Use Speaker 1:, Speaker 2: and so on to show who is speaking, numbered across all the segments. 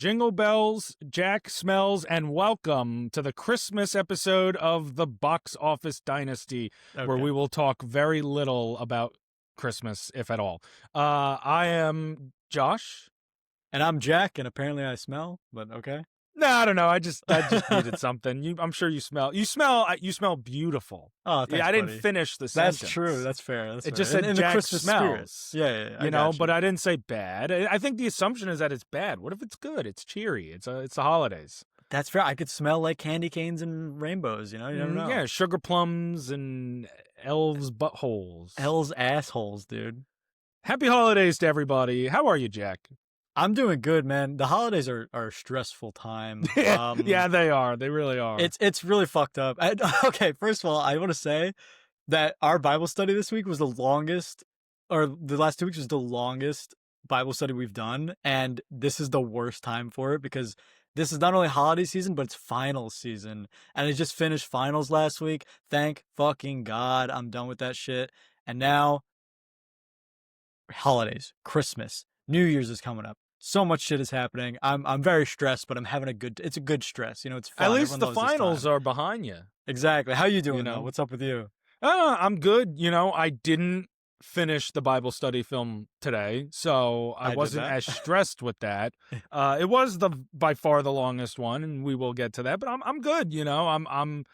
Speaker 1: Jingle bells, Jack smells, and welcome to the Christmas episode of the Box Office Dynasty, where we will talk very little about Christmas, if at all. I am Josh.
Speaker 2: And I'm Jack, and apparently I smell, but okay.
Speaker 1: No, I don't know. I just needed something. I'm sure you smell. You smell beautiful.
Speaker 2: Oh, thanks,
Speaker 1: yeah, I didn't
Speaker 2: buddy.
Speaker 1: finish the sentence.
Speaker 2: That's true. That's fair.
Speaker 1: It just said
Speaker 2: in
Speaker 1: Jack
Speaker 2: the Christmas
Speaker 1: smells.
Speaker 2: Spirit. Yeah.
Speaker 1: You know, but I didn't say bad. I think the assumption is that it's bad. What if it's good? It's cheery. It's the holidays.
Speaker 2: That's fair. I could smell like candy canes and rainbows. You never know.
Speaker 1: Yeah, sugar plums and elves' buttholes.
Speaker 2: Elves' assholes, dude.
Speaker 1: Happy holidays to everybody. How are you, Jack?
Speaker 2: I'm doing good, man. The holidays are a stressful time.
Speaker 1: Yeah, they are. They really are.
Speaker 2: It's really fucked up. Okay, first of all, I want to say that our Bible study this week was the longest, or the last 2 weeks was the longest Bible study we've done, and this is the worst time for it because this is not only holiday season, but it's finals season, and I just finished finals last week. Thank fucking God, I'm done with that shit. And now, holidays, Christmas, New Year's is coming up. So much shit is happening. I'm very stressed, but I'm having it's a good stress. You know, it's fun.
Speaker 1: At least the finals are behind you.
Speaker 2: Exactly. How you doing, though? What's up with you?
Speaker 1: I'm good. You know, I didn't finish the Bible study film today, so I wasn't as stressed with that. It was by far the longest one, and we will get to that, but I'm good, you know.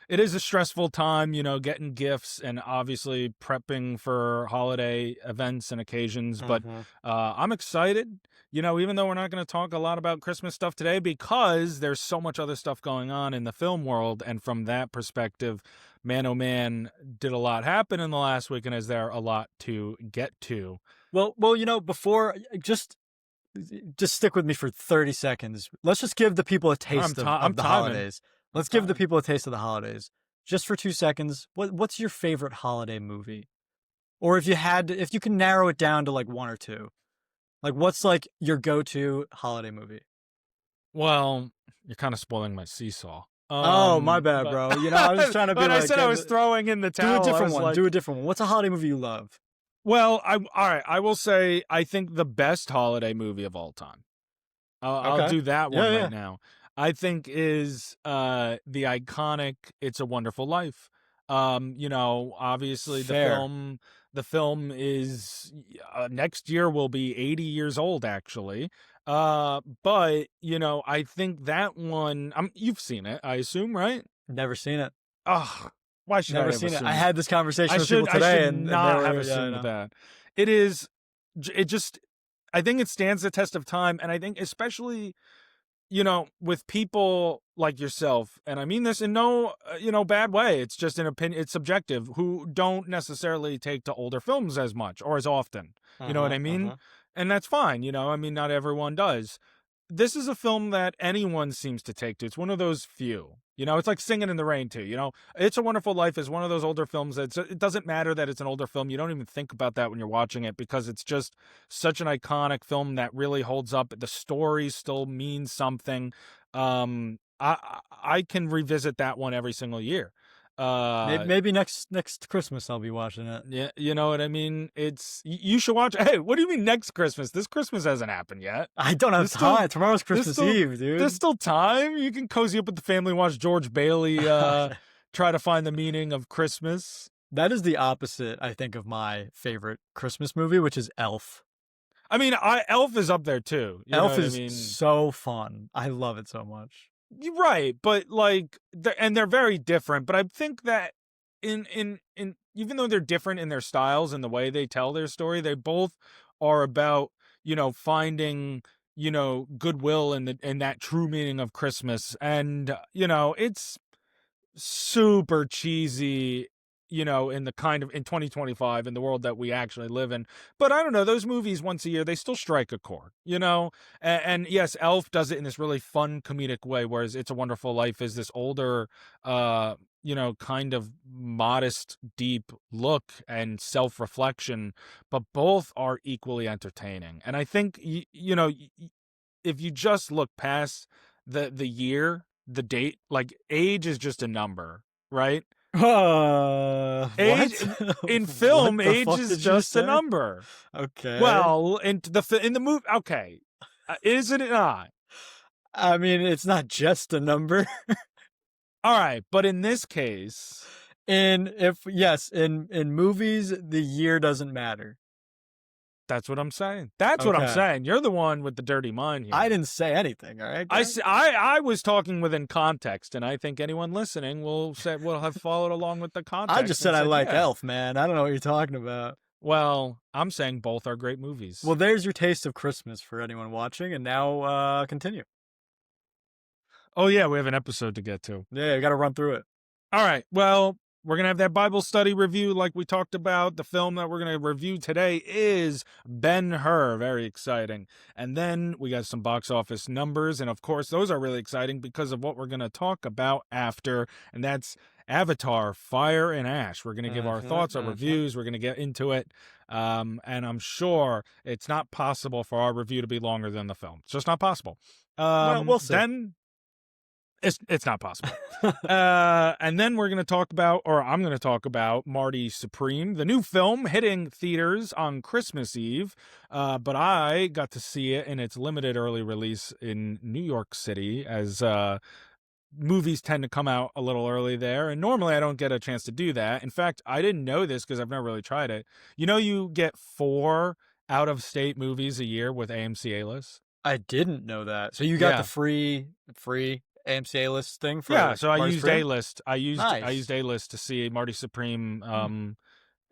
Speaker 1: It is a stressful time, you know, getting gifts and obviously prepping for holiday events and occasions. But I'm excited, you know, even though we're not going to talk a lot about Christmas stuff today because there's so much other stuff going on in the film world. And from that perspective, man, oh man, did a lot happen in the last week, and is there a lot to get to?
Speaker 2: Well, you know, before just stick with me for 30 seconds. Let's just give the people a taste of the holidays. Let's give the people a taste of the holidays. Just for 2 seconds, what's your favorite holiday movie? Or if you can narrow it down to like one or two, like what's like your go-to holiday movie?
Speaker 1: Well, you're kind of spoiling my seesaw.
Speaker 2: Oh, my bad, bro. You know, I was trying to be
Speaker 1: but I said I was throwing in the towel.
Speaker 2: Do a different one. What's a holiday movie you love?
Speaker 1: Well, all right. I will say I think the best holiday movie of all time. I'll do that one right now. I think is the iconic "It's a Wonderful Life." You know, obviously the film is next year will be 80 years old actually. But you know, I think that one. You've seen it, I assume, right?
Speaker 2: Never seen it.
Speaker 1: Oh, why should I
Speaker 2: never seen it? I had this conversation with people today, and
Speaker 1: not have assumed that. It is. It just. I think it stands the test of time, and I think especially, you know, with people like yourself, and I mean this in no, bad way. It's just an opinion. It's subjective. Who don't necessarily take to older films as much or as often. You know what I mean? And that's fine. You know, I mean, not everyone does. This is a film that anyone seems to take to. It's one of those few. You know, it's like Singing in the Rain too. You know, It's a Wonderful Life is one of those older films that it doesn't matter that it's an older film. You don't even think about that when you're watching it because it's just such an iconic film that really holds up. The story still means something. I can revisit that one every single year.
Speaker 2: Maybe next Christmas I'll be watching it.
Speaker 1: Yeah, you know what I mean? You should watch. Hey, what do you mean next Christmas? This Christmas hasn't happened yet.
Speaker 2: I don't have time. Tomorrow's Christmas Eve, dude.
Speaker 1: There's still time. You can cozy up with the family, watch George Bailey try to find the meaning of Christmas.
Speaker 2: That is the opposite, I think, of my favorite Christmas movie, which is Elf.
Speaker 1: I mean, Elf is up there too.
Speaker 2: Elf is so fun. I love it so much.
Speaker 1: You're right, but like, they're very different. But I think that in even though they're different in their styles and the way they tell their story, they both are about, you know, finding, you know, goodwill in that true meaning of Christmas. And you know, it's super cheesy, you know, in 2025 in the world that we actually live in. But I don't know, those movies once a year, they still strike a chord, you know? And yes, Elf does it in this really fun comedic way, whereas It's a Wonderful Life is this older, you know, kind of modest, deep look and self-reflection, but both are equally entertaining. And I think, you know, if you just look past the year, the date, like age is just a number, right? Age in film, age is just a number.
Speaker 2: Okay.
Speaker 1: Well, in the movie, okay, isn't it not?
Speaker 2: I mean, it's not just a number.
Speaker 1: All right, but in this case,
Speaker 2: In movies, the year doesn't matter.
Speaker 1: that's what I'm saying. That's what I'm
Speaker 2: Okay.
Speaker 1: saying. You're the one with the dirty mind
Speaker 2: I
Speaker 1: here.
Speaker 2: didn't say anything, all right,
Speaker 1: I,
Speaker 2: guys?
Speaker 1: s- I was talking within context, and I think anyone listening will have followed along with the
Speaker 2: I just
Speaker 1: context
Speaker 2: said
Speaker 1: and
Speaker 2: I
Speaker 1: said,
Speaker 2: like
Speaker 1: yeah.
Speaker 2: Elf, man. I don't know what you're talking about.
Speaker 1: Well, I'm saying both are great movies.
Speaker 2: Well, there's your taste of Christmas for anyone watching, and now continue.
Speaker 1: Oh yeah, we have an episode to get to.
Speaker 2: Yeah, you got to run through it.
Speaker 1: All right. Well, we're going to have that Bible study review like we talked about. The film that we're going to review today is Ben-Hur. Very exciting. And then we got some box office numbers. And of course, those are really exciting because of what we're going to talk about after. And that's Avatar, Fire and Ash. We're going to give our thoughts, our reviews. We're going to get into it. And I'm sure it's not possible for our review to be longer than the film. It's just not possible.
Speaker 2: Well, we'll see.
Speaker 1: Then it's not possible. And then we're going to talk about, or I'm going to talk about Marty Supreme, the new film hitting theaters on Christmas Eve. But I got to see it in its limited early release in New York City, as movies tend to come out a little early there. And normally I don't get a chance to do that. In fact, I didn't know this because I've never really tried it. You know, you get 4 out of state movies a year with AMC A-list.
Speaker 2: I didn't know that. So you got
Speaker 1: Yeah.
Speaker 2: the free AMC A-list thing for
Speaker 1: Yeah, so I
Speaker 2: Marty
Speaker 1: used
Speaker 2: Supreme?
Speaker 1: A-list. I used
Speaker 2: Nice.
Speaker 1: A-list to see Marty Supreme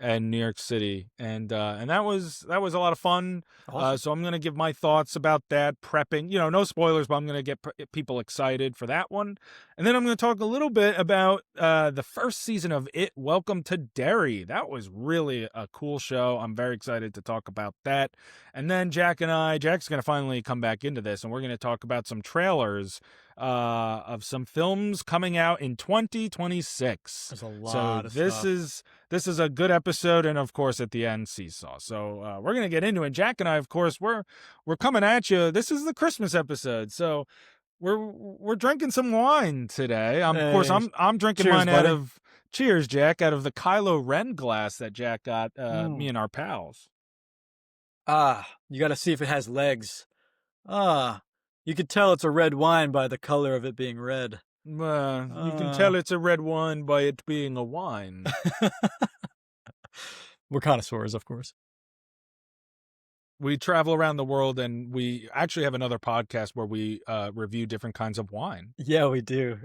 Speaker 1: and New York City, and that was a lot of fun.
Speaker 2: Awesome.
Speaker 1: So I'm gonna give my thoughts about that, prepping. No spoilers, but I'm gonna get people excited for that one, and then I'm gonna talk a little bit about the first season of It. Welcome to Derry. That was really a cool show. I'm very excited to talk about that. And then Jack's gonna finally come back into this, and we're gonna talk about some trailers of some films coming out in 2026.
Speaker 2: There's a lot of
Speaker 1: this
Speaker 2: stuff.
Speaker 1: this is a good episode, and of course at the end, seesaw. So we're gonna get into it. Jack and I, of course, we're coming at you. This is the Christmas episode, so we're drinking some wine today. Of course, I'm drinking
Speaker 2: Cheers,
Speaker 1: mine out
Speaker 2: buddy.
Speaker 1: of cheers, Jack, out of the Kylo Ren glass that Jack got me and our pals.
Speaker 2: You got to see if it has legs. You could tell it's a red wine by the color of it being red.
Speaker 1: You can tell it's a red wine by it being a wine.
Speaker 2: We're connoisseurs, of course.
Speaker 1: We travel around the world, and we actually have another podcast where we review different kinds of wine.
Speaker 2: Yeah, we do.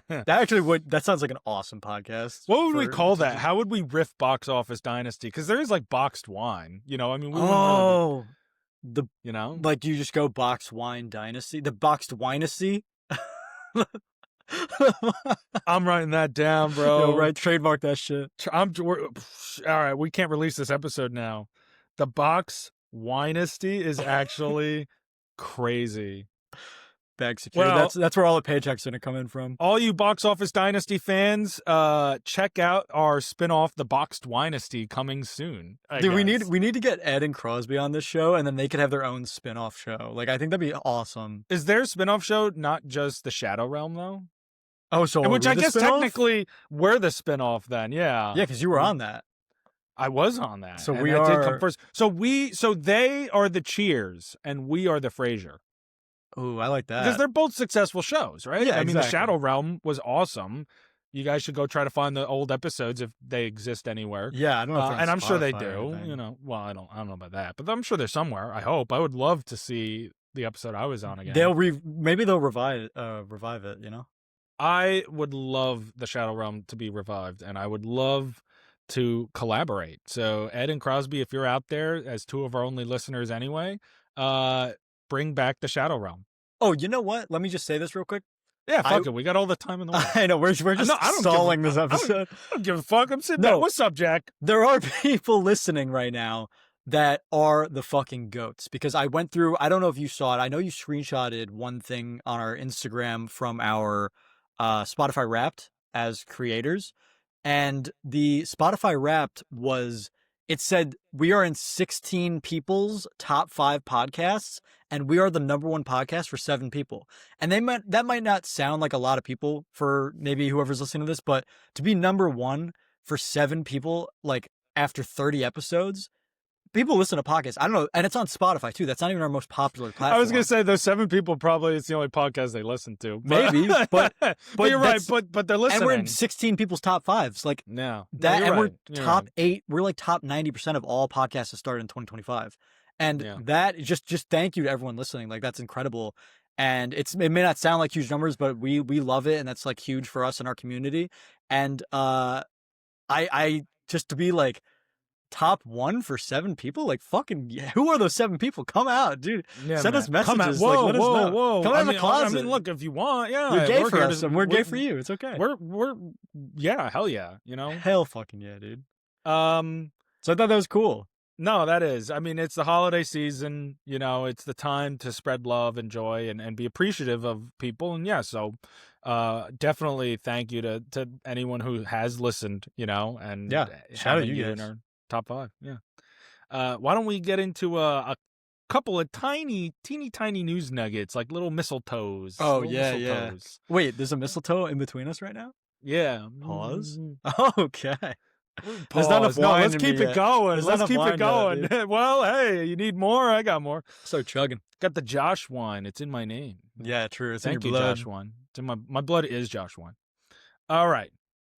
Speaker 2: That sounds like an awesome podcast.
Speaker 1: What would we call that? How would we riff Box Office Dynasty? Because there is like boxed wine. I mean, we wouldn't really,
Speaker 2: like you just go box wine dynasty, the boxed winesty.
Speaker 1: I'm writing that down, bro.
Speaker 2: Yo, right, trademark that shit.
Speaker 1: All right, we can't release this episode now. The Box Winesty is actually crazy.
Speaker 2: Bag security.
Speaker 1: Well,
Speaker 2: That's where all the paychecks are gonna come in from.
Speaker 1: All you Box Office Dynasty fans, check out our spin-off, The Boxed Winesty, coming soon.
Speaker 2: Dude, we need to get Ed and Crosby on this show, and then they could have their own spin-off show. Like, I think that'd be awesome.
Speaker 1: Is their spin-off show not just the Shadow Realm, though?
Speaker 2: Oh, so
Speaker 1: which I guess technically we're the spin-off then, yeah.
Speaker 2: Yeah, because you were on that.
Speaker 1: I was on that.
Speaker 2: So
Speaker 1: and
Speaker 2: we
Speaker 1: that
Speaker 2: are
Speaker 1: did come first. So they are the Cheers, and we are the Frasier.
Speaker 2: Ooh, I like that.
Speaker 1: Because they're both successful shows, right?
Speaker 2: Yeah,
Speaker 1: I mean, the
Speaker 2: exactly.
Speaker 1: Shadow Realm was awesome. You guys should go try to find the old episodes if they exist anywhere.
Speaker 2: Yeah, I don't know. If
Speaker 1: and I'm sure they
Speaker 2: Spotify
Speaker 1: do. Well, I don't know about that, but I'm sure they're somewhere. I hope. I would love to see the episode I was on again.
Speaker 2: Maybe they'll revive it.
Speaker 1: I would love the Shadow Realm to be revived, and I would love to collaborate. So Ed and Crosby, if you're out there as 2 of our only listeners anyway, bring back the Shadow Realm.
Speaker 2: Oh, you know what? Let me just say this real quick.
Speaker 1: Yeah, fuck it. We got all the time in the world.
Speaker 2: I know. We're just stalling this episode.
Speaker 1: I don't give a fuck. I'm sitting there. What's up, Jack?
Speaker 2: There are people listening right now that are the fucking goats, because I went through, I don't know if you saw it. I know you screenshotted one thing on our Instagram from our Spotify Wrapped as creators. And the Spotify Wrapped it said we are in 16 people's top 5 podcasts, and we are the #1 podcast for 7 people. And that might not sound like a lot of people for maybe whoever's listening to this, but to be #1 for 7 people, like after 30 episodes, people listen to podcasts. I don't know, and it's on Spotify too. That's not even our most popular platform.
Speaker 1: I was gonna say those 7 people probably it's the only podcast they listen to.
Speaker 2: Maybe, but
Speaker 1: you're right. But they're listening.
Speaker 2: And we're in 16 people's top 5s. Like
Speaker 1: no,
Speaker 2: that, and
Speaker 1: right.
Speaker 2: we're top 8. We're like top 90% of all podcasts that started in 2025. And that just thank you to everyone listening. Like that's incredible. And it may not sound like huge numbers, but we love it, and that's like huge for us in our community. And I just to be like top 1 for 7 people, like fucking who are those 7 people? Come out, dude. Send us messages.
Speaker 1: Whoa,
Speaker 2: like, let us know.
Speaker 1: whoa.
Speaker 2: Come out of the closet.
Speaker 1: I mean, look, if you want,
Speaker 2: you're gay for us, and we're gay for you. It's okay.
Speaker 1: We're yeah, hell yeah, you know,
Speaker 2: hell fucking yeah, dude. So I thought that was cool.
Speaker 1: No, that is. I mean, it's the holiday season, you know, it's the time to spread love and joy and be appreciative of people. And yeah, so definitely thank you to anyone who has listened, you know, and
Speaker 2: shout out you guys
Speaker 1: in our top 5. Yeah. Why don't we get into a couple of teeny tiny news nuggets, like little mistletoes.
Speaker 2: Oh, yeah. Wait, there's a mistletoe in between us right now?
Speaker 1: Yeah.
Speaker 2: Pause. Okay.
Speaker 1: Pause.
Speaker 2: Not enough wine
Speaker 1: let's keep it going. Let's keep it going. Well, hey, you need more? I got more.
Speaker 2: So chugging.
Speaker 1: Got the Josh wine. It's in my name.
Speaker 2: Yeah, true. It's
Speaker 1: Thank
Speaker 2: in
Speaker 1: you,
Speaker 2: your blood.
Speaker 1: Josh wine. It's in my blood is Josh wine. All right.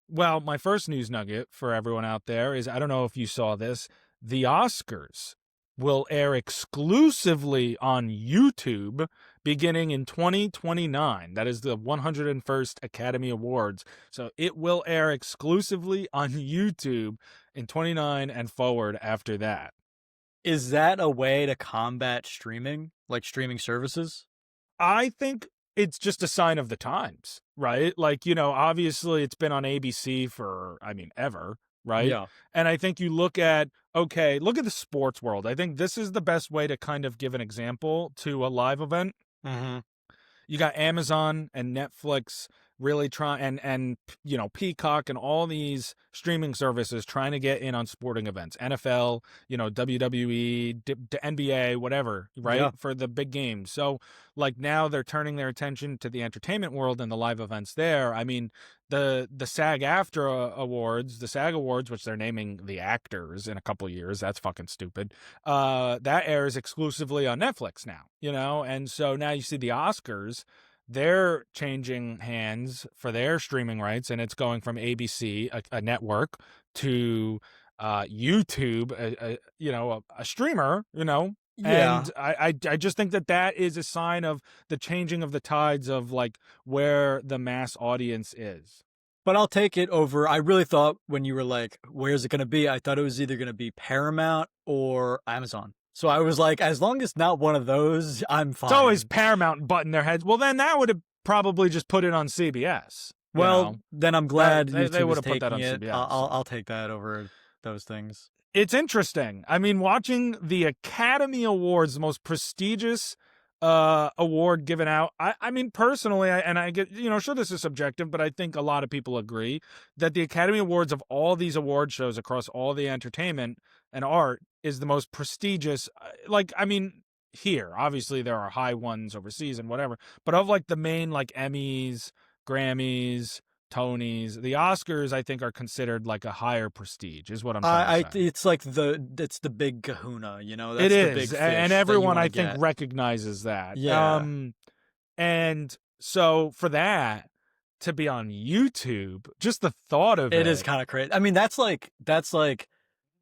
Speaker 1: Well, my first news nugget for everyone out there is, I don't know if you saw this, the Oscars will air exclusively on YouTube beginning in 2029. That is the 101st Academy Awards. So it will air exclusively on YouTube in 29 and forward after that.
Speaker 2: Is that a way to combat streaming, like streaming services?
Speaker 1: I think it's just a sign of the times, right? Like, you know, obviously it's been on ABC for, I mean, ever, right?
Speaker 2: Yeah.
Speaker 1: And I think you look at the sports world. I think this is the best way to kind of give an example to a live event.
Speaker 2: Mm-hmm.
Speaker 1: You got Amazon and Netflix really trying, and you know, Peacock and all these streaming services trying to get in on sporting events, NFL, you know, WWE, NBA, whatever, right?
Speaker 2: Yeah.
Speaker 1: For the big games. So like now they're turning their attention to the entertainment world and the live events there. I mean, the SAG-AFTRA awards, the SAG Awards, which they're naming the actors in a couple of years, that's fucking stupid. That airs exclusively on Netflix now, you know? And so now you see the Oscars, they're changing hands for their streaming rights, and it's going from ABC, a network, to YouTube, a streamer, you know.
Speaker 2: Yeah.
Speaker 1: And I just think that is a sign of the changing of the tides of like where the mass audience is.
Speaker 2: But I'll take it over. I really thought when you were like, where's it going to be? I thought it was either going to be Paramount or Amazon. So I was like, as long as not one of those, I'm fine.
Speaker 1: It's always Paramount butting their heads. Well, then that would have probably just put it on CBS.
Speaker 2: Well, then I'm glad
Speaker 1: they would have put that on
Speaker 2: it.
Speaker 1: CBS.
Speaker 2: I'll take that over those things.
Speaker 1: It's interesting. I mean, watching the Academy Awards, the most prestigious award given out. I mean, personally, I get, you know, sure, this is subjective, but I think a lot of people agree that the Academy Awards of all these award shows across all the entertainment and art is the most prestigious. Like, I mean, here, obviously there are high ones overseas and whatever, but of like the main like Emmys, Grammys, Tonys, the Oscars, I think are considered like a higher prestige, is what I'm trying to say.
Speaker 2: It's like it's the big kahuna, you know?
Speaker 1: That's the big fish and everyone I think recognizes that.
Speaker 2: Yeah.
Speaker 1: And so for that to be on YouTube, just the thought of it
Speaker 2: is kind of crazy. I mean, that's like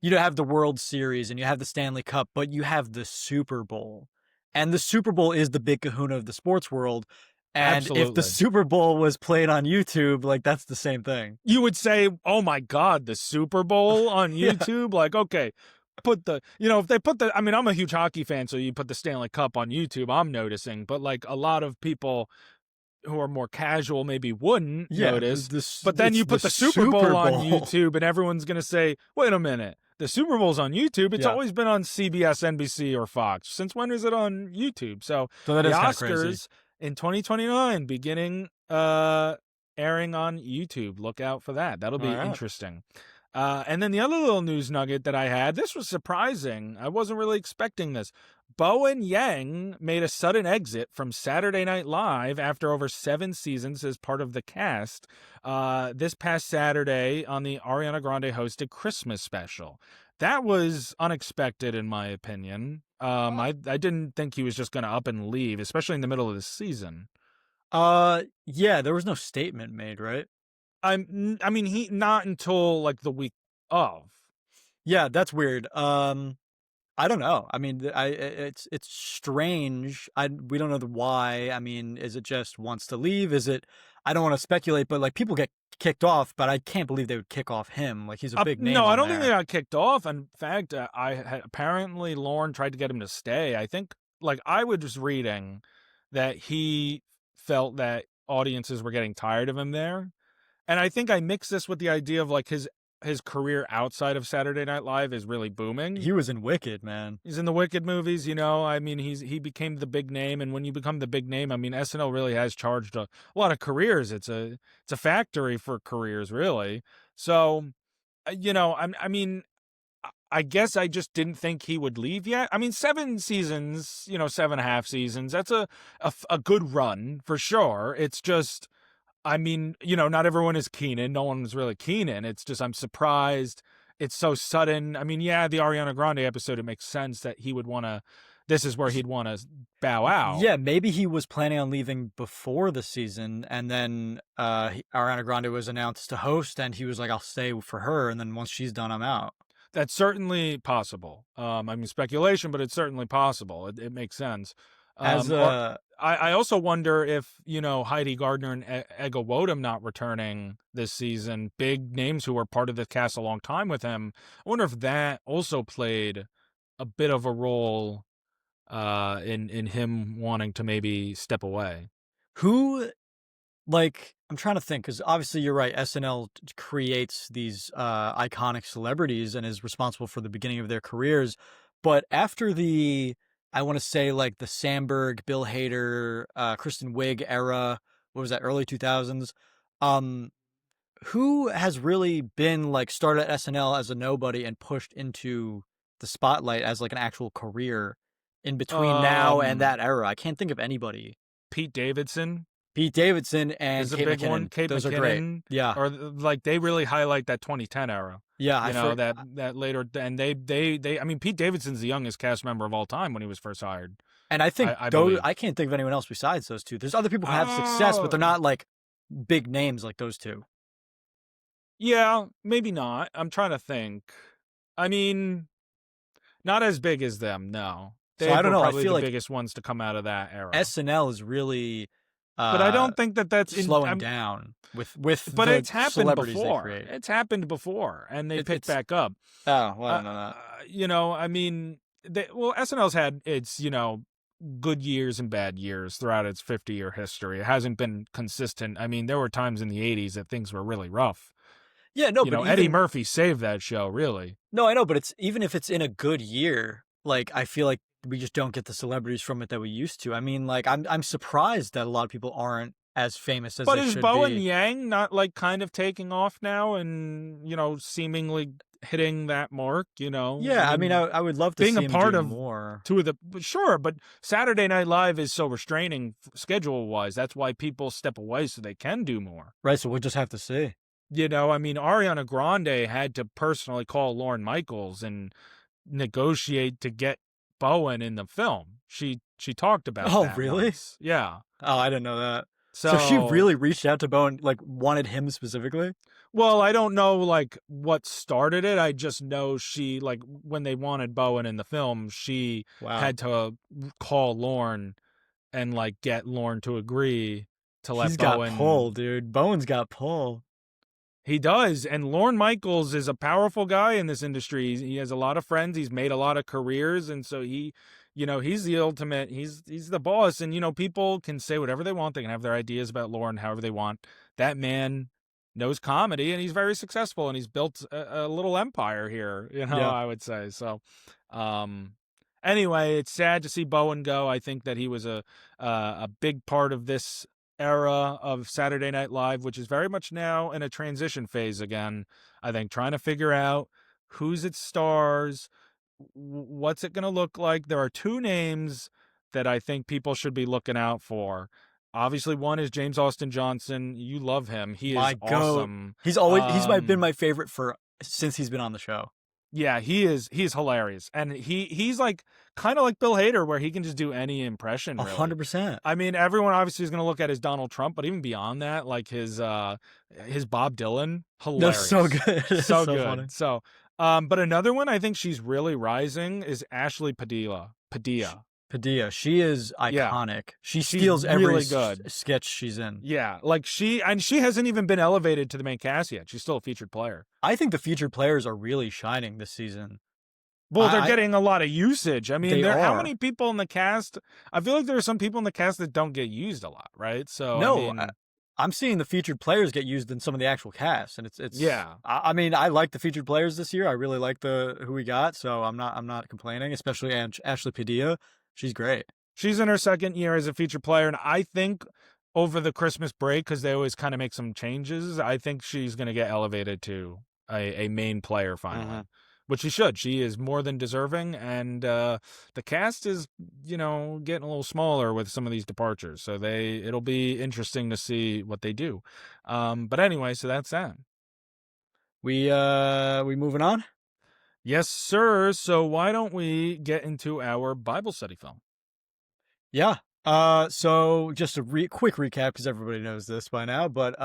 Speaker 2: you have the World Series and you have the Stanley Cup, but you have the Super Bowl, and the Super Bowl is the big kahuna of the sports world. And
Speaker 1: absolutely.
Speaker 2: If the Super Bowl was played on YouTube, like that's the same thing.
Speaker 1: You would say, oh my God, the Super Bowl on YouTube? Like, okay, if they put I mean, I'm a huge hockey fan, so you put the Stanley Cup on YouTube, I'm noticing, but like a lot of people who are more casual maybe wouldn't notice. But then you put the Super Bowl on YouTube and everyone's going to say, wait a minute, the Super Bowl's on YouTube. It's always been on CBS, NBC, or Fox. Since when is it on YouTube? So
Speaker 2: that
Speaker 1: the
Speaker 2: is
Speaker 1: Oscars in 2029 beginning airing on YouTube. Look out for that. That'll be interesting. And then the other little news nugget that I had, this was surprising. I wasn't really expecting this. Bowen Yang made a sudden exit from Saturday Night Live after over 7 seasons as part of the cast this past Saturday on the Ariana Grande hosted Christmas special. That was unexpected in my opinion. I didn't think he was just gonna up and leave, especially in the middle of the season.
Speaker 2: Yeah, there was no statement made, right?
Speaker 1: I mean, he not until, like, the week of.
Speaker 2: Yeah, that's weird. I don't know. I mean, it's strange. We don't know the why. I mean, is it just wants to leave? Is it? I don't want to speculate, but like people get kicked off, but I can't believe they would kick off him. Like he's a big
Speaker 1: No,
Speaker 2: name
Speaker 1: I
Speaker 2: on
Speaker 1: don't think they
Speaker 2: there.
Speaker 1: got kicked off. In fact, I had apparently Lauren tried to get him to stay. I think, like, I was just reading that he felt that audiences were getting tired of him there. And I think I mix this with the idea of, like, his career outside of Saturday Night Live is really booming.
Speaker 2: He was in Wicked, man.
Speaker 1: He's in the Wicked movies, you know. I mean, he became the big name, and when you become the big name, I mean, SNL really has charged a lot of careers. It's a factory for careers, really. So, you know, I mean, I guess I just didn't think he would leave yet. I mean, 7 seasons, you know, 7.5 seasons. That's a good run for sure. It's just, I mean, you know, not everyone is Keenan. No one was really Keenan. It's just I'm surprised it's so sudden. I mean, yeah, the Ariana Grande episode, it makes sense that he would want to. This is where he'd want to bow out.
Speaker 2: Yeah, maybe he was planning on leaving before the season, and then Ariana Grande was announced to host, and he was like, "I'll stay for her," and then once she's done, I'm out.
Speaker 1: That's certainly possible. I mean, speculation, but it's certainly possible. It makes sense.
Speaker 2: As
Speaker 1: Or
Speaker 2: a
Speaker 1: I also wonder if, you know, Heidi Gardner and Ego Wodum not returning this season, big names who were part of the cast a long time with him. I wonder if that also played a bit of a role in him wanting to maybe step away.
Speaker 2: who Like, I'm trying to think because obviously you're right. SNL creates these iconic celebrities and is responsible for the beginning of their careers. But after I want to say like the Sandberg, Bill Hader, Kristen Wiig era, what was that, early 2000s? Um, who has really been like started at SNL as a nobody and pushed into the spotlight as like an actual career in between now and
Speaker 1: Um,
Speaker 2: that era? I can't think of anybody.
Speaker 1: Pete Davidson
Speaker 2: Pete Davidson and
Speaker 1: is a
Speaker 2: Kate
Speaker 1: big one.
Speaker 2: McKinnon.
Speaker 1: Kate
Speaker 2: Those are great.
Speaker 1: McKinnon,
Speaker 2: Yeah.
Speaker 1: or like they really highlight that 2010 era.
Speaker 2: Yeah,
Speaker 1: You know, that later, and they. I mean, Pete Davidson's the youngest cast member of all time when he was first hired.
Speaker 2: and I think
Speaker 1: I
Speaker 2: those,
Speaker 1: believe.
Speaker 2: I can't think of anyone else besides those two. There's other people who have success, but they're
Speaker 1: Oh,
Speaker 2: not like big names like those two.
Speaker 1: yeah, maybe not. I'm trying to think. I mean, not as big as them. No,
Speaker 2: So
Speaker 1: they
Speaker 2: I don't
Speaker 1: were
Speaker 2: know. I
Speaker 1: probably
Speaker 2: feel
Speaker 1: the
Speaker 2: like
Speaker 1: biggest ones to come out of that era.
Speaker 2: SNL is really
Speaker 1: But I
Speaker 2: uh
Speaker 1: don't think that that's in.
Speaker 2: slowing down with
Speaker 1: But
Speaker 2: the
Speaker 1: it's happened
Speaker 2: celebrities they
Speaker 1: before.
Speaker 2: create.
Speaker 1: It's happened before, and they picked
Speaker 2: It's
Speaker 1: back up.
Speaker 2: oh, well, I
Speaker 1: Uh,
Speaker 2: don't know that.
Speaker 1: you know, I mean, SNL's had its, you know, good years and bad years throughout its 50-year history. It hasn't been consistent. I mean, there were times in the 80s that things were really rough.
Speaker 2: Yeah, no,
Speaker 1: You
Speaker 2: but
Speaker 1: know, Eddie
Speaker 2: even
Speaker 1: Murphy saved that show, really.
Speaker 2: no, I know, but it's even if it's in a good year, like I feel like we just don't get the celebrities from it that we used to. I mean, like I'm surprised that a lot of people aren't as famous as
Speaker 1: But
Speaker 2: they
Speaker 1: is
Speaker 2: should
Speaker 1: Bowen
Speaker 2: be.
Speaker 1: Yang not, like, kind of taking off now and, you know, seemingly hitting that mark, you know? I
Speaker 2: Yeah, I mean,
Speaker 1: mean,
Speaker 2: I would love to
Speaker 1: being
Speaker 2: see
Speaker 1: a
Speaker 2: him do
Speaker 1: part of
Speaker 2: more.
Speaker 1: two of the, sure, but Saturday Night Live is so restraining schedule wise. That's why people step away so they can do more.
Speaker 2: Right, so we'll just have to see.
Speaker 1: You know, I mean, Ariana Grande had to personally call Lorne Michaels and negotiate to get Bowen in the film. She talked about
Speaker 2: Oh,
Speaker 1: that
Speaker 2: really?
Speaker 1: once. Yeah.
Speaker 2: Oh, I didn't know that. So she
Speaker 1: So,
Speaker 2: really reached out to Bowen, like wanted him specifically?
Speaker 1: well, I don't know, like, what started it. I just know she, like, when they wanted Bowen in the film, she
Speaker 2: Wow.
Speaker 1: had to call Lorne and, like, get Lorne to agree to let
Speaker 2: He's got pull,
Speaker 1: Bowen.
Speaker 2: dude. Bowen's got pull.
Speaker 1: He does, and Lorne Michaels is a powerful guy in this industry. He has a lot of friends. He's made a lot of careers, and so he, you know, he's the ultimate. He's the boss, and you know, people can say whatever they want. They can have their ideas about Lorne however they want. That man knows comedy, and he's very successful, and he's built a little empire here. You know,
Speaker 2: Yeah.
Speaker 1: I would say so. Um, anyway, it's sad to see Bowen go. I think that he was a big part of this era of Saturday Night Live, which is very much now in a transition phase again. I think trying to figure out who's its stars, what's it going to look like. There are two names that I think people should be looking out for. Obviously, one is James Austin Johnson. You love him. He is
Speaker 2: My goat.
Speaker 1: awesome.
Speaker 2: He's been
Speaker 1: Um,
Speaker 2: my favorite for since he's been on the show.
Speaker 1: Yeah, he's hilarious. And he's like kind of like Bill Hader where he can just do any impression really.
Speaker 2: 100%.
Speaker 1: I mean, everyone obviously is going to look at his Donald Trump, but even beyond that, like his Bob Dylan,
Speaker 2: That's so
Speaker 1: hilarious.
Speaker 2: good. It's
Speaker 1: So
Speaker 2: so funny.
Speaker 1: good. So but another one I think she's really rising is Ashley Padilla. Padilla.
Speaker 2: Padilla, she is
Speaker 1: Yeah.
Speaker 2: iconic. She
Speaker 1: She's
Speaker 2: steals every
Speaker 1: really good.
Speaker 2: sketch she's in.
Speaker 1: Yeah, like she hasn't even been elevated to the main cast yet. She's still a featured player.
Speaker 2: I think the featured players are really shining this season.
Speaker 1: Well, they're
Speaker 2: I
Speaker 1: getting a lot of usage. I mean,
Speaker 2: They
Speaker 1: there how
Speaker 2: are.
Speaker 1: many people in the cast? I feel like there are some people in the cast that don't get used a lot, right? So, I
Speaker 2: No,
Speaker 1: mean,
Speaker 2: I'm seeing the featured players get used in some of the actual cast, and it's.
Speaker 1: yeah.
Speaker 2: I mean, I like the featured players this year. I really like the who we got, so I'm not complaining. Especially Ashley Padilla, she's great.
Speaker 1: She's in her second year as a featured player, and I think over the Christmas break, because they always kind of make some changes, I think she's going to get elevated to a main player finally, which she should. She is more than deserving, and the cast is, getting a little smaller with some of these departures, so it'll be interesting to see what they do. But anyway, so that's that.
Speaker 2: We moving on?
Speaker 1: Yes, sir. So why don't we get into our Bible study film?
Speaker 2: Yeah. So just a quick recap because everybody knows this by now. But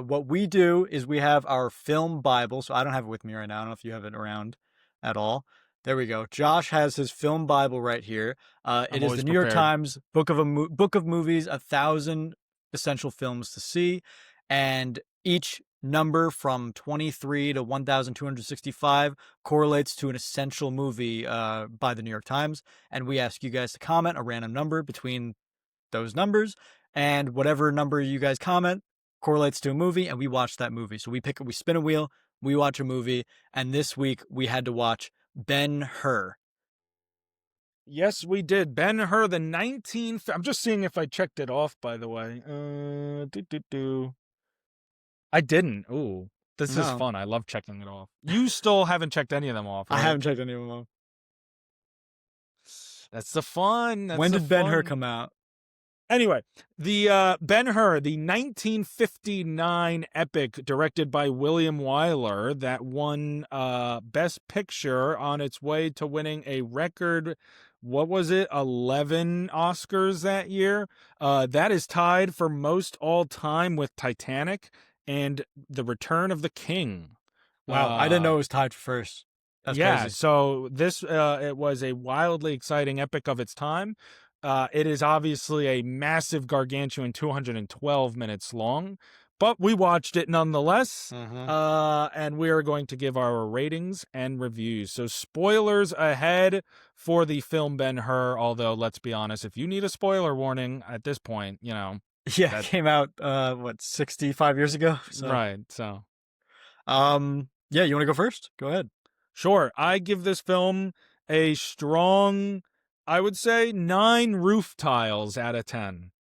Speaker 2: what we do is we have our film Bible. So I don't have it with me right now. I don't know if you have it around at all. There we go. Josh has his film Bible right here. It is the New York Times Book of Movies, 1,000 Essential Films to See, and each number from 23 to 1,265 correlates to an essential movie by the New York Times. And we ask you guys to comment a random number between those numbers, and whatever number you guys comment correlates to a movie, and we watch that movie. So we spin a wheel, we watch a movie, and this week we had to watch Ben-Hur.
Speaker 1: Yes, we did. Ben-Hur, the 19th. I'm just seeing if I checked it off, by the way. I didn't. Ooh, this is fun. I love checking it off. You still haven't checked any of them off, right?
Speaker 2: I haven't checked any of them off.
Speaker 1: That's the fun.
Speaker 2: When did Ben-Hur come out?
Speaker 1: Anyway, the Ben-Hur, the 1959 epic directed by William Wyler that won Best Picture on its way to winning a record, what was it, 11 Oscars that year? That is tied for most all time with Titanic and The Return of the King.
Speaker 2: Wow, I didn't know it was tied for first. That's crazy.
Speaker 1: So this it was a wildly exciting epic of its time. It is obviously a massive gargantuan 212 minutes long, but we watched it nonetheless. And we are going to give our ratings and reviews. So spoilers ahead for the film Ben-Hur, although let's be honest, if you need a spoiler warning at this point,
Speaker 2: Yeah, it came out 65 years ago? So.
Speaker 1: Right, so.
Speaker 2: Yeah, you want to go first? Go ahead.
Speaker 1: Sure. I give this film a strong, I would say, 9 roof tiles out of 10.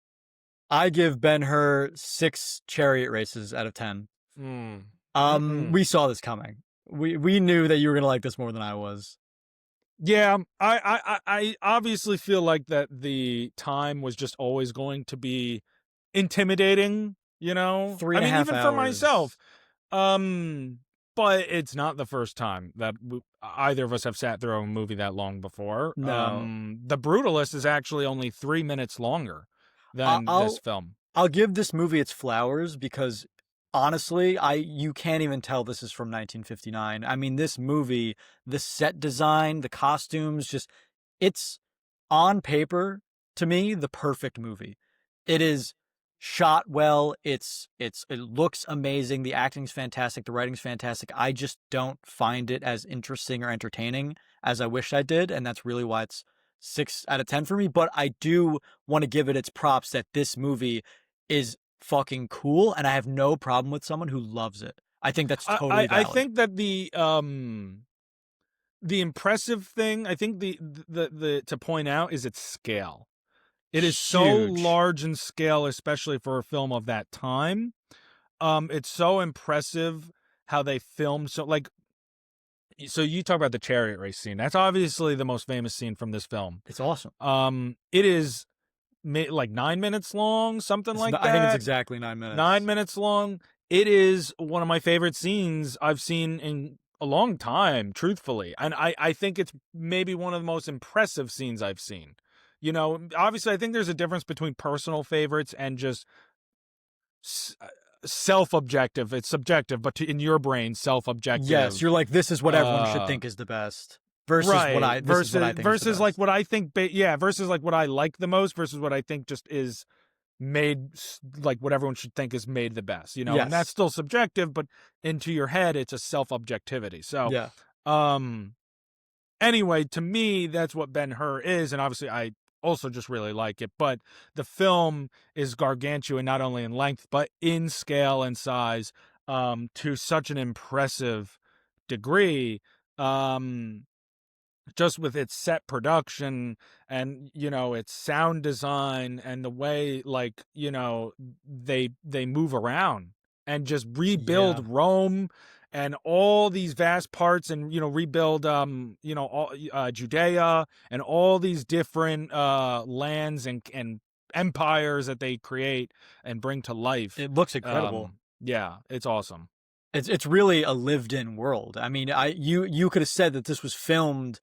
Speaker 2: I give Ben-Hur 6 chariot races out of 10. We saw this coming. We knew that you were gonna like this more than I was.
Speaker 1: Yeah, I obviously feel like that the time was just always going to be intimidating,
Speaker 2: 3.5
Speaker 1: even
Speaker 2: hours.
Speaker 1: for myself. But it's not the first time that either of us have sat through a movie that long before.
Speaker 2: No.
Speaker 1: The Brutalist is actually only 3 minutes longer than this film.
Speaker 2: I'll give this movie its flowers because honestly, you can't even tell this is from 1959. I mean, this movie, the set design, the costumes, it's on paper to me the perfect movie. It is shot well. It looks amazing. The acting's fantastic. The writing's fantastic. I just don't find it as interesting or entertaining as I wish I did, and that's really why it's 6 out of 10 for me. But I do want to give it its props that this movie is fucking cool, and I have no problem with someone who loves it. I think that's totally valid.
Speaker 1: I think that the impressive thing, I think the to point out is its scale. It is so large in scale, especially for a film of that time. It's so impressive how they filmed. So you talk about the chariot race scene. That's obviously the most famous scene from this film.
Speaker 2: It's awesome.
Speaker 1: It is like 9 minutes long, something like that.
Speaker 2: I think it's exactly 9 minutes.
Speaker 1: 9 minutes long. It is one of my favorite scenes I've seen in a long time, truthfully. And I think it's maybe one of the most impressive scenes I've seen. You know, obviously, I think there's a difference between personal favorites and just self-objective. It's subjective, but in your brain,
Speaker 2: Yes, you're
Speaker 1: self-objective.
Speaker 2: like, this is what everyone should
Speaker 1: Uh,
Speaker 2: think is the best versus
Speaker 1: right.
Speaker 2: this is what I think is the
Speaker 1: Versus like
Speaker 2: best.
Speaker 1: what I think. Yeah. Versus like what I like the most. Versus what I think just is made like what everyone should think is made the best. You know, and that's
Speaker 2: Yes.
Speaker 1: still subjective, but into your head, it's a self-objectivity. So,
Speaker 2: Yeah.
Speaker 1: um, anyway, to me, that's what Ben-Hur is, and obviously I also just really like it. But the film is gargantuan, not only in length but in scale and size, to such an impressive degree. Um, just with its set production and its sound design and the way they move around and just
Speaker 2: Yeah.
Speaker 1: rebuild Rome and all these vast parts and rebuild all Judea and all these different lands and empires that they create and bring to life.
Speaker 2: It looks incredible.
Speaker 1: Yeah, it's awesome.
Speaker 2: It's really a lived-in world. I mean, you could have said that this was filmed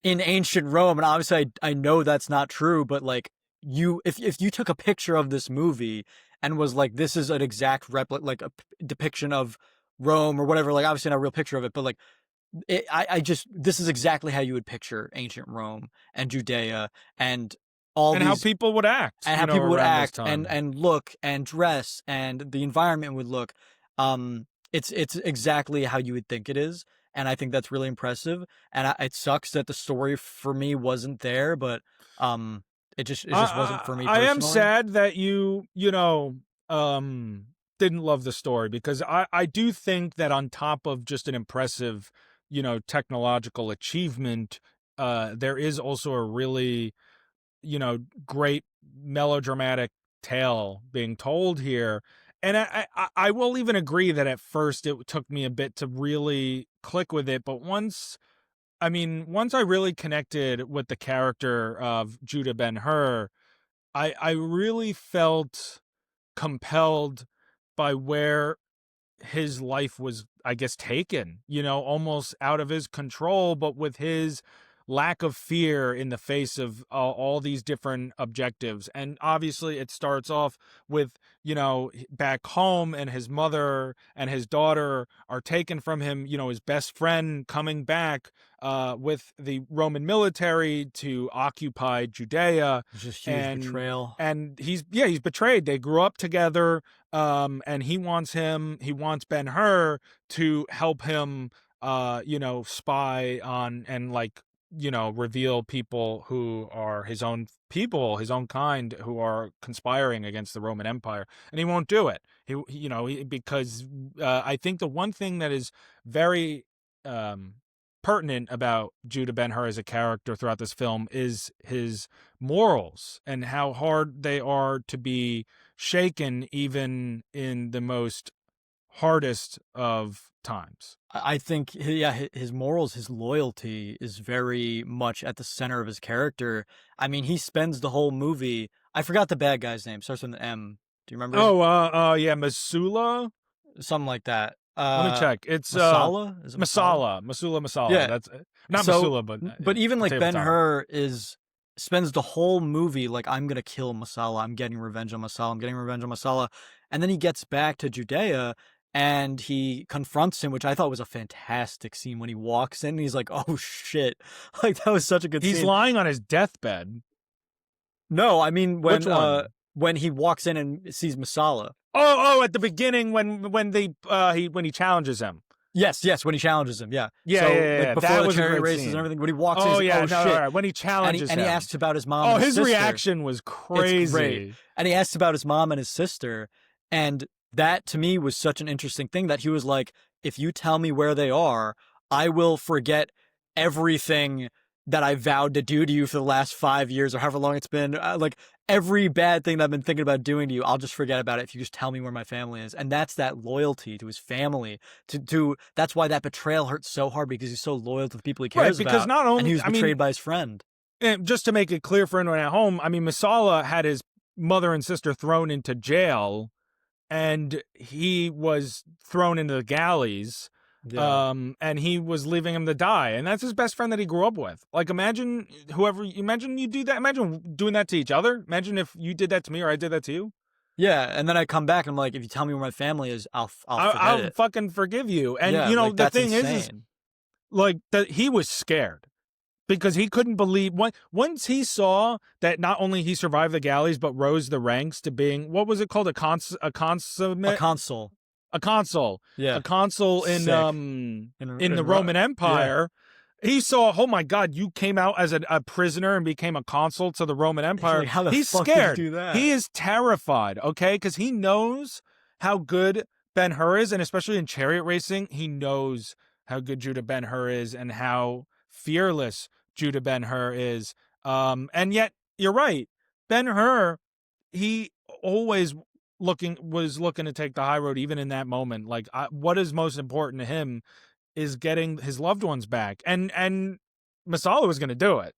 Speaker 2: in ancient Rome, and obviously I know that's not true, but like if you took a picture of this movie and was like, this is an exact replica, like a depiction of Rome or whatever, like obviously not a real picture of it, but like I just, this is exactly how you would picture ancient Rome and Judea and all
Speaker 1: And how
Speaker 2: these,
Speaker 1: people would act,
Speaker 2: and how people would
Speaker 1: around this
Speaker 2: act and
Speaker 1: time.
Speaker 2: look and dress and the environment would look. It's exactly how you would think it is, and I think that's really impressive. And it sucks that the story for me wasn't there, but it just wasn't for me
Speaker 1: I am
Speaker 2: personally.
Speaker 1: sad that didn't love the story, because I do think that on top of just an impressive, technological achievement, there is also a really, great melodramatic tale being told here. And I will even agree that at first it took me a bit to really click with it, but once I really connected with the character of Judah Ben-Hur, I really felt compelled by where his life was, I guess, taken, almost out of his control, but with his lack of fear in the face of all these different objectives. And obviously it starts off with, back home, and his mother and his daughter are taken from him, his best friend coming back with the Roman military to occupy Judea.
Speaker 2: It's just huge
Speaker 1: and
Speaker 2: betrayal.
Speaker 1: and he's betrayed. They grew up together, and he wants Ben-Hur to help him spy on and reveal people who are his own people, his own kind, who are conspiring against the Roman Empire. And he won't do it. Because I think the one thing that is very pertinent about Judah Ben-Hur as a character throughout this film is his morals and how hard they are to be shaken, even in the most hardest of times.
Speaker 2: I think, yeah, his morals, his loyalty is very much at the center of his character. I mean, he spends the whole movie. I forgot the bad guy's name. Starts with an M. Do you remember?
Speaker 1: Oh, yeah, Masula.
Speaker 2: Something like that.
Speaker 1: Let me check. It's
Speaker 2: Masala? Is it Masala?
Speaker 1: Masula.
Speaker 2: Yeah.
Speaker 1: That's not
Speaker 2: So,
Speaker 1: Masula, but
Speaker 2: but even like
Speaker 1: potato
Speaker 2: Ben
Speaker 1: potato.
Speaker 2: Hur spends the whole movie like, I'm gonna kill Masala. I'm getting revenge on Masala. I'm getting revenge on Masala. And then he gets back to Judea and he confronts him, which I thought was a fantastic scene when he walks in and he's like, oh shit. Like that was such a good
Speaker 1: He's
Speaker 2: scene.
Speaker 1: lying on his deathbed.
Speaker 2: No, I mean
Speaker 1: Which one?
Speaker 2: when he walks in and sees Masala.
Speaker 1: At the beginning when he challenges him.
Speaker 2: Yes, when he challenges him, yeah.
Speaker 1: Yeah,
Speaker 2: So
Speaker 1: yeah, yeah,
Speaker 2: like
Speaker 1: yeah.
Speaker 2: before
Speaker 1: That
Speaker 2: the
Speaker 1: was a
Speaker 2: chariot
Speaker 1: great
Speaker 2: races
Speaker 1: scene.
Speaker 2: and everything, when he walks in,
Speaker 1: Oh
Speaker 2: he's
Speaker 1: yeah,
Speaker 2: like, oh
Speaker 1: no,
Speaker 2: shit.
Speaker 1: right. When he challenges
Speaker 2: And he
Speaker 1: him.
Speaker 2: asks about his mom
Speaker 1: Oh,
Speaker 2: and his
Speaker 1: his
Speaker 2: sister.
Speaker 1: reaction was crazy.
Speaker 2: It's great. And he asks about his mom and his sister. And that to me was such an interesting thing, that he was like, if you tell me where they are, I will forget everything that I vowed to do to you for the last 5 years or however long it's been. Like every bad thing that I've been thinking about doing to you, I'll just forget about it if you just tell me where my family is. And that's that loyalty to his family. That's why that betrayal hurts so hard, because he's so loyal to the people he cares
Speaker 1: Right, because
Speaker 2: about.
Speaker 1: not
Speaker 2: And he
Speaker 1: only,
Speaker 2: was betrayed by his friend.
Speaker 1: and just to make it clear for anyone at home, Masala had his mother and sister thrown into jail, and he was thrown into the galleys.
Speaker 2: Yeah.
Speaker 1: And he was leaving him to die, and that's his best friend that he grew up with. Like, imagine you do that. Imagine doing that to each other. Imagine if you did that to me or I did that to you.
Speaker 2: Yeah, and then I come back and I'm like, if you tell me where my family is, I'll forget
Speaker 1: I'll
Speaker 2: it.
Speaker 1: fucking forgive you. And
Speaker 2: Yeah,
Speaker 1: you know
Speaker 2: like
Speaker 1: the
Speaker 2: that's
Speaker 1: thing is
Speaker 2: insane.
Speaker 1: like that he was scared because he couldn't believe once he saw that not only he survived the galleys but rose the ranks to being, what was it called, a
Speaker 2: A
Speaker 1: consummate
Speaker 2: console.
Speaker 1: a consul,
Speaker 2: Yeah.
Speaker 1: a consul
Speaker 2: Sick.
Speaker 1: in the Roman
Speaker 2: Yeah.
Speaker 1: Empire. He saw, oh my God, you came out as a prisoner and became a consul to the Roman
Speaker 2: He's
Speaker 1: Empire.
Speaker 2: like, how the
Speaker 1: He's
Speaker 2: fuck did you
Speaker 1: scared.
Speaker 2: do that?
Speaker 1: He is terrified, okay? Because he knows how good Ben Hur is, and especially in chariot racing, he knows how good Judah Ben Hur is and how fearless Judah Ben Hur is. And yet, you're right. Ben Hur, he always was looking to take the high road, even in that moment. Like, what is most important to him is getting his loved ones back, and Masala was going to do it.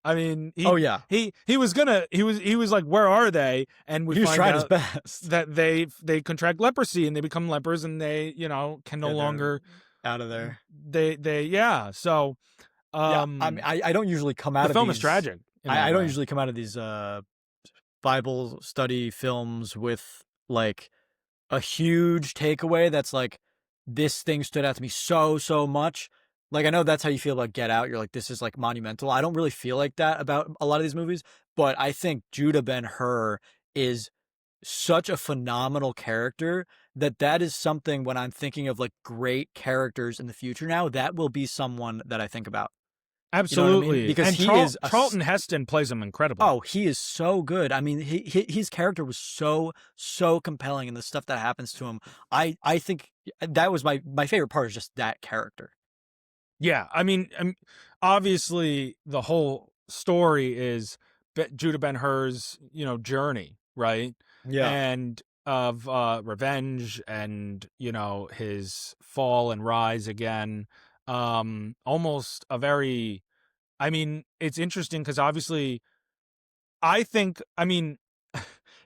Speaker 1: I mean,
Speaker 2: Oh yeah.
Speaker 1: he was gonna he was like, where are they? And we
Speaker 2: He was
Speaker 1: find
Speaker 2: trying his
Speaker 1: out
Speaker 2: best.
Speaker 1: that they contract leprosy and they become lepers, and they can no
Speaker 2: Yeah, they're
Speaker 1: longer,
Speaker 2: out of there.
Speaker 1: they yeah. So
Speaker 2: Yeah, I mean, I don't usually come
Speaker 1: the
Speaker 2: out of
Speaker 1: film is
Speaker 2: these.
Speaker 1: tragic in that
Speaker 2: I don't
Speaker 1: way.
Speaker 2: usually come out of these Bible study films with like a huge takeaway that's like, this thing stood out to me so much. Like, I know that's how you feel about Get Out. You're like, this is like monumental. I don't really feel like that about a lot of these movies, but I think Judah Ben Hur is such a phenomenal character that is something, when I'm thinking of like great characters in the future now, that will be someone that I think about. You know what I mean?
Speaker 1: Absolutely.
Speaker 2: Because
Speaker 1: And
Speaker 2: he is
Speaker 1: Charlton Heston plays him incredibly.
Speaker 2: oh, he is so good. I mean, his character was so compelling, and the stuff that happens to him. I think that was my favorite part, is just that character.
Speaker 1: Yeah, I mean, obviously the whole story is Judah Ben Hur's, journey, right?
Speaker 2: Yeah.
Speaker 1: And of revenge, and his fall and rise again. Almost a very, I mean, it's interesting because obviously I mean,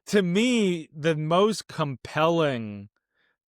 Speaker 1: to me the most compelling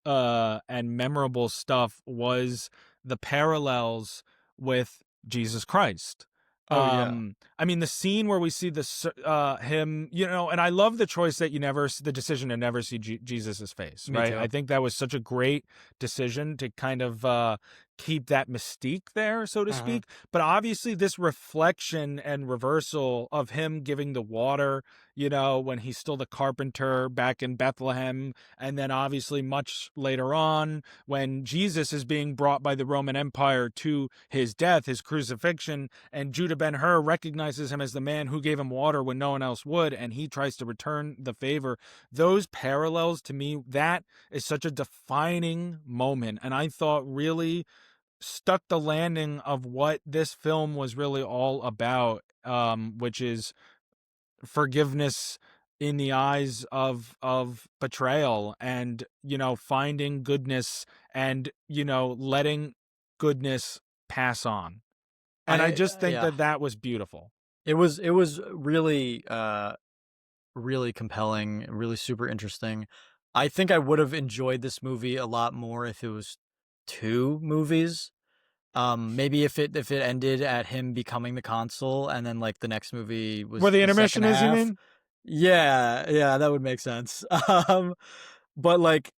Speaker 1: and memorable stuff was the parallels with Jesus Christ.
Speaker 2: Oh yeah.
Speaker 1: I mean, the scene where we see him, and I love the choice that the decision to never see Jesus's face,
Speaker 2: Me
Speaker 1: right? I
Speaker 2: too.
Speaker 1: think that was such a great decision to kind of keep that mystique there, so to
Speaker 2: Uh-huh.
Speaker 1: speak. But obviously, this reflection and reversal of him giving the water, when he's still the carpenter back in Bethlehem, and then obviously much later on when Jesus is being brought by the Roman Empire to his death, his crucifixion, and Judah Ben Hur recognizes him as the man who gave him water when no one else would, and he tries to return the favor. Those parallels, to me, that is such a defining moment, and I thought really stuck the landing of what this film was really all about, which is forgiveness in the eyes of betrayal, and finding goodness, and letting goodness pass on. And I just think
Speaker 2: Yeah.
Speaker 1: that that was beautiful.
Speaker 2: It was really really compelling, really super interesting. I think I would have enjoyed this movie a lot more if it was two movies. Maybe if it ended at him becoming the consul, and then like the next movie
Speaker 1: Where
Speaker 2: was
Speaker 1: the
Speaker 2: the
Speaker 1: intermission
Speaker 2: second
Speaker 1: is, you
Speaker 2: half.
Speaker 1: mean?
Speaker 2: Yeah, yeah, that would make sense. Um, but like,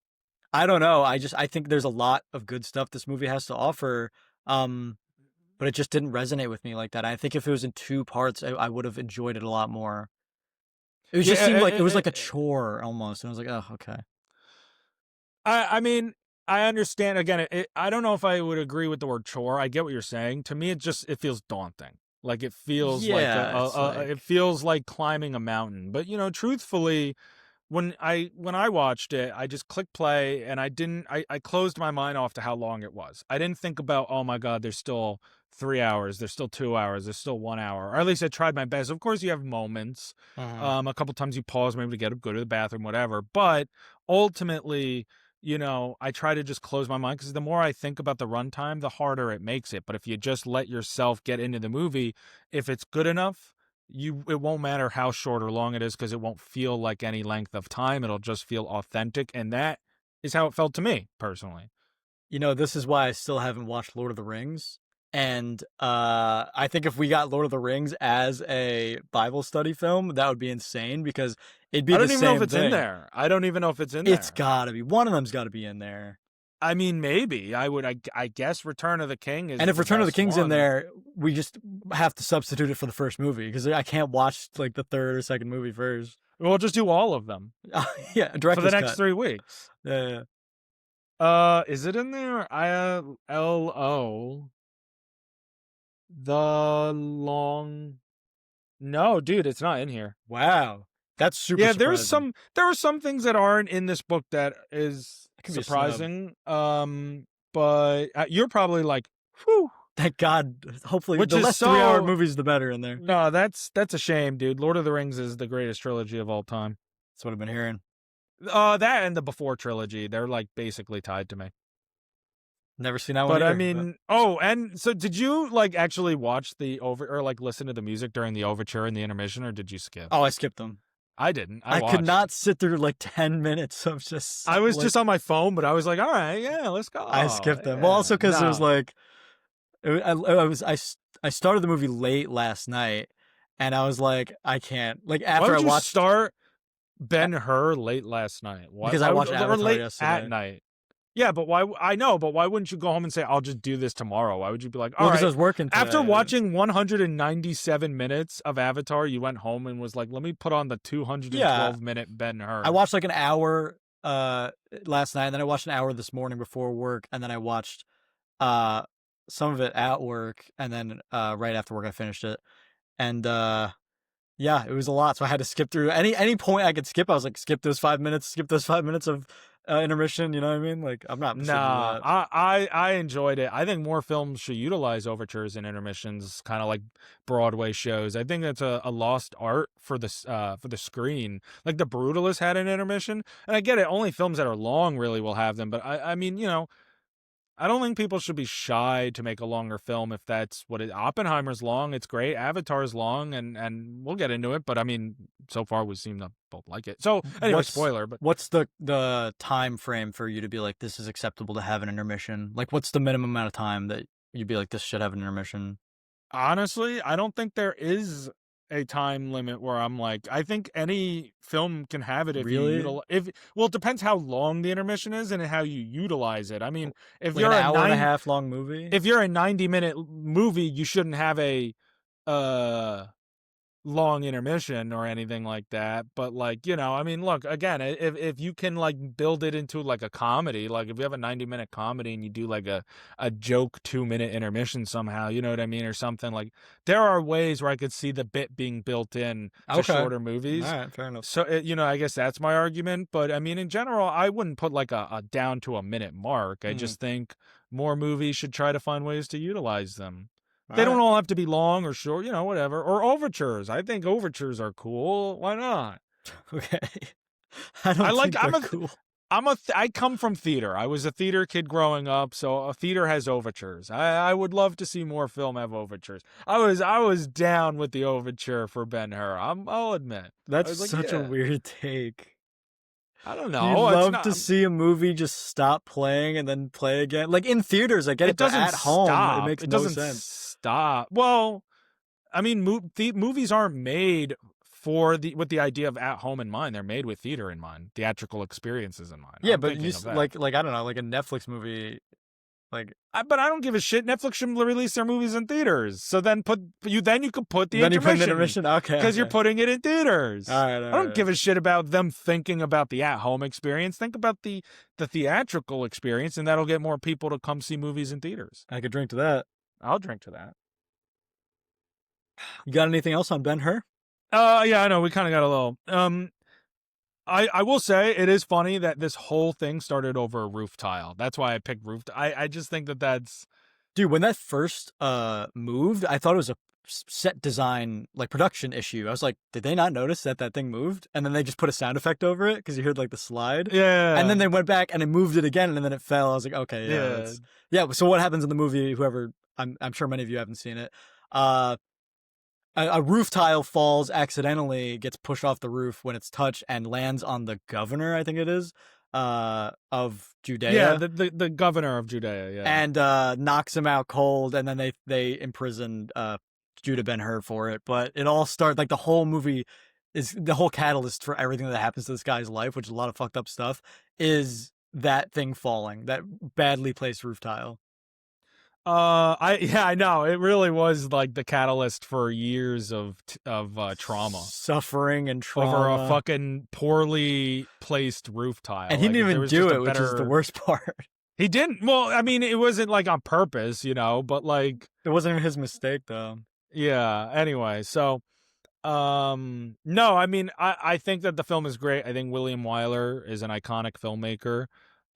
Speaker 2: I don't know. I think there's a lot of good stuff this movie has to offer. Um, but it just didn't resonate with me like that. I think if it was in two parts, I would have enjoyed it a lot more. It just seemed like it was
Speaker 1: Yeah.
Speaker 2: like a chore almost, and I was like, oh, okay.
Speaker 1: I mean, I understand. Again, I don't know if I would agree with the word chore. I get what you're saying. To me, it feels daunting. Like it feels like
Speaker 2: Yeah, it's
Speaker 1: it
Speaker 2: like,
Speaker 1: feels like climbing a mountain. But truthfully, when I watched it, I just clicked play, and I closed my mind off to how long it was. I didn't think about, oh my God, there's still 3 hours, there's still 2 hours, there's still 1 hour. Or at least I tried my best. Of course, you have moments.
Speaker 2: uh
Speaker 1: A couple times you pause maybe to go to the bathroom, whatever. But ultimately, I try to just close my mind, because the more I think about the runtime, the harder it makes it. But if you just let yourself get into the movie, if it's good enough, it won't matter how short or long it is, because it won't feel like any length of time. It'll just feel authentic, and that is how it felt to me personally.
Speaker 2: This is why I still haven't watched Lord of the Rings. And I think if we got Lord of the Rings as a Bible study film, that would be insane because it'd be
Speaker 1: I
Speaker 2: the
Speaker 1: don't even know if
Speaker 2: same
Speaker 1: it's in
Speaker 2: thing.
Speaker 1: there. I don't even know if it's in
Speaker 2: It's
Speaker 1: there.
Speaker 2: gotta be. One of them's gotta be in there.
Speaker 1: I mean, maybe I would. I guess Return of the King is
Speaker 2: And if
Speaker 1: the
Speaker 2: Return of the
Speaker 1: best
Speaker 2: King's in
Speaker 1: one.
Speaker 2: there, we just have to substitute it for the first movie because I can't watch like the third or second movie first.
Speaker 1: We'll just do all of them
Speaker 2: Yeah,
Speaker 1: for the
Speaker 2: director's
Speaker 1: next
Speaker 2: cut.
Speaker 1: 3 weeks.
Speaker 2: Yeah.
Speaker 1: Is it in there? ILO the long. No, dude, it's not in here.
Speaker 2: Wow. That's super
Speaker 1: Yeah,
Speaker 2: surprising.
Speaker 1: there are some things that aren't in this book that is
Speaker 2: It could be a snub.
Speaker 1: surprising. But you're probably like, whew,
Speaker 2: Thank God. Hopefully,
Speaker 1: which
Speaker 2: the
Speaker 1: is
Speaker 2: less 3 hour
Speaker 1: so.
Speaker 2: movies, the better in there.
Speaker 1: No, that's a shame, dude. Lord of the Rings is the greatest trilogy of all time.
Speaker 2: That's what I've been hearing.
Speaker 1: That and the Before trilogy, they're like basically tied to me.
Speaker 2: Never seen that one
Speaker 1: But I
Speaker 2: either. But...
Speaker 1: mean, oh, and so did you like actually watch the over or like listen to the music during the overture and the intermission, or did you skip?
Speaker 2: Oh, I skipped them.
Speaker 1: I didn't. I
Speaker 2: I could
Speaker 1: watched.
Speaker 2: not sit through like 10 minutes of just
Speaker 1: I was
Speaker 2: like
Speaker 1: just on my phone, but I was like, all right, yeah, let's go.
Speaker 2: I skipped them. Well, also
Speaker 1: Yeah,
Speaker 2: because it was
Speaker 1: no,
Speaker 2: like I started the movie late last night, and I was like, I can't. Like
Speaker 1: why
Speaker 2: after I
Speaker 1: would you
Speaker 2: watched,
Speaker 1: start Ben-Hur late last night? Why?
Speaker 2: because I
Speaker 1: Why would
Speaker 2: watched
Speaker 1: or
Speaker 2: Avatar
Speaker 1: late at
Speaker 2: yesterday.
Speaker 1: night? Yeah, but why? I know, but why wouldn't you go home and say, I'll just do this tomorrow? Why would you be like,
Speaker 2: Well,
Speaker 1: all
Speaker 2: because I
Speaker 1: right?
Speaker 2: was working
Speaker 1: After
Speaker 2: today.
Speaker 1: watching 197 minutes of Avatar, you went home and was like, let me put on the
Speaker 2: Yeah,
Speaker 1: 212-minute
Speaker 2: I
Speaker 1: Ben-Hur.
Speaker 2: watched like an hour last night, and then I watched an hour this morning before work, and then I watched uh some of it at work, and then right after work I finished it. And yeah, it was a lot, so I had to skip through any point I could skip. I was like, skip those 5 minutes, skip those 5 minutes of intermission. You know what I mean? Like, I'm not sitting through
Speaker 1: Nah,
Speaker 2: that.
Speaker 1: I enjoyed it. I think more films should utilize overtures and intermissions, kind of like Broadway shows. I think that's a lost art for the screen. Like The Brutalist had an intermission, and I get it. Only films that are long really will have them. But I mean, I don't think people should be shy to make a longer film if that's what it. Oppenheimer's long, it's great. Avatar's long, and we'll get into it. But I mean, so far we seem to both like it. So anyway,
Speaker 2: What's
Speaker 1: spoiler. But
Speaker 2: what's the time frame for you to be like, this is acceptable to have an intermission? Like, what's the minimum amount of time that you'd be like, this should have an intermission?
Speaker 1: honestly, I don't think there is a time limit where I'm like, I think any film can have it if you
Speaker 2: Really?
Speaker 1: utilize. If well, it depends how long the intermission is and how you utilize it. I mean, if
Speaker 2: Like an
Speaker 1: you're a
Speaker 2: hour and a
Speaker 1: nine,
Speaker 2: half long movie?
Speaker 1: if you're a 90-minute movie, you shouldn't have a uh long intermission or anything like that. But like, I mean, look, again, if you can like build it into like a comedy, like if you have a 90-minute comedy and you do like a joke 2-minute intermission somehow, you know what I mean, or something, like there are ways where I could see the bit being built in to
Speaker 2: Okay.
Speaker 1: shorter
Speaker 2: All
Speaker 1: movies.
Speaker 2: right, fair enough.
Speaker 1: So I guess that's my argument. But I mean, in general, I wouldn't put like a down to a minute mark. I
Speaker 2: Mm.
Speaker 1: just think more movies should try to find ways to utilize them.
Speaker 2: All
Speaker 1: They don't
Speaker 2: right.
Speaker 1: all have to be long or short, whatever. Or overtures. I think overtures are cool. Why not?
Speaker 2: Okay. I
Speaker 1: I
Speaker 2: don't
Speaker 1: like.
Speaker 2: think they're cool.
Speaker 1: I come from theater. I was a theater kid growing up, so a theater has overtures. I would love to see more film have overtures. I was down with the overture for Ben-Hur. I'll admit. I
Speaker 2: That's
Speaker 1: was like,
Speaker 2: such a
Speaker 1: yeah.
Speaker 2: weird take.
Speaker 1: I don't
Speaker 2: You'd
Speaker 1: know. It's
Speaker 2: love to
Speaker 1: not.
Speaker 2: see a movie just stop playing and then play again. Like in theaters, I get
Speaker 1: It
Speaker 2: it, but
Speaker 1: doesn't
Speaker 2: at home, it
Speaker 1: stop.
Speaker 2: makes
Speaker 1: It
Speaker 2: no
Speaker 1: doesn't
Speaker 2: sense.
Speaker 1: stop. Well, I mean, movies aren't made with the idea of at home in mind. They're made with theater in mind, theatrical experiences in mind.
Speaker 2: Yeah,
Speaker 1: I'm
Speaker 2: but
Speaker 1: thinking of that.
Speaker 2: like I don't know, like a Netflix movie, like
Speaker 1: But I don't give a shit. Netflix should release their movies in theaters. So then you could put the
Speaker 2: then you put an
Speaker 1: intermission
Speaker 2: intermission. Okay,
Speaker 1: because you're
Speaker 2: okay.
Speaker 1: putting it in theaters.
Speaker 2: All right,
Speaker 1: I
Speaker 2: all
Speaker 1: don't
Speaker 2: right.
Speaker 1: give a shit about them thinking about the at home experience. Think about the theatrical experience, and that'll get more people to come see movies in theaters.
Speaker 2: I could drink to that.
Speaker 1: I'll drink to that.
Speaker 2: You got anything else on Ben-Hur?
Speaker 1: Yeah, I know. We kind of got a little. I will say it is funny that this whole thing started over a roof tile. That's why I picked roof. I just think that's.
Speaker 2: Dude, when that first moved, I thought it was a set design, like production issue. I was like, did they not notice that thing moved? And then they just put a sound effect over it because you heard like the slide.
Speaker 1: Yeah.
Speaker 2: And then they went back and it moved it again, and then it fell. I was like, okay,
Speaker 1: Yeah.
Speaker 2: yeah. So what happens in the movie? Whoever, I'm sure many of you haven't seen it. A roof tile falls accidentally, gets pushed off the roof when it's touched, and lands on the governor, I think it is, of
Speaker 1: Yeah,
Speaker 2: Judea,
Speaker 1: the governor of Judea, yeah.
Speaker 2: and knocks him out cold, and then they imprison Judah Ben-Hur for it. But it all starts like the whole movie is the whole catalyst for everything that happens to this guy's life, which is a lot of fucked up stuff, is that thing falling, that badly placed roof tile.
Speaker 1: I know it really was like the catalyst for years of trauma
Speaker 2: Suffering and
Speaker 1: over a
Speaker 2: trauma.
Speaker 1: fucking poorly placed roof tile.
Speaker 2: And he
Speaker 1: Like,
Speaker 2: didn't
Speaker 1: if there
Speaker 2: even
Speaker 1: was
Speaker 2: do
Speaker 1: just a
Speaker 2: it, which is the
Speaker 1: better,
Speaker 2: worst part.
Speaker 1: he didn't. Well, I mean, it wasn't like on purpose, but like,
Speaker 2: It wasn't even his mistake, though.
Speaker 1: yeah. Anyway, so no, I mean, I think that the film is great. I think William Wyler is an iconic filmmaker.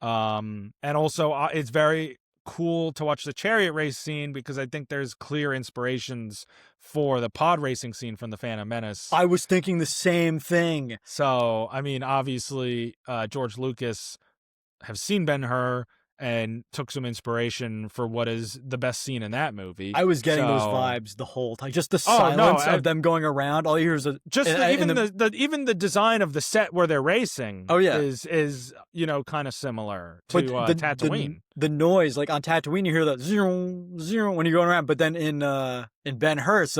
Speaker 1: And also it's very cool to watch the chariot race scene because I think there's clear inspirations for the pod racing scene from the Phantom Menace.
Speaker 2: I was thinking the same thing.
Speaker 1: So, I mean, obviously, George Lucas have seen Ben-Hur and took some inspiration for what is the best scene in that movie.
Speaker 2: I was getting those
Speaker 1: So-
Speaker 2: vibes the whole time. Just the
Speaker 1: Oh, no,
Speaker 2: silence of them going around. All you hear is
Speaker 1: Just
Speaker 2: in
Speaker 1: even the design of the set where they're racing.
Speaker 2: Oh, yeah.
Speaker 1: is kind of similar to
Speaker 2: but
Speaker 1: Tatooine.
Speaker 2: The noise, like on Tatooine, you hear that zero zero when you're going around. But then in Ben-Hur, it's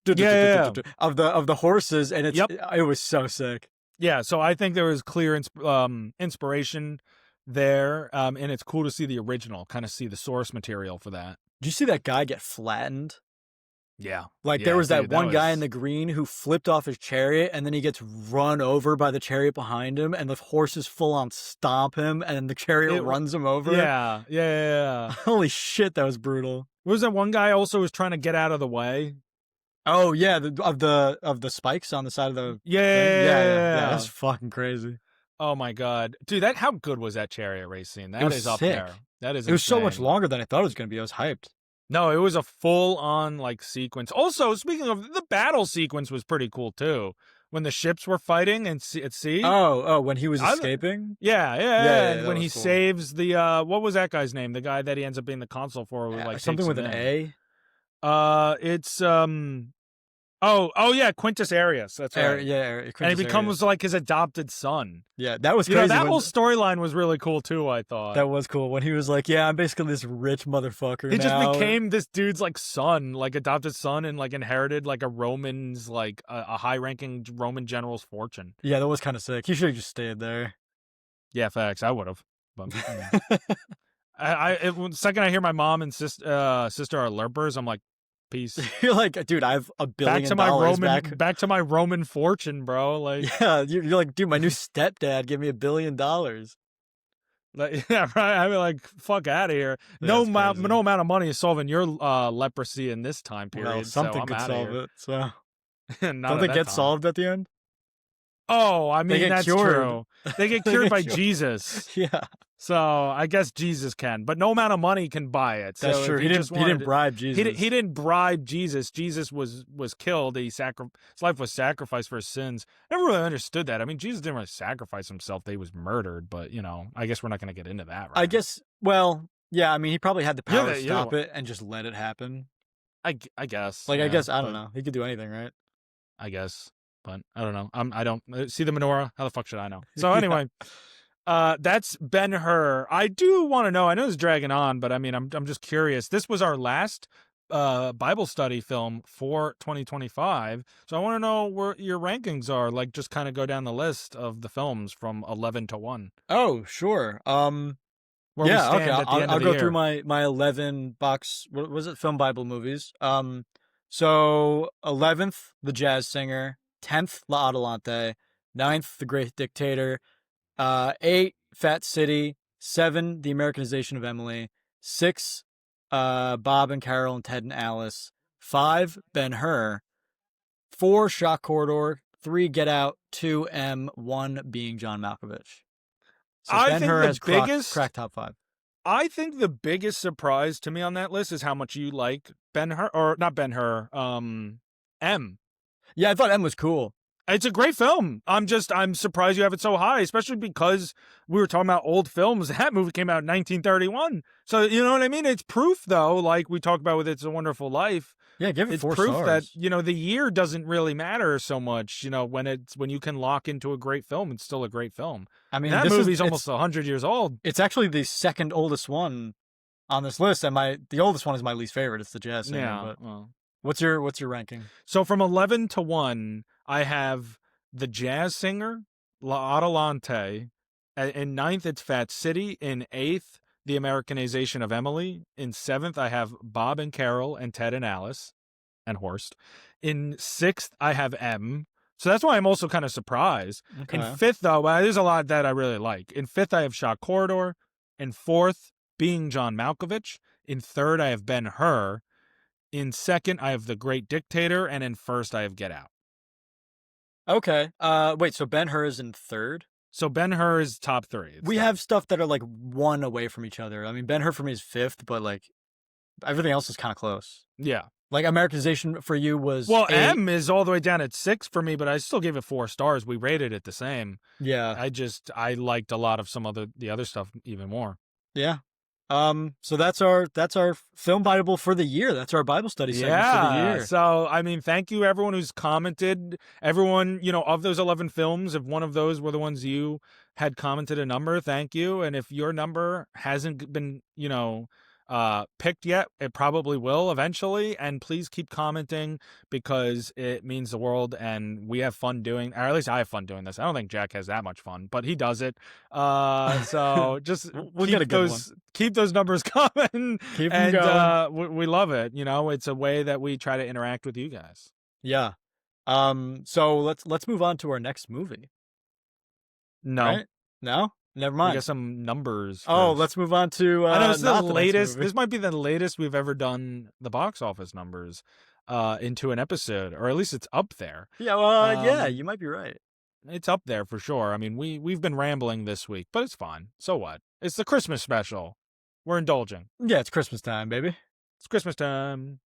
Speaker 1: Yeah.
Speaker 2: of the horses, and
Speaker 1: Yep.
Speaker 2: it was so sick.
Speaker 1: Yeah, so I think there was clear inspiration there, and it's cool to see the original, kind of see the source material for that.
Speaker 2: Did you see that guy get flattened?
Speaker 1: Yeah,
Speaker 2: Like
Speaker 1: Yeah,
Speaker 2: there was that
Speaker 1: dude,
Speaker 2: one guy
Speaker 1: was-
Speaker 2: in the green who flipped off his chariot, and then he gets run over by the chariot behind him, and the horses full on stomp him, and the chariot
Speaker 1: It-
Speaker 2: runs him over.
Speaker 1: Yeah.
Speaker 2: Holy shit, that was brutal.
Speaker 1: What was that one guy also was trying to get out of the way?
Speaker 2: Oh yeah, of the spikes on the side of the
Speaker 1: Yeah,
Speaker 2: thing. Yeah. That's fucking crazy.
Speaker 1: Oh my god, dude! How good was that chariot race scene? That
Speaker 2: was
Speaker 1: is up
Speaker 2: sick.
Speaker 1: there. That is.
Speaker 2: It was so much
Speaker 1: insane.
Speaker 2: longer than I thought it was gonna be. I was hyped.
Speaker 1: No, it was a full-on like sequence. Also, speaking of the battle sequence, was pretty cool too. When the ships were fighting at sea.
Speaker 2: Oh, when he was
Speaker 1: I-
Speaker 2: escaping.
Speaker 1: Yeah.
Speaker 2: yeah,
Speaker 1: And
Speaker 2: that
Speaker 1: when he
Speaker 2: was cool.
Speaker 1: saves the what was that guy's name? The guy that he ends up being the consul for, who, like
Speaker 2: Something
Speaker 1: takes
Speaker 2: with
Speaker 1: him
Speaker 2: an
Speaker 1: in.
Speaker 2: A.
Speaker 1: It's oh yeah, Quintus Arius. That's right. And he becomes like his adopted son.
Speaker 2: Yeah, that was crazy.
Speaker 1: That
Speaker 2: when-
Speaker 1: whole storyline was really cool too. I thought
Speaker 2: That was cool when he was like, "Yeah, I'm basically this rich motherfucker."
Speaker 1: he
Speaker 2: now.
Speaker 1: just became this dude's like son, like adopted son, and like inherited like a Roman's like a high-ranking Roman general's fortune.
Speaker 2: Yeah, that was kind of sick. He should have just stayed there.
Speaker 1: Yeah, facts. I would have. But the second I hear my mom and sister are lerpers, I'm like, peace.
Speaker 2: You're like, dude, I have $1 billion
Speaker 1: Back to my
Speaker 2: back.
Speaker 1: back to my Roman fortune, bro. Like,
Speaker 2: Yeah, you're like, dude, my new stepdad gave me $1 billion.
Speaker 1: yeah, right. I mean, like, fuck out of here. No
Speaker 2: That's
Speaker 1: amount,
Speaker 2: crazy.
Speaker 1: no amount of money is solving your leprosy in this time period.
Speaker 2: Well,
Speaker 1: so
Speaker 2: something
Speaker 1: I'm
Speaker 2: could
Speaker 1: outta
Speaker 2: solve
Speaker 1: here.
Speaker 2: it. So
Speaker 1: Not
Speaker 2: don't
Speaker 1: at
Speaker 2: they
Speaker 1: that
Speaker 2: get
Speaker 1: time.
Speaker 2: solved at the end?
Speaker 1: Oh, I mean,
Speaker 2: get
Speaker 1: that's
Speaker 2: cured.
Speaker 1: true. They get
Speaker 2: They
Speaker 1: cured
Speaker 2: get
Speaker 1: by
Speaker 2: cured.
Speaker 1: Jesus.
Speaker 2: Yeah,
Speaker 1: So I guess Jesus can, but no amount of money can buy it.
Speaker 2: that's
Speaker 1: So
Speaker 2: true.
Speaker 1: if
Speaker 2: He
Speaker 1: just
Speaker 2: didn't
Speaker 1: wanted-
Speaker 2: bribe Jesus.
Speaker 1: He didn't bribe Jesus. Jesus was killed. His life was sacrificed for his sins. Never really understood that. I mean, Jesus didn't really sacrifice himself. He was murdered, but I guess we're not going to get into that. Right
Speaker 2: I
Speaker 1: now.
Speaker 2: guess. Well, yeah. I mean, he probably had the power to
Speaker 1: Yeah,
Speaker 2: stop it and just let it happen.
Speaker 1: I guess.
Speaker 2: Like,
Speaker 1: yeah,
Speaker 2: I guess I don't
Speaker 1: but-
Speaker 2: know. He could do anything, right?
Speaker 1: I guess, but I don't know. I don't see the menorah. How the fuck should I know? So
Speaker 2: Yeah.
Speaker 1: anyway, that's Ben-Hur. I do want to know. I know it's dragging on, but I mean, I'm just curious. This was our last Bible study film for 2025, so I want to know where your rankings are. Like, just kind of go down the list of the films from 11 to 1.
Speaker 2: Oh, sure.
Speaker 1: Where we
Speaker 2: Yeah,
Speaker 1: stand
Speaker 2: okay.
Speaker 1: at the end
Speaker 2: I'll
Speaker 1: of the
Speaker 2: go
Speaker 1: year.
Speaker 2: through my 11 box. What was it? Film Bible movies. So 11th, The Jazz Singer. 10th, La Adelante. 9th, The Great Dictator. 8, Fat City. 7, The Americanization of Emily. 6, Bob and Carol and Ted and Alice. 5, Ben-Hur. 4, Shock Corridor. 3, Get Out. 2, M. 1 being John Malkovich. So
Speaker 1: I think
Speaker 2: Ben-Hur
Speaker 1: the
Speaker 2: has
Speaker 1: biggest-
Speaker 2: cracked top 5.
Speaker 1: I think the biggest surprise to me on that list is how much you like Ben-Hur, or not Ben-Hur, M.
Speaker 2: Yeah, I thought M was cool.
Speaker 1: It's a great film. I'm surprised you have it so high, especially because we were talking about old films. That movie came out in 1931. So, you know what I mean? It's proof, though, like we talked about with It's a Wonderful Life,
Speaker 2: Yeah, give it
Speaker 1: It's
Speaker 2: 4
Speaker 1: proof that,
Speaker 2: stars.
Speaker 1: the year doesn't really matter so much, when you can lock into a great film, it's still a great film.
Speaker 2: I
Speaker 1: And
Speaker 2: mean,
Speaker 1: that movie's almost 100 years old.
Speaker 2: it's actually the second oldest one on this list, and the oldest one is my least favorite. It's the jazz singer.
Speaker 1: Yeah.
Speaker 2: But
Speaker 1: Well.
Speaker 2: what's your ranking?
Speaker 1: So from 11 to 1, I have The Jazz Singer, La Adelante. In ninth, it's Fat City. In eighth, The Americanization of Emily. In seventh, I have Bob and Carol and Ted and Alice and Horst. In sixth, I have M. So that's why I'm also kind of surprised. In
Speaker 2: Okay.
Speaker 1: fifth, though, there's a lot that I really like. In fifth, I have Shock Corridor. In fourth, Being John Malkovich. In third, I have Ben Hur. In second, I have The Great Dictator, and in first, I have Get Out.
Speaker 2: Okay. Wait. So Ben Hur is in third.
Speaker 1: So Ben Hur is top 3.
Speaker 2: We have stuff that are like one away from each other. I mean, Ben Hur for me is fifth, but like everything else is kind of close.
Speaker 1: Yeah.
Speaker 2: Like Americanization for you was
Speaker 1: Well,
Speaker 2: 8.
Speaker 1: M is all the way down at 6 for me, but I still gave it 4 stars. We rated it the same.
Speaker 2: Yeah.
Speaker 1: I liked a lot of the other stuff even more.
Speaker 2: Yeah. So that's our film Bible for the year. That's our Bible study segment for the year.
Speaker 1: So, I mean, thank you everyone who's commented. Everyone, of those 11 films, if one of those were the ones you had commented a number, thank you. And if your number hasn't been, picked yet, it probably will eventually. And please keep commenting because it means the world and we have fun doing, or at least I have fun doing this. I don't think Jack has that much fun, but he does it. So just
Speaker 2: we'll get a good one.
Speaker 1: Keep those numbers coming.
Speaker 2: Keep them going.
Speaker 1: We love it. It's a way that we try to interact with you guys.
Speaker 2: Yeah. So let's move on to our next movie.
Speaker 1: No.
Speaker 2: Right? No? Never
Speaker 1: We
Speaker 2: mind.
Speaker 1: got some numbers.
Speaker 2: Oh,
Speaker 1: first.
Speaker 2: let's move on to
Speaker 1: I know it's the
Speaker 2: not the next
Speaker 1: latest.
Speaker 2: movie.
Speaker 1: This might be the latest we've ever done the box office numbers into an episode, or at least it's up there.
Speaker 2: Yeah, well, yeah, you might be right.
Speaker 1: It's up there for sure. I mean, we've been rambling this week, but it's fine. So what? It's the Christmas special. We're indulging.
Speaker 2: Yeah, it's Christmas time, baby.
Speaker 1: It's Christmas time.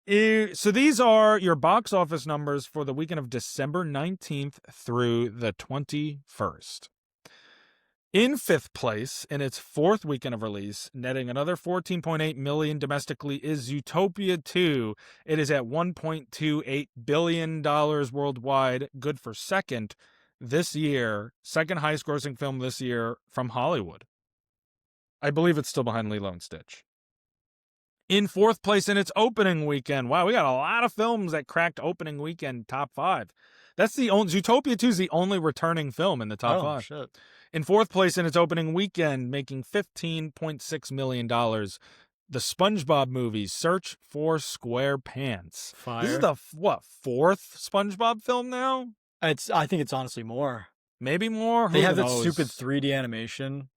Speaker 1: So these are your box office numbers for the weekend of December 19th through the 21st. In fifth place, in its fourth weekend of release, netting another $14.8 million domestically, is Utopia 2. It is at $1.28 billion worldwide, good for second this year, second highest grossing film this year from Hollywood. I believe it's still behind Lilo and Stitch. In fourth place in its opening weekend. Wow, we got a lot of films that cracked opening weekend top 5. That's the only Zootopia 2 is the only returning film in the top 5.
Speaker 2: Shit.
Speaker 1: In fourth place in its opening weekend, making $15.6 million, the SpongeBob movie, Search for SquarePants.
Speaker 2: Fire.
Speaker 1: This is the, fourth SpongeBob film now?
Speaker 2: I think it's honestly more.
Speaker 1: Maybe more?
Speaker 2: They
Speaker 1: Who
Speaker 2: have that
Speaker 1: knows?
Speaker 2: stupid 3D animation.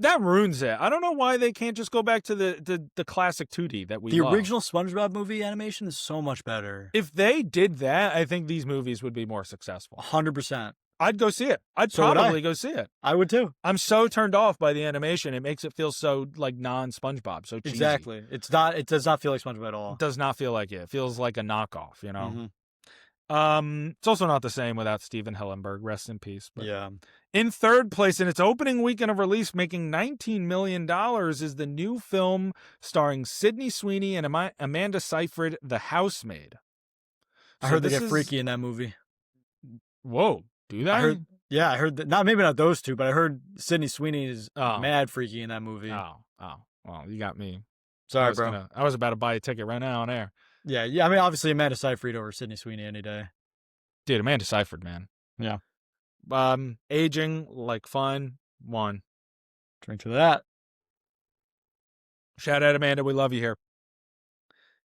Speaker 1: That ruins it. I don't know why they can't just go back to the classic 2D that we love.
Speaker 2: The original SpongeBob movie animation is so much better.
Speaker 1: If they did that, I think these movies would be more successful.
Speaker 2: 100%.
Speaker 1: I'd go see it. I'd
Speaker 2: So would I.
Speaker 1: probably go see it.
Speaker 2: I would too.
Speaker 1: I'm so turned off by the animation. It makes it feel so like non-SpongeBob, so cheesy.
Speaker 2: Exactly. It does not feel like SpongeBob at all.
Speaker 1: It does not feel like it. It feels like a knockoff,
Speaker 2: Mhm.
Speaker 1: It's also not the same without Steven Hillenburg. Rest in peace. But
Speaker 2: Yeah.
Speaker 1: in third place in its opening weekend of release, making $19 million, is the new film starring Sydney Sweeney and Amanda Seyfried, The Housemaid.
Speaker 2: I heard they get freaky in that movie.
Speaker 1: Whoa, do they?
Speaker 2: I heard that. Maybe not those two, but I heard Sydney Sweeney is mad freaky in that movie.
Speaker 1: Oh, well, you got me.
Speaker 2: Sorry, bro.
Speaker 1: I was about to buy a ticket right now on air.
Speaker 2: Yeah. I mean, obviously Amanda Seyfried over Sydney Sweeney any day.
Speaker 1: Dude, Amanda Seyfried, man.
Speaker 2: Yeah.
Speaker 1: Aging, like, fine. 1.
Speaker 2: Drink to that.
Speaker 1: Shout out, Amanda. We love you here.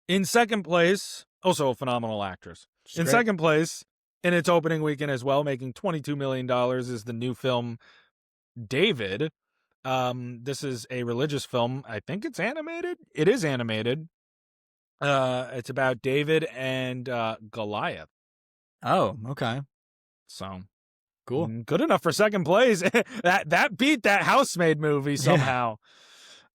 Speaker 1: In second place, also a phenomenal actress. In second place, in its opening weekend as well, making $22 million, is the new film David. This is a religious film. I think it's animated. It is animated. It's about David and Goliath.
Speaker 2: Oh, okay.
Speaker 1: So
Speaker 2: cool.
Speaker 1: Good enough for second place. that beat that Housemaid movie somehow.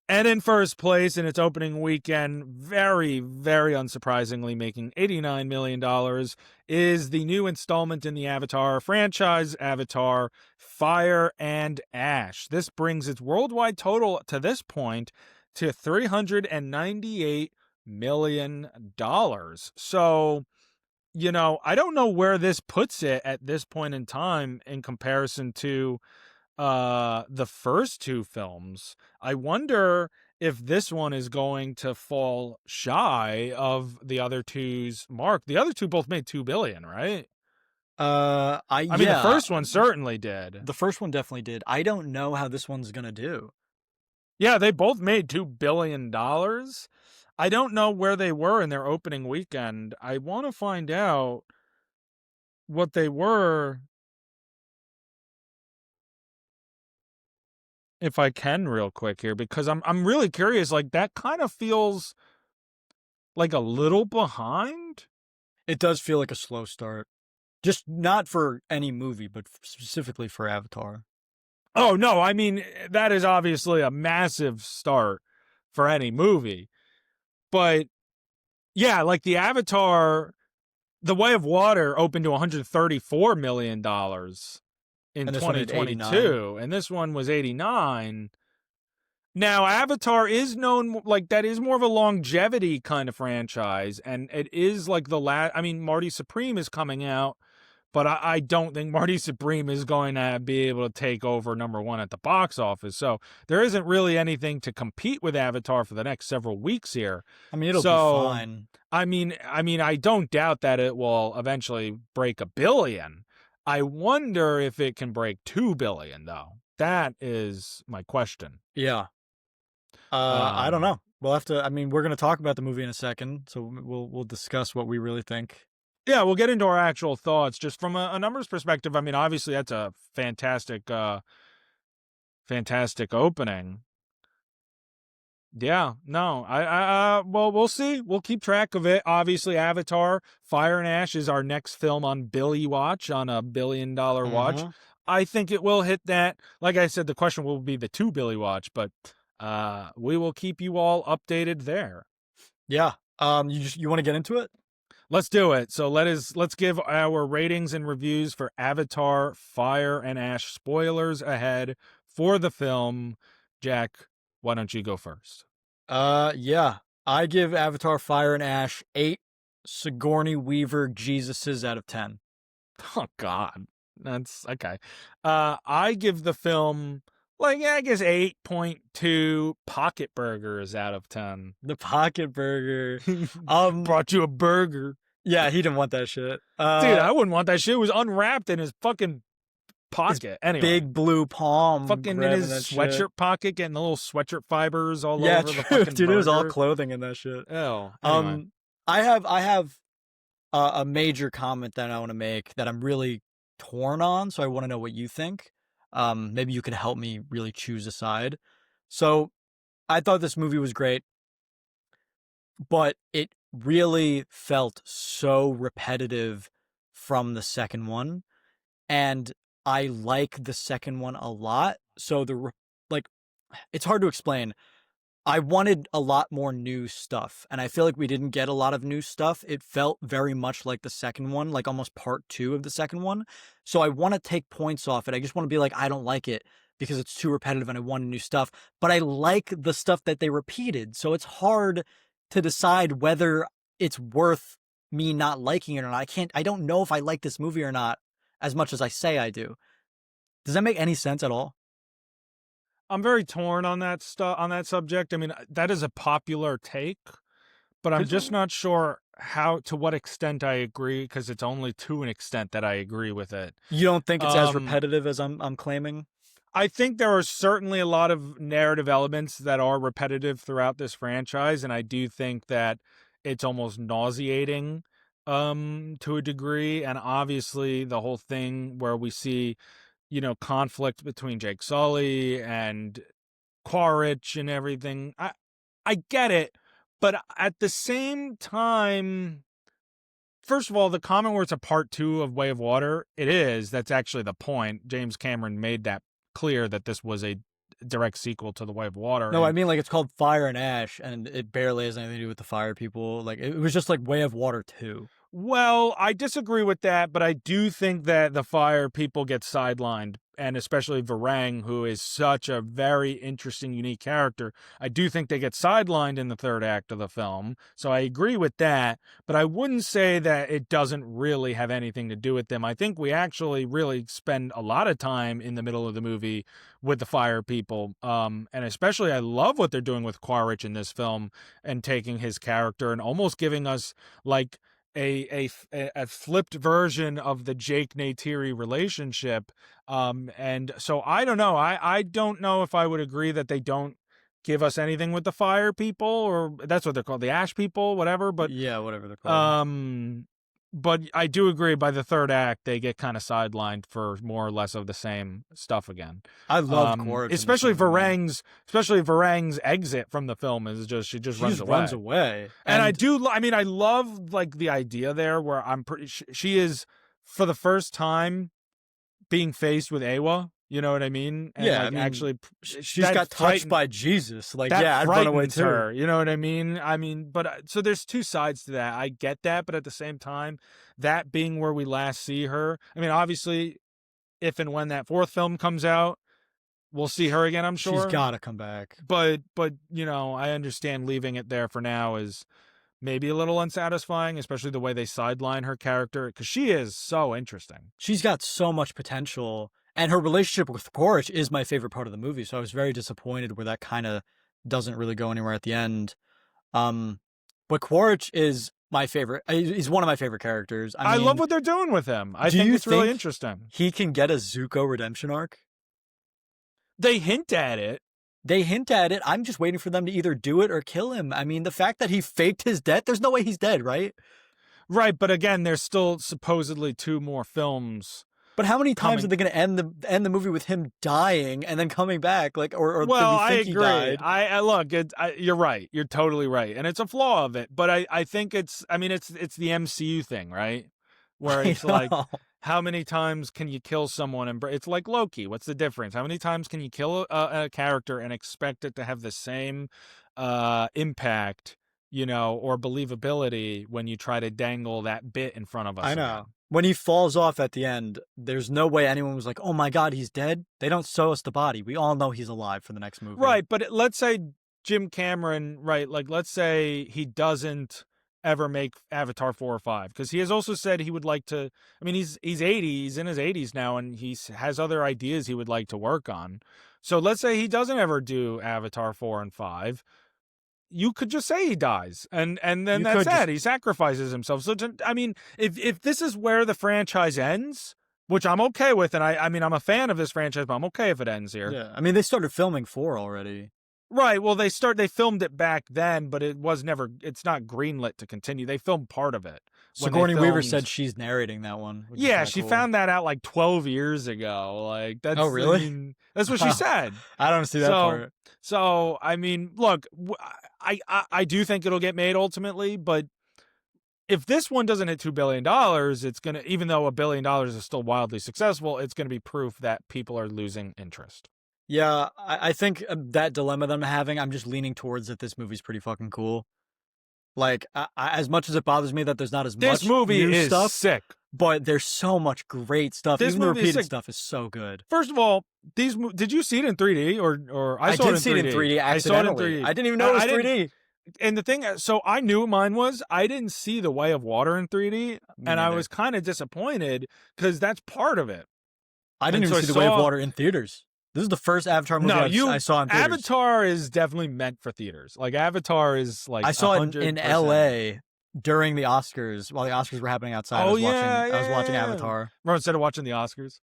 Speaker 1: And in first place in its opening weekend, very, very unsurprisingly, making $89 million, is the new installment in the Avatar franchise, Avatar: Fire and Ash. This brings its worldwide total to this point to $398 million. So, I don't know where this puts it at this point in time in comparison to the first two films. I wonder if this one is going to fall shy of the other two's mark. The other two both made 2 billion, right? I mean, the
Speaker 2: Yeah,
Speaker 1: first one certainly did.
Speaker 2: the first one definitely did. I don't know how this one's gonna do.
Speaker 1: Yeah, they both made $2 billion. I don't know where they were in their opening weekend. I want to find out what they were if I can real quick here, because I'm really curious. Like, that kind of feels like a little behind.
Speaker 2: It does feel like a slow start. Just not for any movie, but specifically for Avatar.
Speaker 1: Oh no, I mean, that is obviously a massive start for any movie. But yeah, like the Avatar, The Way of Water opened to $134 million in
Speaker 2: And this one at
Speaker 1: 2022, and this one was 89. Now, Avatar is known, like, that is more of a longevity kind of franchise, and it is like the last. I mean, Marty Supreme is coming out, but I don't think Marty Supreme is going to be able to take over number one at the box office. So there isn't really anything to compete with Avatar for the next several weeks here.
Speaker 2: I mean, it'll be fine.
Speaker 1: I mean, I don't doubt that it will eventually break 1 billion. I wonder if it can break 2 billion, though. That is my question.
Speaker 2: Yeah. I don't know. We'll have to. I mean, we're gonna talk about the movie in a second, so we'll discuss what we really think.
Speaker 1: Yeah, we'll get into our actual thoughts. Just from a numbers perspective, I mean, obviously that's a fantastic opening. Yeah, no, well, we'll see. We'll keep track of it. Obviously, Avatar, Fire and Ash is our next film on Billy Watch, on a $1 billion watch. I think it will hit that. Like I said, the question will be the 2 Billy Watch, but we will keep you all updated there.
Speaker 2: Yeah. You want to get into it?
Speaker 1: Let's do it. So let's give our ratings and reviews for Avatar, Fire and Ash. Spoilers ahead for the film. Jack, why don't you go first?
Speaker 2: Yeah. I give Avatar, Fire and Ash 8 Sigourney Weaver Jesuses out of 10.
Speaker 1: Oh God, that's okay. I give the film, like, I guess 8.2 pocket burgers out of 10.
Speaker 2: The pocket burger.
Speaker 1: Brought you a burger.
Speaker 2: Yeah, he didn't want that shit.
Speaker 1: Dude, I wouldn't want that shit. It was unwrapped in his fucking pocket. Anyway,
Speaker 2: big blue palm.
Speaker 1: Fucking in his sweatshirt
Speaker 2: shit.
Speaker 1: pocket, getting the little sweatshirt fibers all
Speaker 2: Yeah,
Speaker 1: over
Speaker 2: true.
Speaker 1: the fucking
Speaker 2: Dude,
Speaker 1: burger.
Speaker 2: it was all clothing in that shit.
Speaker 1: Oh, anyway.
Speaker 2: I have a major comment that I want to make that I'm really torn on, so I want to know what you think. Maybe you could help me really choose a side. So, I thought this movie was great, but it really felt so repetitive from the second one, and I like the second one a lot. So it's hard to explain. I wanted a lot more new stuff, and I feel like we didn't get a lot of new stuff. It felt very much like the second one, like almost part 2 of the second one. So I want to take points off it. I just want to be like, I don't like it because it's too repetitive and I wanted new stuff. But I like the stuff that they repeated. So it's hard to decide whether it's worth me not liking it or not. I don't know if I like this movie or not as much as I say I do. Does that make any sense at all?
Speaker 1: I'm very torn on that subject. I mean, that is a popular take, but I'm just not sure to what extent I agree, because it's only to an extent that I agree with it.
Speaker 2: You don't think it's as repetitive as I'm claiming?
Speaker 1: I think there are certainly a lot of narrative elements that are repetitive throughout this franchise, and I do think that it's almost nauseating to a degree. And obviously the whole thing where we see, conflict between Jake Sully and Quaritch and everything. I get it, but at the same time, first of all, the comment where it's a part 2 of Way of Water, it is. That's actually the point. James Cameron made that clear, that this was a direct sequel to The Way of Water.
Speaker 2: No, I mean, like, it's called Fire and Ash, and it barely has anything to do with the fire people. Like, it was just like Way of Water 2.
Speaker 1: Well, I disagree with that, but I do think that the fire people get sidelined and especially Varang, who is such a very interesting, unique character. I do think they get sidelined in the third act of the film, so I agree with that, but I wouldn't say that it doesn't really have anything to do with them. I think we actually really spend a lot of time in the middle of the movie with the fire people, and especially I love what they're doing with Quaritch in this film and taking his character and almost giving us like a flipped version of the Jake Neytiri relationship. And so I don't know. I don't know if I would agree that they don't give us anything with the fire people, or that's what they're called, the ash people, whatever. But
Speaker 2: Yeah, whatever they're called.
Speaker 1: but I do agree by the third act they get kind of sidelined for more or less of the same stuff again.
Speaker 2: I loved Quaritch.
Speaker 1: Especially Varang's exit from the film is just she just runs
Speaker 2: away.
Speaker 1: And I love like the idea there where I'm pretty she is for the first time being faced with Awa. You know what I mean? And
Speaker 2: yeah,
Speaker 1: like,
Speaker 2: I mean,
Speaker 1: actually,
Speaker 2: she's got touched by Jesus. Like, yeah, I'd run away too.
Speaker 1: Her, you know what I mean? But so there's two sides to that. I get that, but at the same time, that being where we last see her. I mean, obviously, if and when that fourth film comes out, we'll see her again. I'm sure
Speaker 2: she's got to come back.
Speaker 1: But you know, I understand leaving it there for now is maybe a little unsatisfying, especially the way they sideline her character, because she is so interesting.
Speaker 2: She's got so much potential. And her relationship with Quaritch is my favorite part of the movie, so I was very disappointed where that kind of doesn't really go anywhere at the end. But Quaritch is my favorite. He's one of my favorite characters. I mean,
Speaker 1: love what they're doing with him. I think it's really interesting.
Speaker 2: He can get a Zuko redemption arc?
Speaker 1: They hint at it.
Speaker 2: I'm just waiting for them to either do it or kill him. I mean, the fact that he faked his death, there's no way he's dead, right?
Speaker 1: Right, but again, there's still supposedly 2 more films.
Speaker 2: But how many times are they going to end the movie with him dying and then coming back? Like, or
Speaker 1: well,
Speaker 2: I agree.
Speaker 1: I look, you're right. You're totally right, and it's a flaw of it. But I think it's the MCU thing, right? Where it's like, how many times can you kill someone? And it's like Loki. What's the difference? How many times can you kill a character and expect it to have the same impact, you know, or believability when you try to dangle that bit in front of us?
Speaker 2: I know.
Speaker 1: Again?
Speaker 2: When he falls off at the end, there's no way anyone was like, oh my God, he's dead. They don't show us the body. We all know he's alive for the next movie.
Speaker 1: Right, but let's say Jim Cameron, right, like let's say he doesn't ever make Avatar 4 or 5, because he has also said he would like to, I mean, he's 80, he's in his 80s now, and he has other ideas he would like to work on. So let's say he doesn't ever do Avatar 4 and 5. You could just say he dies, and then that's that. He sacrifices himself. So, I mean, if this is where the franchise ends, which I'm okay with, and I mean, I'm a fan of this franchise, but I'm okay if it ends here.
Speaker 2: Yeah, I mean, they started filming 4 already.
Speaker 1: Right. Well, they filmed it back then, but it's not greenlit to continue. They filmed part of it.
Speaker 2: Sigourney Weaver said she's narrating that one.
Speaker 1: Yeah, she found that out like 12 years ago. Like, that's,
Speaker 2: oh, really?
Speaker 1: I mean, that's what she said.
Speaker 2: I don't see that part.
Speaker 1: So, I mean, look, I do think it'll get made ultimately, but if this one doesn't hit $2 billion, it's going to, even though $1 billion is still wildly successful, it's going to be proof that people are losing interest.
Speaker 2: Yeah, I think that dilemma that I'm having, I'm just leaning towards that this movie's pretty fucking cool. Like, as much as it bothers me that there's not as much
Speaker 1: this movie
Speaker 2: new
Speaker 1: is
Speaker 2: stuff,
Speaker 1: sick,
Speaker 2: but there's so much great stuff. Even the repeated stuff is so good.
Speaker 1: First of all, did you see it in 3D or I saw
Speaker 2: did see it in 3D?
Speaker 1: I saw it in 3D.
Speaker 2: I didn't even know it was 3D.
Speaker 1: And the thing, so I knew mine was, I didn't see The Way of Water in 3D, and I was kind of disappointed because that's part of it.
Speaker 2: I didn't even see The Way of Water in theaters. This is the first Avatar movie I saw in theaters.
Speaker 1: Avatar is definitely meant for theaters. Like, Avatar is like,
Speaker 2: I saw it in LA during the Oscars, while the Oscars were happening outside. I was watching Avatar.
Speaker 1: Remember, instead of watching the Oscars?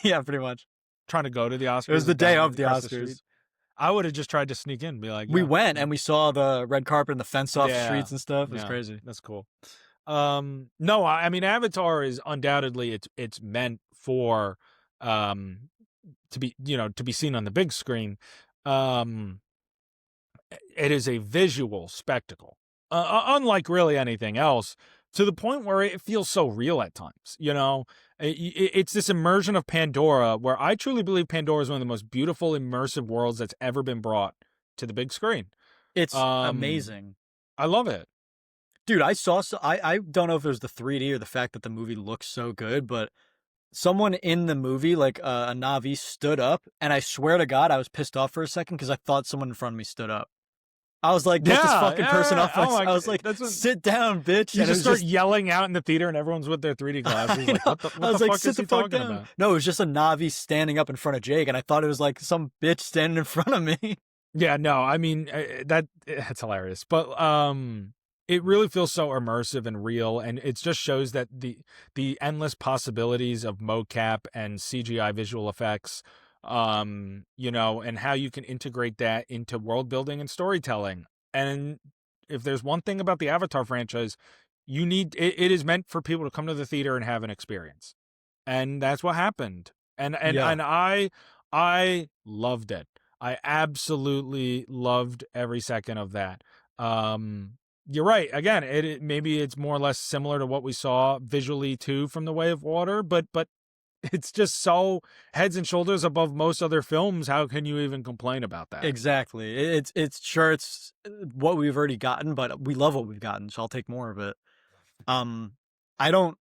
Speaker 2: Yeah, pretty much.
Speaker 1: Trying to go to the Oscars.
Speaker 2: It was the day of the Oscars.
Speaker 1: I would have just tried to sneak in and be like,
Speaker 2: we went and we saw the red carpet and the fence off streets and stuff. It was crazy.
Speaker 1: That's cool. No, I mean, Avatar is undoubtedly, it's meant for, to be seen on the big screen. It is a visual spectacle, unlike really anything else, to the point where it feels so real at times. You know, it's this immersion of Pandora, where I truly believe Pandora is one of the most beautiful, immersive worlds that's ever been brought to the big screen.
Speaker 2: It's amazing.
Speaker 1: I love it.
Speaker 2: Dude, I don't know if it was the 3D or the fact that the movie looks so good, but someone in the movie, like a Navi, stood up, and I swear to God, I was pissed off for a second because I thought someone in front of me stood up. I was like, get this
Speaker 1: Yeah,
Speaker 2: fucking person
Speaker 1: yeah.
Speaker 2: off my.
Speaker 1: Oh my
Speaker 2: I was
Speaker 1: god,
Speaker 2: like,
Speaker 1: that's what
Speaker 2: sit down, bitch.
Speaker 1: you
Speaker 2: And it
Speaker 1: just
Speaker 2: was
Speaker 1: start
Speaker 2: just,
Speaker 1: yelling out in the theater, and everyone's with their 3D glasses.
Speaker 2: I
Speaker 1: Like,
Speaker 2: know.
Speaker 1: what
Speaker 2: I
Speaker 1: the
Speaker 2: was like,
Speaker 1: fuck
Speaker 2: sit
Speaker 1: is
Speaker 2: the
Speaker 1: he
Speaker 2: fuck
Speaker 1: talking
Speaker 2: down.
Speaker 1: about?
Speaker 2: No, it was just a Navi standing up in front of Jake, and I thought it was like some bitch standing in front of me.
Speaker 1: Yeah, no, I mean that's hilarious, but it really feels so immersive and real, and it just shows that the endless possibilities of mocap and CGI visual effects, and how you can integrate that into world building and storytelling. And if there's one thing about the Avatar franchise, it is meant for people to come to the theater and have an experience, and that's what happened.
Speaker 2: Yeah,
Speaker 1: And I loved it. I absolutely loved every second of that. Um, you're right. Again, maybe it's more or less similar to what we saw visually too from The Way of Water, but it's just so heads and shoulders above most other films. How can you even complain about that?
Speaker 2: exactly. It's sure it's what we've already gotten, but we love what we've gotten, so I'll take more of it. Um, I don't.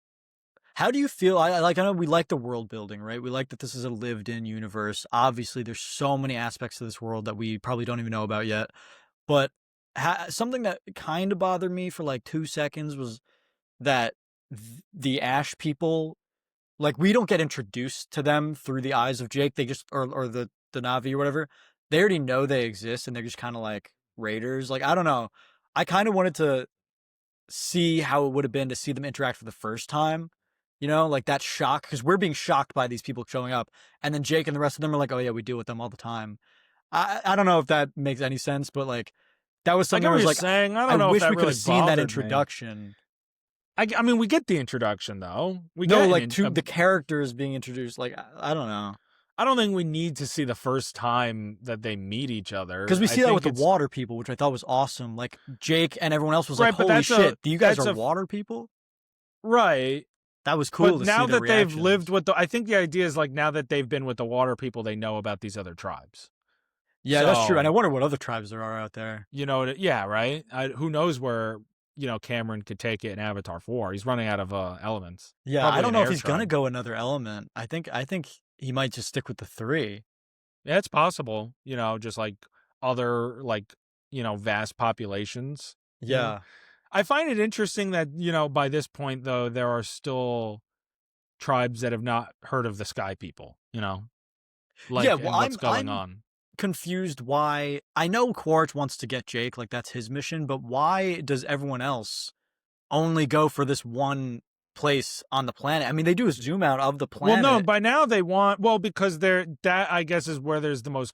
Speaker 2: How do you feel? I like. I know we like the world building, right? We like that this is a lived-in universe. Obviously, there's so many aspects to this world that we probably don't even know about yet. But something that kind of bothered me for like 2 seconds was that the Ash people, like, we don't get introduced to them through the eyes of Jake. They just, or the Navi or whatever. They already know they exist, and they're just kind of like raiders. Like, I don't know. I kind of wanted to see how it would have been to see them interact for the first time. You know, like that shock, because we're being shocked by these people showing up, and then Jake and the rest of them are like, "Oh yeah, we deal with them all the time." I don't know if that makes any sense, but like that was
Speaker 1: I
Speaker 2: something
Speaker 1: get
Speaker 2: I
Speaker 1: what
Speaker 2: was
Speaker 1: you're
Speaker 2: like,
Speaker 1: saying. I
Speaker 2: I
Speaker 1: don't know if
Speaker 2: wish
Speaker 1: that
Speaker 2: we could
Speaker 1: really
Speaker 2: have seen that
Speaker 1: bothered me.
Speaker 2: introduction.
Speaker 1: I mean, we get the introduction though. We
Speaker 2: No,
Speaker 1: get
Speaker 2: like to the characters being introduced. Like I don't know,
Speaker 1: I don't think we need to see the first time that they meet each
Speaker 2: because
Speaker 1: other.
Speaker 2: we
Speaker 1: I
Speaker 2: see that with
Speaker 1: think
Speaker 2: the
Speaker 1: it's
Speaker 2: water people, which I thought was awesome. Like Jake and everyone else was like,
Speaker 1: right, but
Speaker 2: "Holy shit, do you guys
Speaker 1: that's
Speaker 2: are
Speaker 1: a
Speaker 2: water people?"
Speaker 1: right.
Speaker 2: That was
Speaker 1: But
Speaker 2: cool to see
Speaker 1: now
Speaker 2: their
Speaker 1: that they've lived
Speaker 2: reactions.
Speaker 1: with I think the idea is like now that they've been with the water people, they know about these other tribes.
Speaker 2: Yeah, that's true. And I
Speaker 1: So,
Speaker 2: wonder what other tribes there are out there.
Speaker 1: yeah, right. Who knows where Cameron could take it in Avatar 4? He's running out of elements.
Speaker 2: Yeah, I
Speaker 1: Probably
Speaker 2: don't
Speaker 1: an
Speaker 2: know if
Speaker 1: air
Speaker 2: he's gonna
Speaker 1: tribe.
Speaker 2: go another element. I think he might just stick with the three.
Speaker 1: Yeah, it's possible. Just like other like vast populations. You know,
Speaker 2: Yeah.
Speaker 1: I find it interesting that by this point though there are still tribes that have not heard of the Sky People.
Speaker 2: Yeah,
Speaker 1: Like
Speaker 2: well,
Speaker 1: and what's going
Speaker 2: I'm
Speaker 1: on.
Speaker 2: confused why. I know Quaritch wants to get Jake, like that's his mission, but why does everyone else only go for this one place on the planet? I mean, they do a zoom out of the
Speaker 1: Well, no,
Speaker 2: planet,
Speaker 1: by now they want because that I guess is where there's the most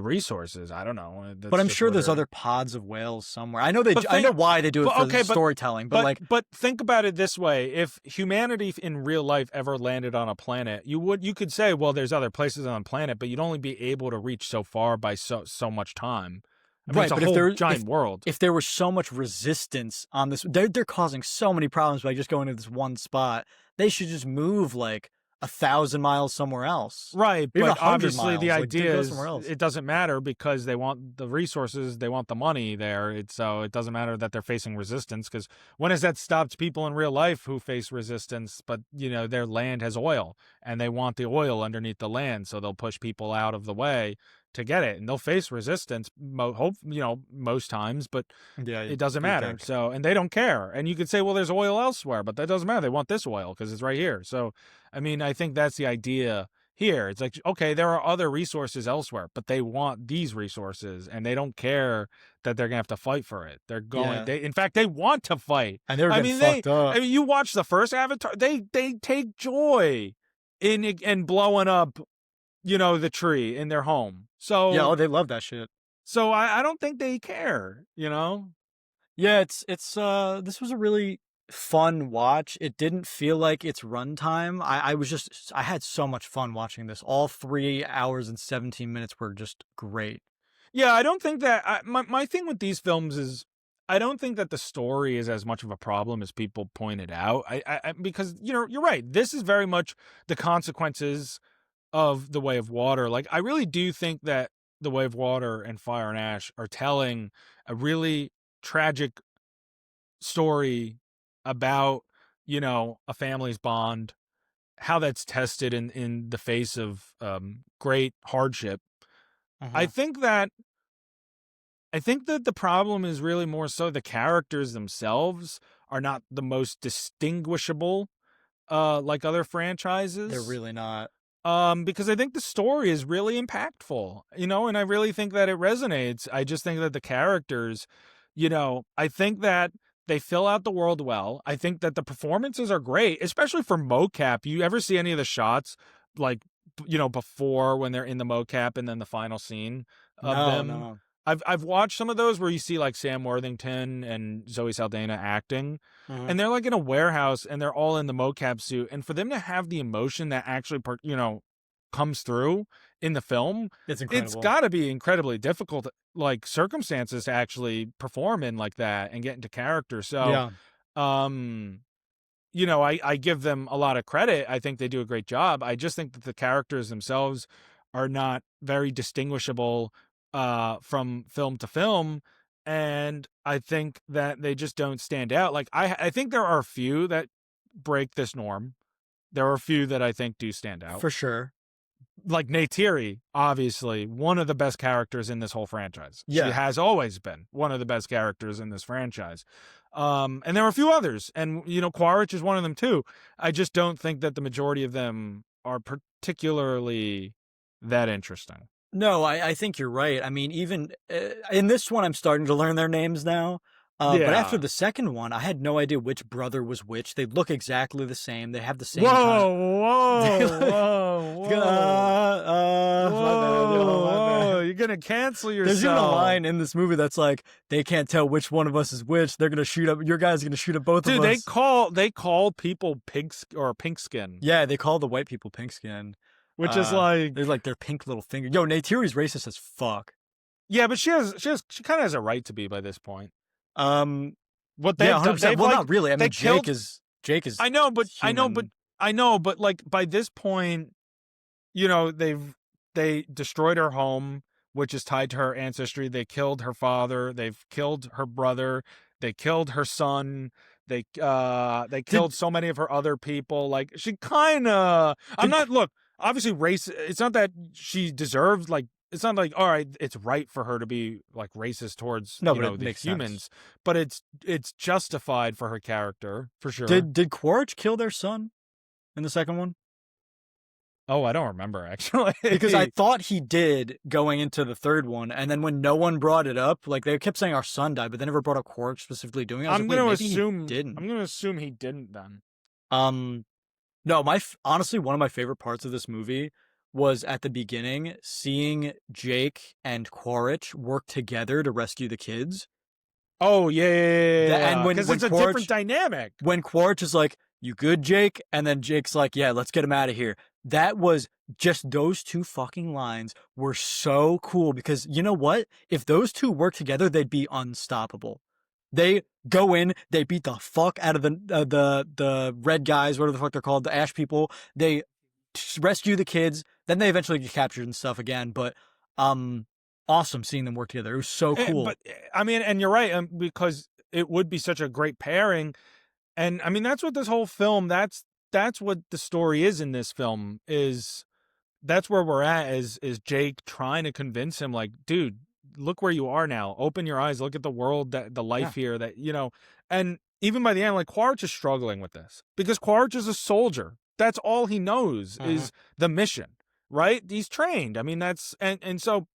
Speaker 1: resources. I don't know.
Speaker 2: but
Speaker 1: That's
Speaker 2: I'm
Speaker 1: just
Speaker 2: sure
Speaker 1: where
Speaker 2: there's
Speaker 1: they're
Speaker 2: other pods of whales somewhere.
Speaker 1: But
Speaker 2: I know
Speaker 1: think
Speaker 2: why they do it
Speaker 1: but
Speaker 2: for the
Speaker 1: okay,
Speaker 2: storytelling, but like
Speaker 1: but think about it this way. If humanity in real life ever landed on a planet, you could say, well, there's other places on the planet, but you'd only be able to reach so far by so much time. I mean, it's
Speaker 2: right,
Speaker 1: a
Speaker 2: but
Speaker 1: whole giant world.
Speaker 2: if there was so much resistance on this, they're causing so many problems by just going to this one spot. They should just move like 1,000 miles somewhere else,
Speaker 1: Right,
Speaker 2: or even
Speaker 1: but
Speaker 2: 100 miles.
Speaker 1: obviously the
Speaker 2: Like,
Speaker 1: idea
Speaker 2: go somewhere
Speaker 1: is
Speaker 2: else.
Speaker 1: it doesn't matter because they want the resources, they want the money there. So it doesn't matter that they're facing resistance because when has that stopped people in real life who face resistance? But their land has oil and they want the oil underneath the land, so they'll push people out of the way to get it, and they'll face resistance. Most times, but
Speaker 2: Yeah,
Speaker 1: it doesn't
Speaker 2: you'd
Speaker 1: matter.
Speaker 2: think.
Speaker 1: So, and they don't care. And you could say, well, there's oil elsewhere, but that doesn't matter. They want this oil because it's right here. So, I mean, I think that's the idea here. It's like, okay, there are other resources elsewhere, but they want these resources and they don't care that they're going to have to fight for it.
Speaker 2: Yeah,
Speaker 1: In fact, they want to fight.
Speaker 2: and they were
Speaker 1: I
Speaker 2: getting
Speaker 1: mean,
Speaker 2: fucked up.
Speaker 1: you watch the first Avatar, they take joy in blowing up, the tree in their home.
Speaker 2: Yeah,
Speaker 1: So,
Speaker 2: oh, they love that shit.
Speaker 1: I don't think they care.
Speaker 2: Yeah, it's this was a really fun watch. It didn't feel like its runtime. I had so much fun watching this. All 3 hours and 17 minutes were just great.
Speaker 1: Yeah, I don't think that my thing with these films is I don't think that the story is as much of a problem as people pointed out. Because you're right. This is very much the consequences of The Way of Water. Like I really do think that The Way of Water and Fire and Ash are telling a really tragic story about a family's bond how that's tested in the face of great hardship. I
Speaker 2: Uh-huh.
Speaker 1: think that the problem is really more so the characters themselves are not the most distinguishable like other
Speaker 2: They're
Speaker 1: franchises.
Speaker 2: really not.
Speaker 1: Because I think the story is really impactful, and I really think that it resonates. I just think that the characters, I think that they fill out the world well. I think that the performances are great, especially for mocap. You ever see any of the shots, like, before when they're in the mocap and then the final scene of
Speaker 2: No,
Speaker 1: them?
Speaker 2: no.
Speaker 1: I've watched some of those where you see like Sam Worthington and Zoe Saldana acting,
Speaker 2: Uh-huh.
Speaker 1: and they're like in a warehouse and they're all in the mocap suit, and for them to have the emotion that actually comes through in the film,
Speaker 2: It's
Speaker 1: it's
Speaker 2: incredible.
Speaker 1: got to be incredibly difficult, like, circumstances to actually perform in like that and get into character. So
Speaker 2: Yeah.
Speaker 1: um I give them a lot of credit. I think they do a great job. I just think that the characters themselves are not very distinguishable from film to film, and I think that they just don't stand out. Like, I think there are a few that break this norm. There are a few that I think do stand out.
Speaker 2: For sure.
Speaker 1: Like Neytiri, obviously one of the best characters in this whole franchise. She
Speaker 2: Yeah.
Speaker 1: has always been one of the best characters in this franchise. And there are a few others, and Quaritch is one of them too. I just don't think that the majority of them are particularly that interesting.
Speaker 2: No, I think you're right. I mean, even in this one, I'm starting to learn their names now. But after
Speaker 1: Yeah.
Speaker 2: the second one, I had no idea which brother was which. They look exactly the same. They have the same kind
Speaker 1: Whoa,
Speaker 2: of. They
Speaker 1: whoa,
Speaker 2: look.
Speaker 1: whoa, whoa.
Speaker 2: My bad, yo,
Speaker 1: Whoa,
Speaker 2: my
Speaker 1: whoa.
Speaker 2: bad.
Speaker 1: You're gonna cancel
Speaker 2: There's even a
Speaker 1: yourself.
Speaker 2: line in this movie that's like, they can't tell which one of us is which. They're gonna shoot up. Your guy's gonna shoot up both of
Speaker 1: Dude, they
Speaker 2: us.
Speaker 1: call people or pink skin.
Speaker 2: Yeah, they call the white people pink skin.
Speaker 1: Which is like,
Speaker 2: They're like their pink little finger. Yo, Neytiri's racist as fuck.
Speaker 1: yeah, but she kind of has a right to be by this point.
Speaker 2: Um,
Speaker 1: What
Speaker 2: yeah,
Speaker 1: they've
Speaker 2: 100%.
Speaker 1: they've
Speaker 2: Well,
Speaker 1: like
Speaker 2: not really. I
Speaker 1: they
Speaker 2: mean,
Speaker 1: killed.
Speaker 2: Jake is
Speaker 1: I know, but
Speaker 2: human.
Speaker 1: like by this point, they destroyed her home, which is tied to her ancestry. They killed her father. They've killed her brother. They killed her son. They
Speaker 2: Did
Speaker 1: killed so many of her other people. Like, she kind of. I'm
Speaker 2: did
Speaker 1: not look. Obviously, race. It's not that she deserved, like. It's not like, all right, it's right for her to be like racist towards
Speaker 2: no, but it
Speaker 1: the
Speaker 2: makes sense.
Speaker 1: humans, but it's justified for her character for sure.
Speaker 2: Did Quaritch kill their son in the second one?
Speaker 1: Oh, I don't remember actually.
Speaker 2: Because I thought he did going into the third one, and then when no one brought it up, like they kept saying our son died, but they never brought up Quaritch specifically doing it. I was
Speaker 1: I'm
Speaker 2: like, wait,
Speaker 1: gonna
Speaker 2: maybe he
Speaker 1: assume
Speaker 2: didn't.
Speaker 1: I'm gonna assume he didn't then.
Speaker 2: Um, no, honestly, one of my favorite parts of this movie was at the beginning, seeing Jake and Quaritch work together to rescue the kids.
Speaker 1: Oh
Speaker 2: And
Speaker 1: yeah, because
Speaker 2: when
Speaker 1: it's a different
Speaker 2: Quaritch
Speaker 1: dynamic.
Speaker 2: when Quaritch is like, "You good, Jake?" and then Jake's like, "Yeah, let's get him out of here." That was just those two fucking lines were so cool because you know what? If those two work together, they'd be unstoppable. They go in, they beat the fuck out of the red guys, whatever the fuck they're called, the ash people. They rescue the kids, then they eventually get captured and stuff again. But awesome seeing them work together. It was so cool.
Speaker 1: But I mean, and you're right, because it would be such a great pairing. And I mean, that's what this whole film. That's what the story is in this film. That's where we're at. Is Jake trying to convince him, like, dude, look where you are now. Open your eyes. Look at the world, that the
Speaker 2: Yeah.
Speaker 1: life here. And even by the end, like, Quaritch is struggling with this because Quaritch is a soldier. That's all he knows is the mission, right? He's trained. I mean, and so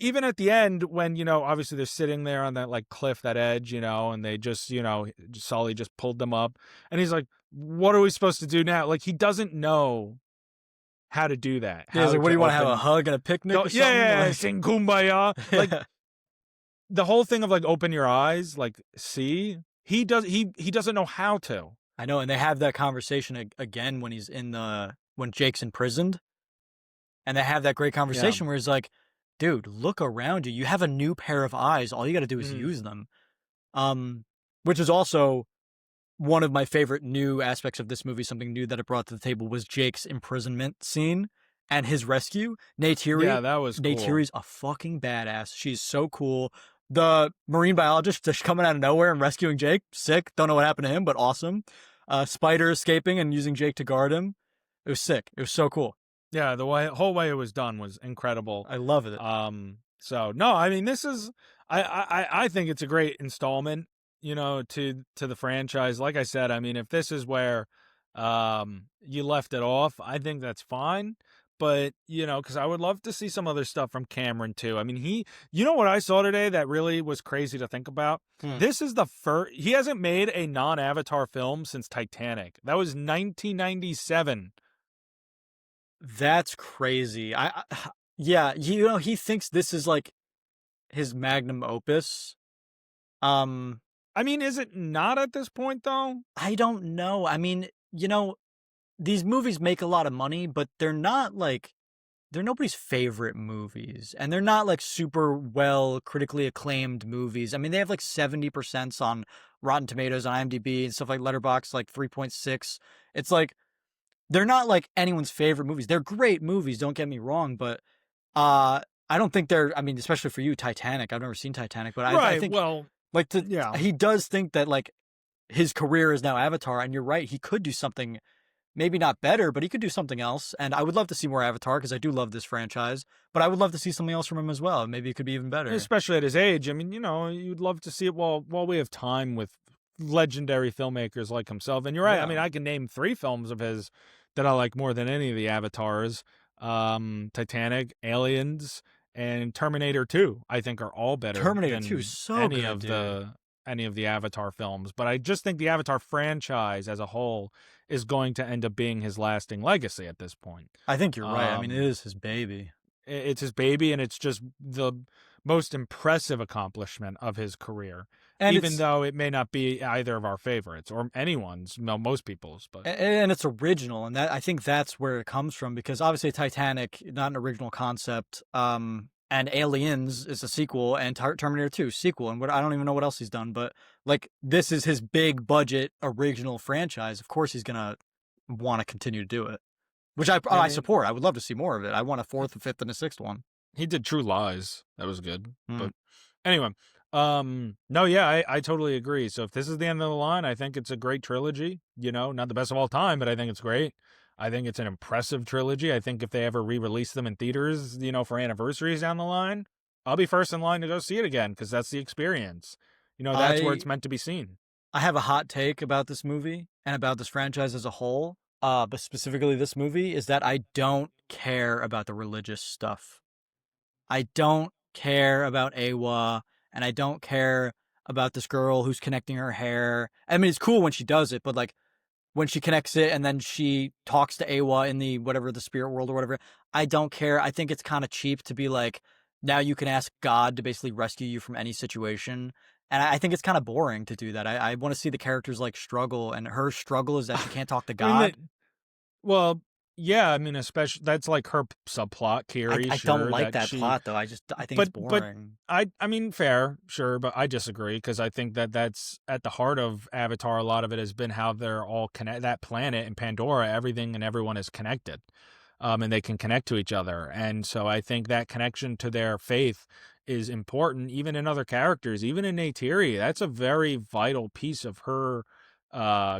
Speaker 1: even at the end when obviously they're sitting there on that like cliff, that edge, and they just Sully just pulled them up, and he's like, what are we supposed to do now? Like, he doesn't know how to do that,
Speaker 2: Yeah, he's
Speaker 1: how
Speaker 2: like, what do
Speaker 1: to
Speaker 2: you want to have a
Speaker 1: open
Speaker 2: hug and a picnic
Speaker 1: go,
Speaker 2: or something?
Speaker 1: yeah,
Speaker 2: Like,
Speaker 1: sing kumbaya. Like, the whole thing of like open your eyes, like, see, he doesn't know how to.
Speaker 2: I know, and they have that conversation again when when Jake's imprisoned, and they have that great
Speaker 1: Yeah.
Speaker 2: conversation where he's like, "Dude, look around you. You have a new pair of eyes. All you got to do is
Speaker 1: Mhm.
Speaker 2: use them." Which is also one of my favorite new aspects of this movie. Something new that it brought to the table was Jake's imprisonment scene and his rescue.
Speaker 1: Yeah, that was cool.
Speaker 2: Neytiri's a fucking badass. She's so cool. The marine biologist just coming out of nowhere and rescuing Jake, sick. Don't know what happened to him, but awesome. Spider escaping and using Jake to guard him. It was sick. It was so cool.
Speaker 1: Yeah, the whole way it was done was incredible.
Speaker 2: I love it.
Speaker 1: So no, I mean this is I think it's a great installment, to the franchise. Like I said, I mean if this is where you left it off, I think that's fine. But, because I would love to see some other stuff from Cameron too. I mean, what I saw today that really was crazy to think about?
Speaker 2: Hmm.
Speaker 1: This is the first, he hasn't made a non-Avatar film since Titanic. That was 1997.
Speaker 2: That's crazy. Yeah, he thinks this is like his magnum opus. Um,
Speaker 1: I mean, is it not at this point though?
Speaker 2: I don't know. I mean, these movies make a lot of money, but they're not like they're nobody's favorite movies, and they're not like super well critically acclaimed movies. I mean, they have like 70% on Rotten Tomatoes on IMDb and stuff like Letterboxd, like 3.6. It's like they're not like anyone's favorite movies. They're great movies, don't get me wrong, but I don't think they're. I mean, especially for you, Titanic. I've never seen Titanic, but I
Speaker 1: Right.
Speaker 2: think
Speaker 1: Well,
Speaker 2: like
Speaker 1: yeah.
Speaker 2: he does think that like his career is now Avatar, and you're right. He could do something, maybe not better, but he could do something else. And I would love to see more Avatar because I do love this franchise. But I would love to see something else from him as well. Maybe it could be even better.
Speaker 1: Especially at his age. I mean, you'd love to see it while we have time with legendary filmmakers like himself. And you're right.
Speaker 2: Yeah.
Speaker 1: I mean, I can name 3 films of his that I like more than any of the Avatars. Titanic, Aliens, and Terminator 2, I think are all better
Speaker 2: Terminator
Speaker 1: than
Speaker 2: 2 is so
Speaker 1: any
Speaker 2: good,
Speaker 1: of
Speaker 2: dude.
Speaker 1: the Avatar films. But I just think the Avatar franchise as a whole is going to end up being his lasting legacy at this point.
Speaker 2: I think you're right. I mean, it is his baby.
Speaker 1: It's his baby, and it's just the most impressive accomplishment of his career.
Speaker 2: And
Speaker 1: even though it may not be either of our favorites or anyone's, most people's, but
Speaker 2: and it's original, and that I think that's where it comes from because obviously Titanic, not an original concept. And Aliens is a sequel, and Terminator 2 sequel, and I don't even know what else he's done, but like this is his big budget original franchise. Of course, he's gonna want to continue to do it, which I
Speaker 1: mean,
Speaker 2: support. I would love to see more of it. I want a 4th, a 5th, and a 6th one.
Speaker 1: he did True Lies. That was good.
Speaker 2: Mm.
Speaker 1: But anyway, no, yeah, I totally agree. So if this is the end of the line, I think it's a great trilogy. Not the best of all time, but I think it's great. I think it's an impressive trilogy. I think if they ever re-release them in theaters, for anniversaries down the line, I'll be first in line to go see it again because that's the experience. That's where it's meant to be seen.
Speaker 2: I have a hot take about this movie and about this franchise as a whole, but specifically this movie, is that I don't care about the religious stuff. I don't care about Awa, and I don't care about this girl who's connecting her hair. I mean, it's cool when she does it, but like when she connects it and then she talks to Awa in the whatever, the spirit world or whatever, I don't care. I think it's kind of cheap to be like, now you can ask God to basically rescue you from any situation. And I think it's kind of boring to do that. I want to see the characters like struggle, and her struggle is that she can't talk to
Speaker 1: I mean,
Speaker 2: God.
Speaker 1: well, yeah, I mean, especially that's like her subplot, Kiri.
Speaker 2: I
Speaker 1: Sure,
Speaker 2: don't like that
Speaker 1: she,
Speaker 2: plot though. I think it's
Speaker 1: but
Speaker 2: boring.
Speaker 1: I mean, fair, sure, but I disagree because I think that that's at the heart of Avatar. A lot of it has been how they're all connect. That planet and Pandora, everything and everyone is connected, and they can connect to each other. And so I think that connection to their faith is important, even in other characters, even in Neytiri. That's a very vital piece of her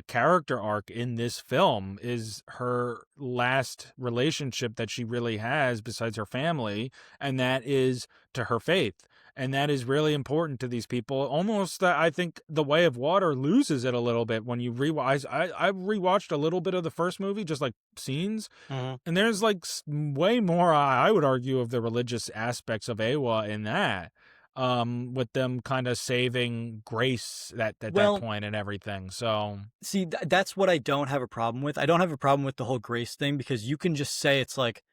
Speaker 1: character arc in this film, is her last relationship that she really has besides her family, and that is to her faith. And that is really important to these people. Almost, I think The Way of Water loses it a little bit when you rewatch. I rewatched a little bit of the first movie, just like scenes, and there's like way more, I would argue, of the religious aspects of Awa in that. With them kind of saving grace at that point and everything. So
Speaker 2: see, that's what I don't have a problem with. I don't have a problem with the whole grace thing because you can just say it's like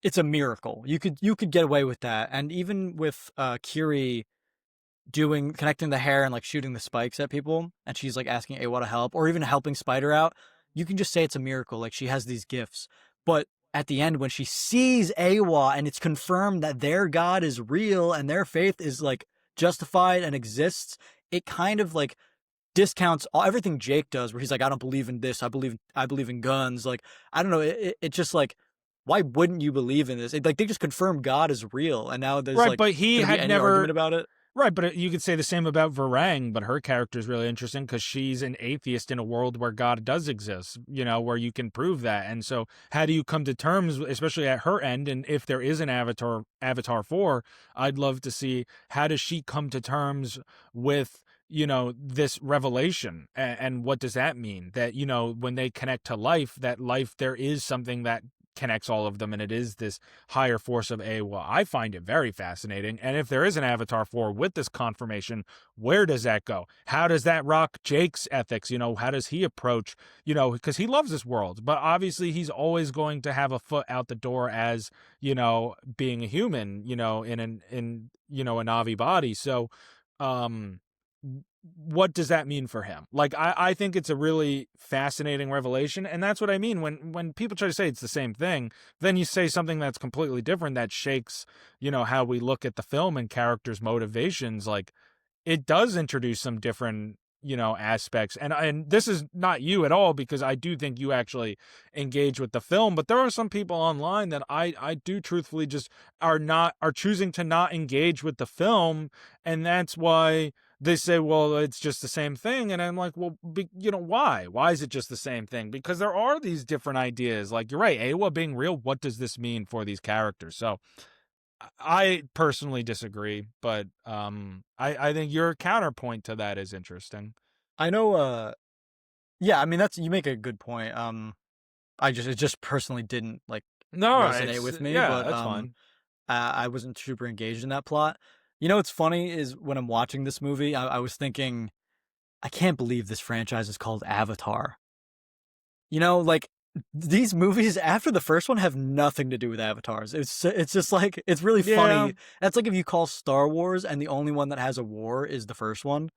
Speaker 2: it's a miracle. You could get away with that, and even with Kiri connecting the hair and like shooting the spikes at people, and she's like asking Awa to help, or even helping Spider out. You can just say it's a miracle. Like she has these gifts, but at the end when she sees Awa and it's confirmed that their God is real and their faith is like justified and exists, it kind of like discounts everything Jake does, where he's like, I don't believe in this. I believe in guns. Like, I don't know. It just like, why wouldn't you believe in this? Like they just confirmed God is real, and now there's
Speaker 1: right,
Speaker 2: like
Speaker 1: but he
Speaker 2: gonna be
Speaker 1: had
Speaker 2: any
Speaker 1: never
Speaker 2: argument about it.
Speaker 1: Right, but you could say the same about Varang, but her character is really interesting because she's an atheist in a world where God does exist, where you can prove that. And so, how do you come to terms, especially at her end? And if there is an Avatar 4, I'd love to see how does she come to terms with, this revelation, and what does that mean? That, when they connect to life, that life, there is something that connects all of them, and it is this higher force of Awa. I find it very fascinating. And if there is an Avatar 4 with this confirmation, where does that go? How does that rock Jake's ethics? How does he approach, because he loves this world, but obviously he's always going to have a foot out the door as, being a human, in a Na'vi body. So, um, what does that mean for him? Like, I think it's a really fascinating revelation, and that's what I mean when people try to say it's the same thing. Then you say something that's completely different that shakes, how we look at the film and characters' motivations. Like, it does introduce some different, aspects. And this is not you at all, because I do think you actually engage with the film, but there are some people online that I do truthfully just are choosing to not engage with the film, and that's why they say, well, it's just the same thing. And I'm like, well, why? Why is it just the same thing? Because there are these different ideas. Like, you're right, Awa being real, what does this mean for these characters? So I personally disagree, but I think your counterpoint to that is interesting.
Speaker 2: I know. Yeah, I mean that's you make a good point. It just personally didn't like
Speaker 1: No,
Speaker 2: resonate with me,
Speaker 1: yeah,
Speaker 2: but
Speaker 1: that's fine.
Speaker 2: I wasn't super engaged in that plot. You know what's funny is when I'm watching this movie, I was thinking, I can't believe this franchise is called Avatar. Like these movies after the first one have nothing to do with avatars. It's just like it's really
Speaker 1: Yeah,
Speaker 2: funny. That's like if you call Star Wars and the only one that has a war is the first one.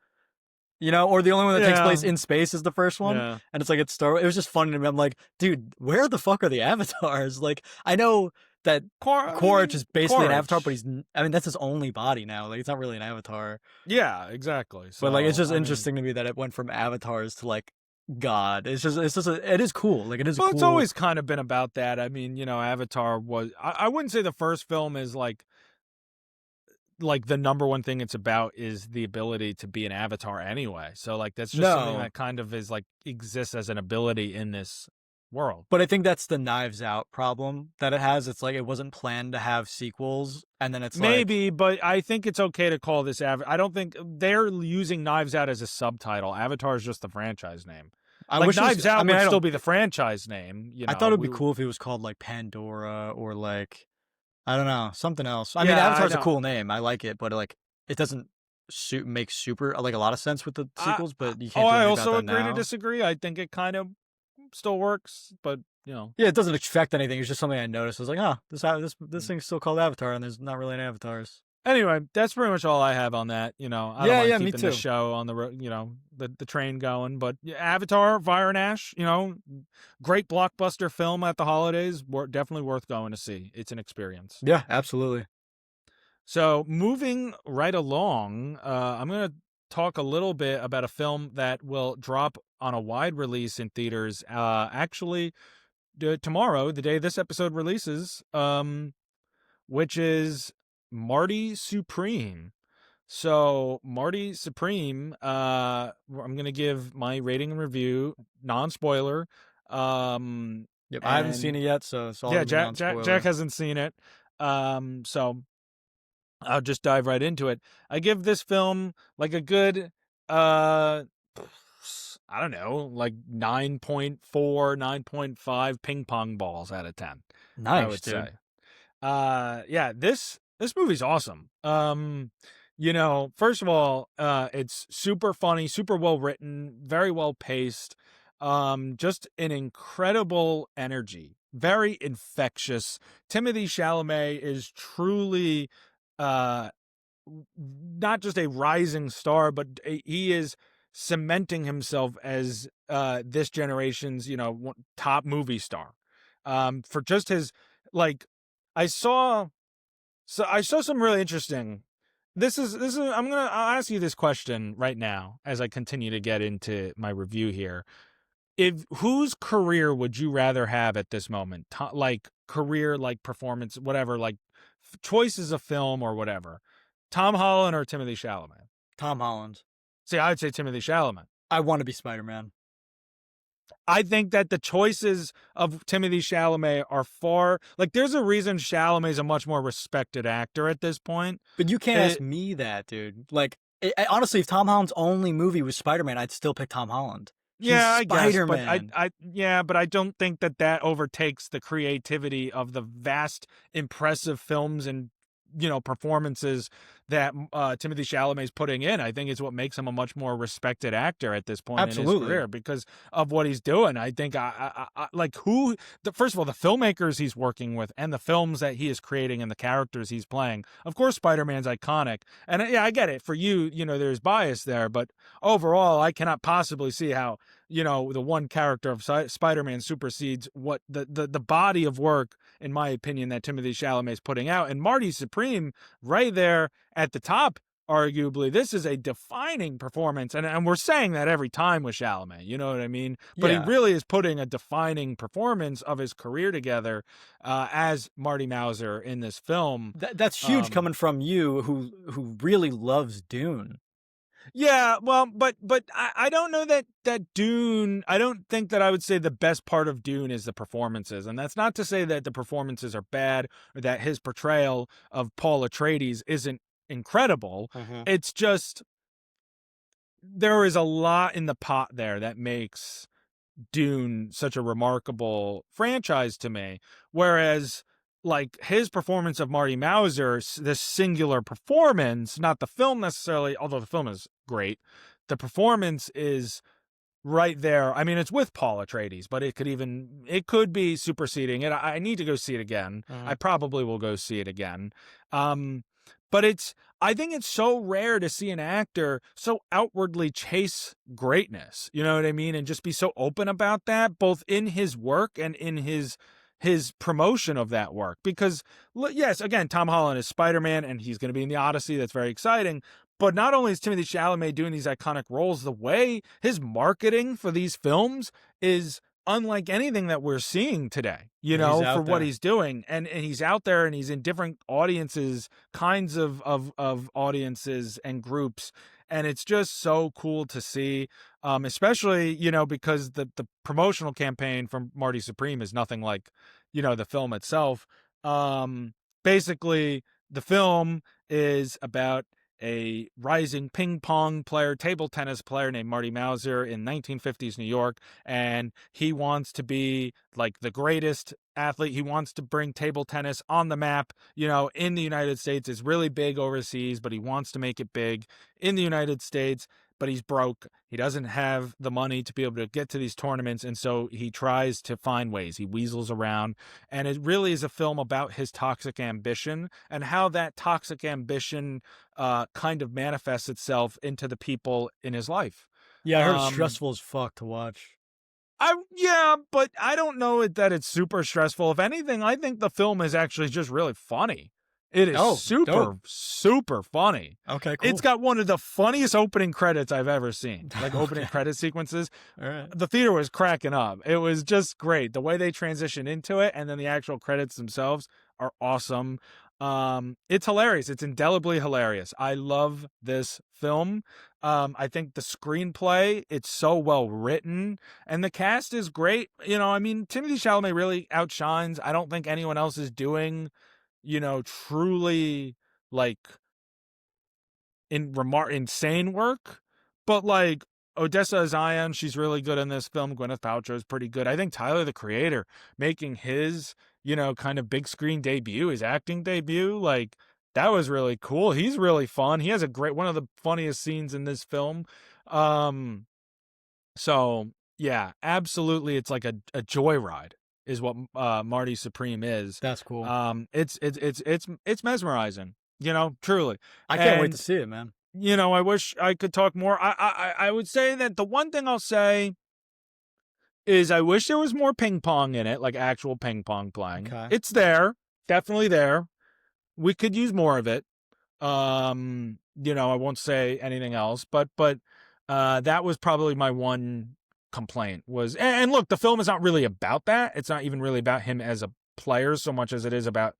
Speaker 2: Or the only one that takes
Speaker 1: yeah,
Speaker 2: place in space is the first one,
Speaker 1: yeah.
Speaker 2: and it's like it's Star. It was just funny to me. I'm like, dude, where the fuck are the avatars? Like, I know that
Speaker 1: I
Speaker 2: Quaritch
Speaker 1: mean,
Speaker 2: is basically an avatar, but
Speaker 1: Quaritch.
Speaker 2: I mean, that's his only body now. Like, it's not really an avatar.
Speaker 1: Yeah, exactly.
Speaker 2: But like, it's
Speaker 1: So,
Speaker 2: just
Speaker 1: I mean,
Speaker 2: interesting to me that it went from avatars to like God. It is cool. Like, it is
Speaker 1: well, it's
Speaker 2: cool.
Speaker 1: always kind of been about that. I mean, Avatar was. I wouldn't say the first film is like the number one thing it's about is the ability to be an avatar anyway. So, like, that's just something
Speaker 2: No,
Speaker 1: that kind of is like exists as an ability in this world.
Speaker 2: but I think that's the Knives Out problem that it has. It's like it wasn't planned to have sequels, and then it's like
Speaker 1: Maybe, but I think it's okay to call this I don't think they're using Knives Out as a subtitle. Avatar is just the franchise name.
Speaker 2: I
Speaker 1: Like,
Speaker 2: wish it was.
Speaker 1: Knives
Speaker 2: I
Speaker 1: Out
Speaker 2: mean,
Speaker 1: would
Speaker 2: I
Speaker 1: still
Speaker 2: don't.
Speaker 1: be the franchise name.
Speaker 2: I thought it'd be cool if it was called like Pandora or like I don't know, something else. I mean,
Speaker 1: Yeah, I
Speaker 2: Avatar's a
Speaker 1: know.
Speaker 2: cool name. I like it, but like it doesn't make super like a lot of sense with the
Speaker 1: I,
Speaker 2: sequels. But you
Speaker 1: oh,
Speaker 2: can't do
Speaker 1: I
Speaker 2: anything about
Speaker 1: also
Speaker 2: that
Speaker 1: agree to
Speaker 2: now.
Speaker 1: disagree. I think it kind of still works, but
Speaker 2: Yeah, it doesn't affect anything. It's just something I noticed. I was like, oh, this thing's still called Avatar, and there's not really any avatars.
Speaker 1: Anyway, that's pretty much all I have on that. I don't
Speaker 2: Yeah,
Speaker 1: mind
Speaker 2: yeah, me
Speaker 1: keeping the
Speaker 2: too.
Speaker 1: show on the road, the train going. But yeah, Avatar, Fire and Ash, great blockbuster film at the holidays. Definitely worth going to see. It's an experience.
Speaker 2: Yeah, absolutely.
Speaker 1: So moving right along, I'm going to talk a little bit about a film that will drop on a wide release in theaters. Actually, tomorrow, the day this episode releases, which is Marty Supreme. So Marty Supreme, I'm gonna give my rating and review, non-spoiler.
Speaker 2: Yep, I haven't seen
Speaker 1: And
Speaker 2: it yet, so it's all
Speaker 1: yeah,
Speaker 2: gonna be
Speaker 1: Jack
Speaker 2: non-spoiler.
Speaker 1: hasn't seen it. So I'll just dive right into it. I give this film like a good, uh, I don't know, like 9.4, 9.5 ping pong balls out of 10, I
Speaker 2: Nice,
Speaker 1: would
Speaker 2: dude.
Speaker 1: say. Yeah, this movie's awesome. First of all, it's super funny, super well written, very well paced. Just an incredible energy, very infectious. Timothy Chalamet is truly uh not just a rising star, but he is cementing himself as this generation's top movie star. For just his, like, I saw I saw some really interesting. This is I'll ask you this question right now as I continue to get into my review here. If Whose career would you rather have at this moment? Like career, like performance, whatever, like choices of film or whatever. Tom Holland or Timothy Chalamet?
Speaker 2: Tom Holland.
Speaker 1: See, I'd say Timothy Chalamet.
Speaker 2: I want to be Spider-Man.
Speaker 1: I think that the choices of Timothy Chalamet are far like there's a reason Chalamet is a much more respected actor at this point.
Speaker 2: But you can't ask
Speaker 1: It,
Speaker 2: me that, dude. Like, honestly, if Tom Holland's only movie was Spider-Man, I'd still pick Tom Holland. He's
Speaker 1: yeah, I guess, but
Speaker 2: Spider-Man.
Speaker 1: but I don't think that that overtakes the creativity of the vast, impressive films and performances that Timothy Chalamet's putting in. I think it's what makes him a much more respected actor at this point in his
Speaker 2: Absolutely.
Speaker 1: career because of what he's doing. I think I like first of all, the filmmakers he's working with and the films that he is creating and the characters he's playing. Of course, Spider-Man's iconic, and yeah, I get it. For you, there's bias there, but overall, I cannot possibly see how the one character of Spider-Man supersedes what the body of work, in my opinion, that Timothy Chalamet is putting out. And Marty Supreme right there at the top, arguably, this is a defining performance. And we're saying that every time with Chalamet, you know what I mean? But he
Speaker 2: Yeah.
Speaker 1: really is putting a defining performance of his career together as Marty Mauser in this film.
Speaker 2: That's huge coming from you who really loves Dune.
Speaker 1: Yeah, well, but I don't know that Dune. I don't think that I would say the best part of Dune is the performances, and that's not to say that the performances are bad or that his portrayal of Paul Atreides isn't incredible.
Speaker 2: Mhm.
Speaker 1: It's just there is a lot in the pot there that makes Dune such a remarkable franchise to me. Whereas, like his performance of Marty Mauser, this singular performance, not the film necessarily, although the film is great, the performance is right there. I mean, it's with Paul Atreides, but it could be superseding it. I need to go see it again. I
Speaker 2: Mhm.
Speaker 1: probably will go see it again. But I think it's so rare to see an actor so outwardly chase greatness. You know what I mean? And just be so open about that, both in his work and in his promotion of that work. Because yes, again, Tom Holland is Spider-Man and he's going to be in the Odyssey. That's very exciting. But not only is Timothy Chalamet doing these iconic roles, the way his marketing for these films is unlike anything that we're seeing today,
Speaker 2: He's
Speaker 1: for
Speaker 2: out
Speaker 1: what
Speaker 2: there.
Speaker 1: he's doing. And he's out there and he's in different audiences, kinds of audiences and groups. And it's just so cool to see, especially, because the promotional campaign from Marty Supreme is nothing like, the film itself. Basically, the film is about a rising ping pong player, table tennis player named Marty Mauser in 1950s New York. And he wants to be like the greatest athlete. He wants to bring table tennis on the map, in the United States. It's really big overseas, but he wants to make it big in the United States. But he's broke. He doesn't have the money to be able to get to these tournaments. And so he tries to find ways. He weasels around. And it really is a film about his toxic ambition and how that toxic ambition kind of manifests itself into the people in his life.
Speaker 2: Yeah, I heard it's
Speaker 1: Um,
Speaker 2: stressful as fuck to watch.
Speaker 1: yeah, but I don't know that it's super stressful. If anything, I think the film is actually just really funny. It is
Speaker 2: Oh, dope.
Speaker 1: super funny.
Speaker 2: Okay, cool.
Speaker 1: It's got one of the funniest opening credits I've ever seen. Like opening
Speaker 2: Okay.
Speaker 1: credit sequences.
Speaker 2: All right.
Speaker 1: The theater was cracking up. It was just great. The way they transition into it and then the actual credits themselves are awesome. It's hilarious. It's indelibly hilarious. I love this film. I think the screenplay, it's so well written and the cast is great. I mean, Timothy Chalamet really outshines. I don't think anyone else is doing, truly like insane work, but like Odessa Zion, she's really good in this film. Gwyneth Paltrow is pretty good. I think Tyler the Creator making his, kind of big screen debut, his acting debut, like that was really cool. He's really fun. He has one of the funniest scenes in this film. So yeah, absolutely, it's like a joyride is what Marty Supreme is.
Speaker 2: That's cool.
Speaker 1: It's mesmerizing, truly.
Speaker 2: I can't wait to
Speaker 1: And
Speaker 2: see it, man.
Speaker 1: I wish I could talk more. I would say that the one thing I'll say is I wish there was more ping pong in it, like actual ping pong playing.
Speaker 2: Okay.
Speaker 1: It's there, definitely there. We could use more of it. I won't say anything else, but that was probably my one complaint was, and look, the film is not really about that. It's not even really about him as a player so much as it is about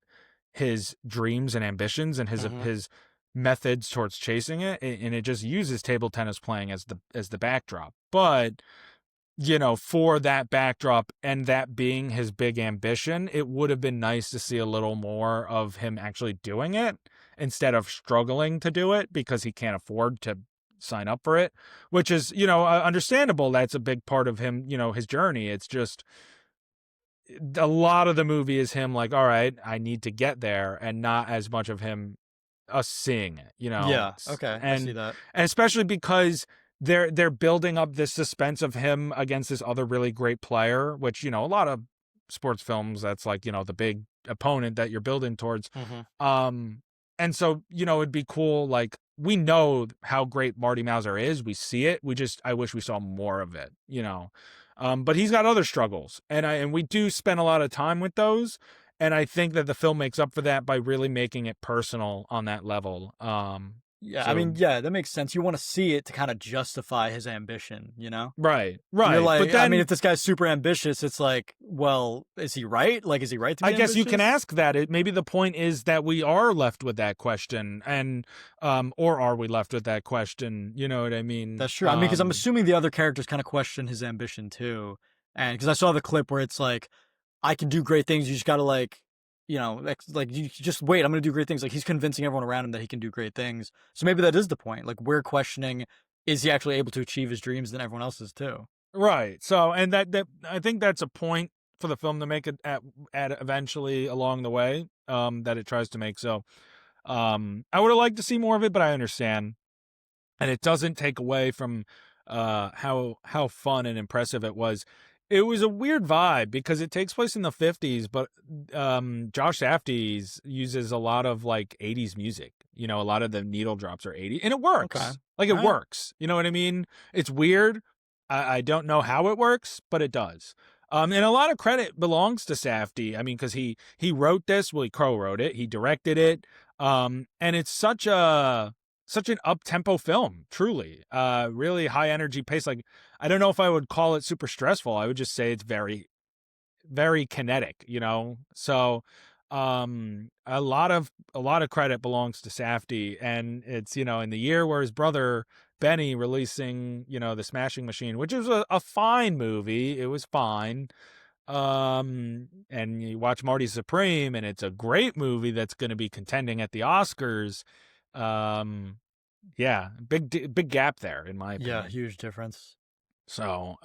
Speaker 1: his dreams and ambitions and his
Speaker 2: Mhm.
Speaker 1: his methods towards chasing it, and it just uses table tennis playing as the backdrop. But for that backdrop and that being his big ambition, it would have been nice to see a little more of him actually doing it instead of struggling to do it because he can't afford to sign up for it, which is, understandable. That's a big part of him, his journey. It's just a lot of the movie is him like, all right, I need to get there, and not as much of him us seeing it,
Speaker 2: Yeah. Okay. I see
Speaker 1: and
Speaker 2: that.
Speaker 1: especially because they're building up this suspense of him against this other really great player, which a lot of sports films, that's like the big opponent that you're building towards. And so it'd be cool, like, we know how great Marty Mauser is, we see it, I wish we saw more of it, but he's got other struggles, and we do spend a lot of time with those. And I think that the film makes up for that by really making it personal on that level.
Speaker 2: Yeah, I
Speaker 1: So
Speaker 2: mean, yeah, that makes sense. You want to see it to kind of justify his ambition,
Speaker 1: right,
Speaker 2: You're like,
Speaker 1: but then
Speaker 2: I mean, if this guy's super ambitious, it's like, well, is he right? Like, is he right to be
Speaker 1: I guess you can
Speaker 2: ambitious?
Speaker 1: ask that. Maybe the point is that we are left with that question, and or are we left with that question? You know what I mean?
Speaker 2: That's true. I mean, because I'm assuming the other characters kind of question his ambition too. And because I saw the clip where it's like, I can do great things. You just got to like you just wait. I'm going to do great things. Like he's convincing everyone around him that he can do great things. So maybe that is the point. Like we're questioning, is he actually able to achieve his dreams than everyone else is too?
Speaker 1: Right. So, and that I think that's a point for the film to make it at eventually along the way, that it tries to make. So, I would have liked to see more of it, but I understand, and it doesn't take away from how fun and impressive it was. It was a weird vibe because it takes place in the 50s, but Josh Safdie uses a lot of like 80s music. A lot of the needle drops are 80s, and it works.
Speaker 2: Okay.
Speaker 1: Like it
Speaker 2: All right.
Speaker 1: works. You know what I mean? It's weird. I don't know how it works, but it does. And a lot of credit belongs to Safdie. I mean, because he wrote this. Well, he co-wrote it. He directed it. And it's such an up-tempo film, truly. Really high energy pace. Like, I don't know if I would call it super stressful. I would just say it's very, very kinetic, So a lot of credit belongs to Safdie, and it's, in the year where his brother Benny releasing, the Smashing Machine, which is a fine movie. It was fine. And you watch Marty Supreme, and it's a great movie that's going to be contending at the Oscars. Yeah, big gap there in my opinion.
Speaker 2: Yeah, huge difference.
Speaker 1: So,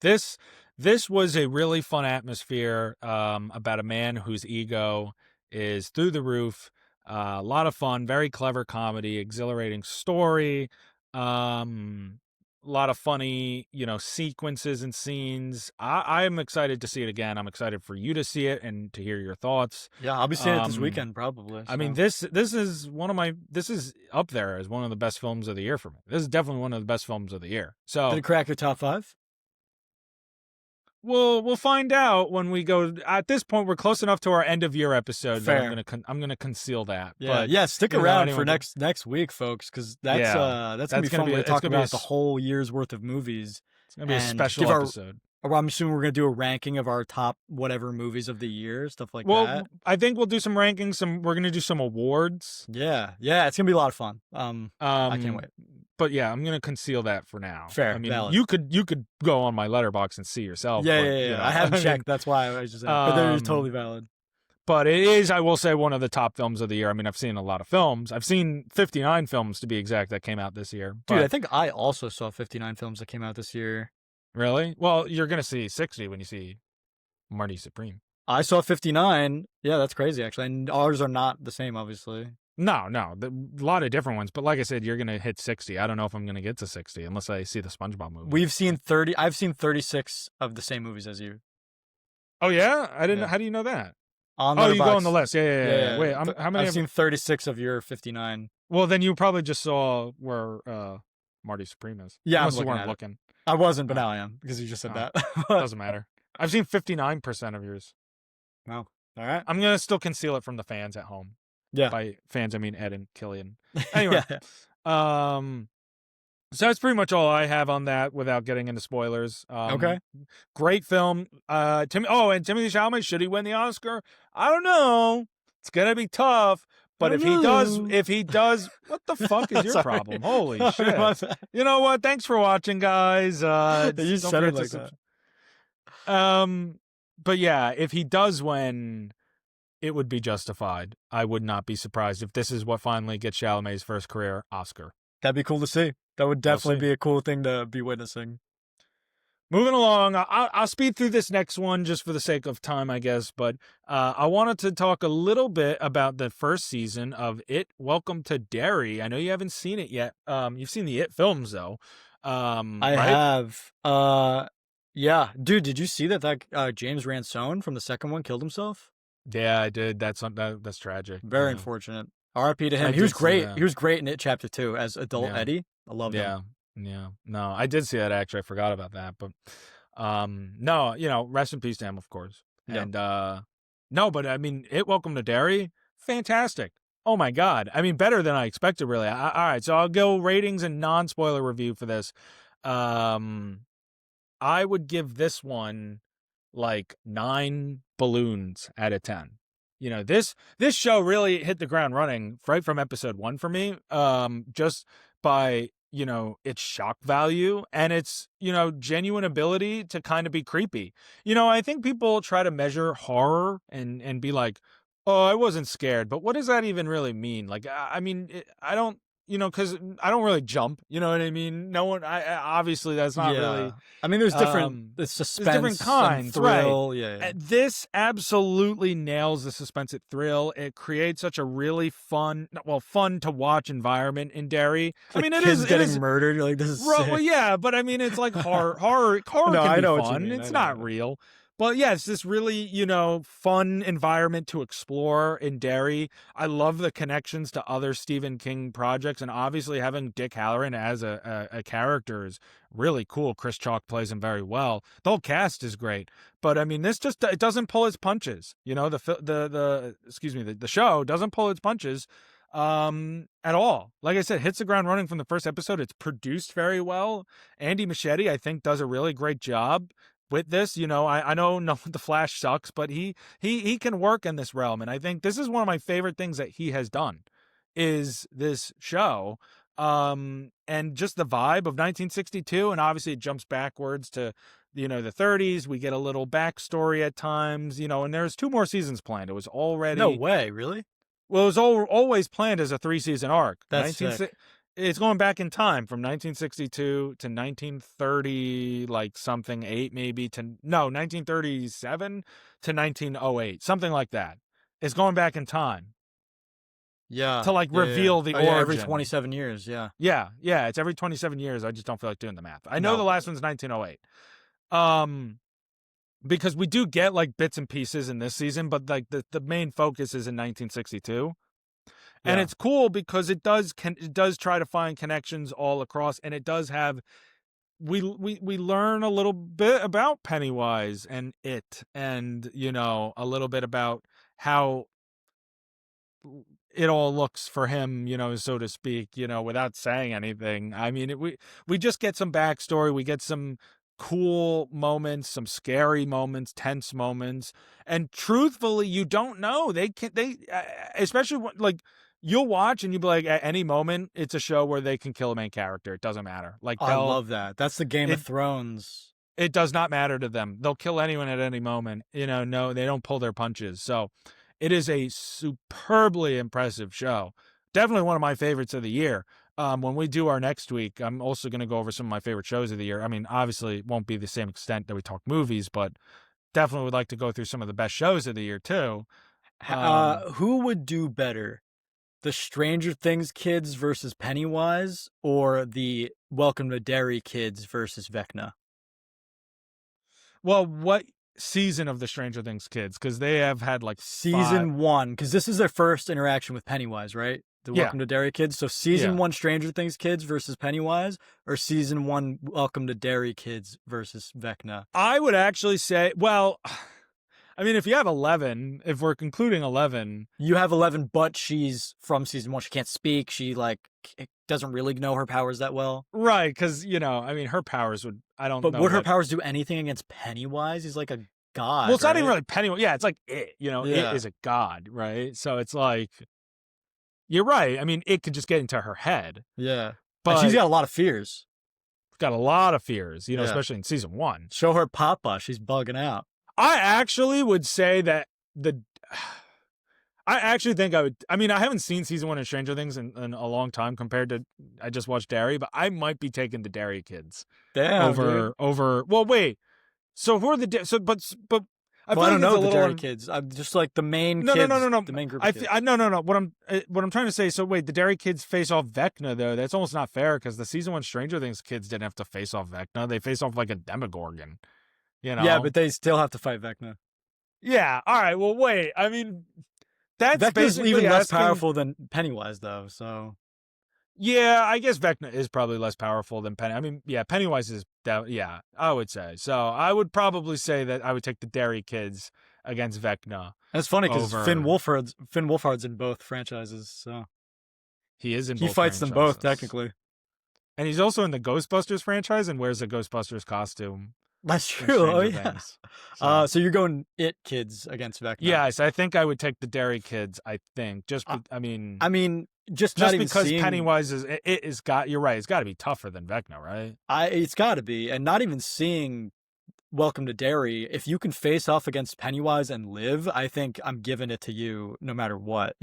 Speaker 1: this was a really fun atmosphere, about a man whose ego is through the roof. A lot of fun, very clever comedy, exhilarating story. A lot of funny, sequences and scenes. I'm excited to see it again. I'm excited for you to see it and to hear your thoughts.
Speaker 2: Yeah, I'll be seeing it this weekend probably.
Speaker 1: I mean, this is this is up there as one of the best films of the year for me. This is definitely one of the best films of the year. So
Speaker 2: did it crack your top 5?
Speaker 1: we'll find out when we go. At this point, we're close enough to our end of year episode
Speaker 2: Fair.
Speaker 1: that I'm gonna conceal that.
Speaker 2: Yeah,
Speaker 1: but,
Speaker 2: yeah. Stick around for next week, folks, because that's gonna be fun. We're talking about the whole year's worth of movies.
Speaker 1: It's gonna be a special episode.
Speaker 2: I'm assuming we're gonna do a ranking of our top whatever movies of the year, stuff like that.
Speaker 1: Well, I think we'll do some rankings. We're gonna do some awards.
Speaker 2: Yeah, it's gonna be a lot of fun. I can't wait.
Speaker 1: But yeah, I'm gonna conceal that for now.
Speaker 2: Fair.
Speaker 1: I mean,
Speaker 2: valid.
Speaker 1: you could go on my letterbox and see yourself.
Speaker 2: Yeah. I haven't checked. That's why I was just saying. But they're totally valid.
Speaker 1: But it is, I will say, one of the top films of the year. I mean, I've seen a lot of films. I've seen 59 films to be exact that came out this year.
Speaker 2: Dude, I think I also saw 59 films that came out this year.
Speaker 1: Really? Well, you're gonna see 60 when you see Marty Supreme.
Speaker 2: I saw 59. Yeah, that's crazy actually. And ours are not the same, obviously.
Speaker 1: No, a lot of different ones. But like I said, you're gonna hit 60. I don't know if I'm gonna get to 60 unless I see the SpongeBob movie.
Speaker 2: We've seen 30. I've seen 36 of the same movies as you.
Speaker 1: Oh yeah, I didn't.
Speaker 2: Yeah.
Speaker 1: How do you know that?
Speaker 2: On
Speaker 1: you go
Speaker 2: Letterboxd.
Speaker 1: on the list. Yeah. Wait, how many?
Speaker 2: I've seen 36 of your 59.
Speaker 1: Well, then you probably just saw where Marty Supreme is.
Speaker 2: Yeah,
Speaker 1: unless
Speaker 2: I'm
Speaker 1: you
Speaker 2: looking
Speaker 1: weren't
Speaker 2: at it.
Speaker 1: looking.
Speaker 2: I wasn't, but now I am because you just said that.
Speaker 1: Doesn't matter. I've seen 59% of yours.
Speaker 2: Wow. All right.
Speaker 1: I'm gonna still conceal it from the fans at home.
Speaker 2: Yeah.
Speaker 1: By fans, I mean Ed and Killian. Anyway,
Speaker 2: Yeah.
Speaker 1: so that's pretty much all I have on that without getting into spoilers.
Speaker 2: Okay.
Speaker 1: Great film. And Timothy Chalamet, should he win the Oscar? I don't know. It's gonna be tough, But if he does, what the fuck is your problem? Holy shit! You know what? Thanks for watching, guys.
Speaker 2: You said it like that.
Speaker 1: But yeah, if he does win, it would be justified. I would not be surprised if this is what finally gets Chalamet's first career Oscar.
Speaker 2: That'd be cool to see. That would definitely be a cool thing to be witnessing.
Speaker 1: Moving along, I'll speed through this next one just for the sake of time, I guess. But I wanted to talk a little bit about the first season of It, Welcome to Derry. I know you haven't seen it yet. You've seen the It films, though.
Speaker 2: I have. Yeah. Dude, did you see that James Ransone from the second one killed himself?
Speaker 1: Yeah, I did. That's tragic.
Speaker 2: Very unfortunate. R.I.P. to him. He was great. He was great in It Chapter 2 as adult Eddie. I loved him.
Speaker 1: Yeah. No, I did see that, actually. I forgot about that. But no, rest in peace to him, of course. Yeah. And no, but I mean, It, Welcome to Derry, fantastic. Oh my God. I mean, better than I expected, really. All right, so I'll go ratings and non-spoiler review for this. I would give this one like 9 balloons out of 10. You know, this show really hit the ground running right from episode 1 for me, just by, its shock value and its, genuine ability to kind of be creepy. I think people try to measure horror and be like, oh, I wasn't scared, but what does that even really mean? Like, I mean, I don't, because I don't really jump, you know what I mean? No one, obviously that's not really.
Speaker 2: I mean, there's different, suspense, there's different kinds,
Speaker 1: thrill,
Speaker 2: right? Yeah.
Speaker 1: This absolutely nails the suspense and thrill. It creates such a really fun to watch environment in Derry. I mean,
Speaker 2: it is getting murdered. You're like, this is sick.
Speaker 1: Well, yeah, but I mean, it's like horror no, can be fun. It's not real. But yeah, it's this really, fun environment to explore in Derry. I love the connections to other Stephen King projects, and obviously having Dick Halloran as a character is really cool. Chris Chalk plays him very well. The whole cast is great. But I mean, this just it doesn't pull its punches. The show doesn't pull its punches at all. Like I said, hits the ground running from the first episode. It's produced very well. Andy Muschietti, I think, does a really great job with this. I know The Flash sucks, but he can work in this realm, and I think this is one of my favorite things that he has done is this show, and just the vibe of 1962, and obviously it jumps backwards to the 30s. We get a little backstory at times, and there's 2 more seasons planned. It was already
Speaker 2: no way, really.
Speaker 1: Well, it was always planned as a 3-season arc.
Speaker 2: That's sick.
Speaker 1: It's going back in time from 1962 to 1930, like something 8 maybe 1937 to 1908, something like that. It's going back in time.
Speaker 2: Yeah.
Speaker 1: To reveal the origin.
Speaker 2: Every 27 years, yeah.
Speaker 1: Yeah, it's every 27 years. I just don't feel like doing the math. I know the last one's 1908. Because we do get bits and pieces in this season, but the main focus is in 1962. And it's cool because it does try to find connections all across, and it does have we learn a little bit about Pennywise and It, and a little bit about how it all looks for him, so to speak, without saying anything. I mean, we just get some backstory, we get some cool moments, some scary moments, tense moments, and truthfully, you don't know. They especially when, you'll watch and you'll be like, at any moment, it's a show where they can kill a main character. It doesn't matter.
Speaker 2: I love that. That's the Game of Thrones.
Speaker 1: It does not matter to them. They'll kill anyone at any moment. No, they don't pull their punches. So it is a superbly impressive show. Definitely one of my favorites of the year. When we do our next week, I'm also going to go over some of my favorite shows of the year. I mean, obviously, it won't be the same extent that we talk movies, but definitely would like to go through some of the best shows of the year, too.
Speaker 2: Who would do better? The Stranger Things kids versus Pennywise, or the Welcome to Derry kids versus Vecna?
Speaker 1: Well, what season of the Stranger Things kids? Because they have had
Speaker 2: season 1, because this is their first interaction with Pennywise, right? The Welcome to Derry kids. So season 1 Stranger Things kids versus Pennywise, or season 1 Welcome to Derry kids versus Vecna?
Speaker 1: I would actually say, well, I mean, if you have 11, if we're concluding 11.
Speaker 2: You have 11, but she's from season 1. She can't speak. She, doesn't really know her powers that well.
Speaker 1: Right, because, I mean, her powers would, I don't know.
Speaker 2: But would her powers do anything against Pennywise? He's like a god.
Speaker 1: Well, it's not even really Pennywise. Yeah, it's It is a god, right? So it's you're right. I mean, it could just get into her head,
Speaker 2: Yeah. And she's
Speaker 1: but
Speaker 2: got a lot of fears.
Speaker 1: got a lot of fears,
Speaker 2: Yeah.
Speaker 1: especially in season 1.
Speaker 2: Show her Papa. She's bugging out.
Speaker 1: I actually would say that I actually think I mean, I haven't seen season 1 of Stranger Things in a long time compared to, I just watched Derry, but I might be taking the Derry kids
Speaker 2: Damn, dude.
Speaker 1: well, wait. So who are but I feel
Speaker 2: Well, I
Speaker 1: like
Speaker 2: don't
Speaker 1: it's
Speaker 2: know
Speaker 1: a
Speaker 2: the
Speaker 1: little
Speaker 2: Derry kids. I'm just like the main
Speaker 1: no,
Speaker 2: kids.
Speaker 1: no, no, no, no.
Speaker 2: The main group of kids.
Speaker 1: No. What I'm trying to say. So wait, the Derry kids face off Vecna though. That's almost not fair because the season 1 Stranger Things kids didn't have to face off Vecna. They face off like a Demogorgon.
Speaker 2: Yeah, but they still have to fight Vecna.
Speaker 1: Yeah. All right. Well, wait. I mean, that's
Speaker 2: Vecna's
Speaker 1: basically
Speaker 2: even less
Speaker 1: asking,
Speaker 2: powerful than Pennywise, though. So
Speaker 1: yeah, I guess Vecna is probably less powerful than Penny. I mean, yeah, Pennywise is that. Yeah, I would say. So I would probably say that I would take the Derry kids against Vecna.
Speaker 2: and it's funny because
Speaker 1: over-
Speaker 2: Finn Wolfhard's in both franchises, so
Speaker 1: He is in.
Speaker 2: he
Speaker 1: both
Speaker 2: fights them both
Speaker 1: franchises.
Speaker 2: technically.
Speaker 1: And he's also in the Ghostbusters franchise and wears a Ghostbusters costume.
Speaker 2: That's
Speaker 1: in
Speaker 2: true. Oh
Speaker 1: Stranger
Speaker 2: yeah.
Speaker 1: Things.
Speaker 2: So you're going It kids against Vecna.
Speaker 1: Yes, I think I would take the Derry kids. I think
Speaker 2: I mean, just not even
Speaker 1: because
Speaker 2: seeing,
Speaker 1: Pennywise is got. You're right. It's got to be tougher than Vecna, right?
Speaker 2: It's got to be, and not even seeing Welcome to Derry. If you can face off against Pennywise and live, I think I'm giving it to you, no matter what.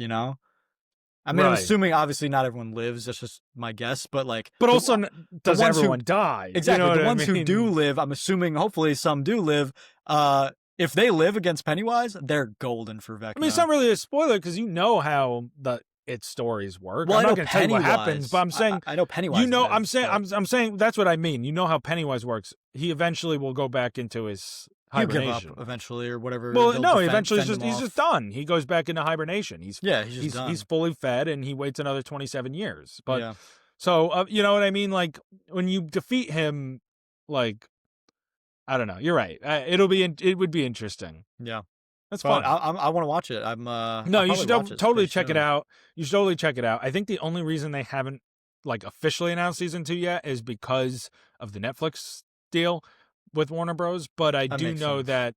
Speaker 2: I mean, I'm
Speaker 1: Right.
Speaker 2: assuming obviously not everyone lives. That's just my guess, but like,
Speaker 1: But
Speaker 2: the-
Speaker 1: also, does
Speaker 2: ones who-
Speaker 1: everyone die?
Speaker 2: exactly
Speaker 1: You know
Speaker 2: the
Speaker 1: what I
Speaker 2: ones who
Speaker 1: mean?
Speaker 2: do live, I'm assuming hopefully some do live. If they live against Pennywise, they're golden for Vecna.
Speaker 1: I mean, it's not really a spoiler because you know how its stories work.
Speaker 2: Well,
Speaker 1: I'm
Speaker 2: I know
Speaker 1: not going to tell you what happens, but I'm saying
Speaker 2: I know Pennywise.
Speaker 1: I'm saying that's what I mean. You know how Pennywise works. He eventually will go back into his
Speaker 2: he'll give
Speaker 1: hibernation.
Speaker 2: up eventually or whatever.
Speaker 1: Well,
Speaker 2: They'll
Speaker 1: no,
Speaker 2: defend-
Speaker 1: eventually
Speaker 2: fend him
Speaker 1: he's
Speaker 2: off.
Speaker 1: just done. He goes back into hibernation. He's
Speaker 2: He's done.
Speaker 1: he's fully fed and he waits another 27 years. But
Speaker 2: yeah.
Speaker 1: so you know what I mean? Like when you defeat him, like I don't know. You're right. It would be interesting.
Speaker 2: Yeah.
Speaker 1: That's
Speaker 2: Well,
Speaker 1: fun.
Speaker 2: I want to watch it. I'm
Speaker 1: No, you should totally check it out. You should totally check it out. I think the only reason they haven't like officially announced season 2 yet is because of the Netflix deal with Warner Bros. But I
Speaker 2: That
Speaker 1: do
Speaker 2: makes
Speaker 1: know
Speaker 2: sense.
Speaker 1: that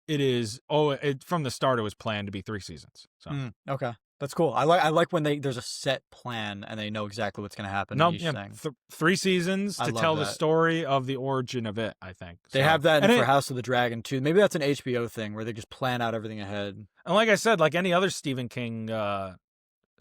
Speaker 1: it is. From the start, it was planned to be 3 seasons. So
Speaker 2: Okay, that's cool. I like when there's a set plan and they know exactly what's going to happen.
Speaker 1: no,
Speaker 2: in each
Speaker 1: yeah,
Speaker 2: thing.
Speaker 1: 3 seasons
Speaker 2: I
Speaker 1: to
Speaker 2: love
Speaker 1: tell the
Speaker 2: that.
Speaker 1: story of the origin of it. I think
Speaker 2: They
Speaker 1: So-
Speaker 2: have that
Speaker 1: and
Speaker 2: for
Speaker 1: it-
Speaker 2: House of the Dragon too. Maybe that's an HBO thing where they just plan out everything ahead.
Speaker 1: And like I said, like any other Stephen King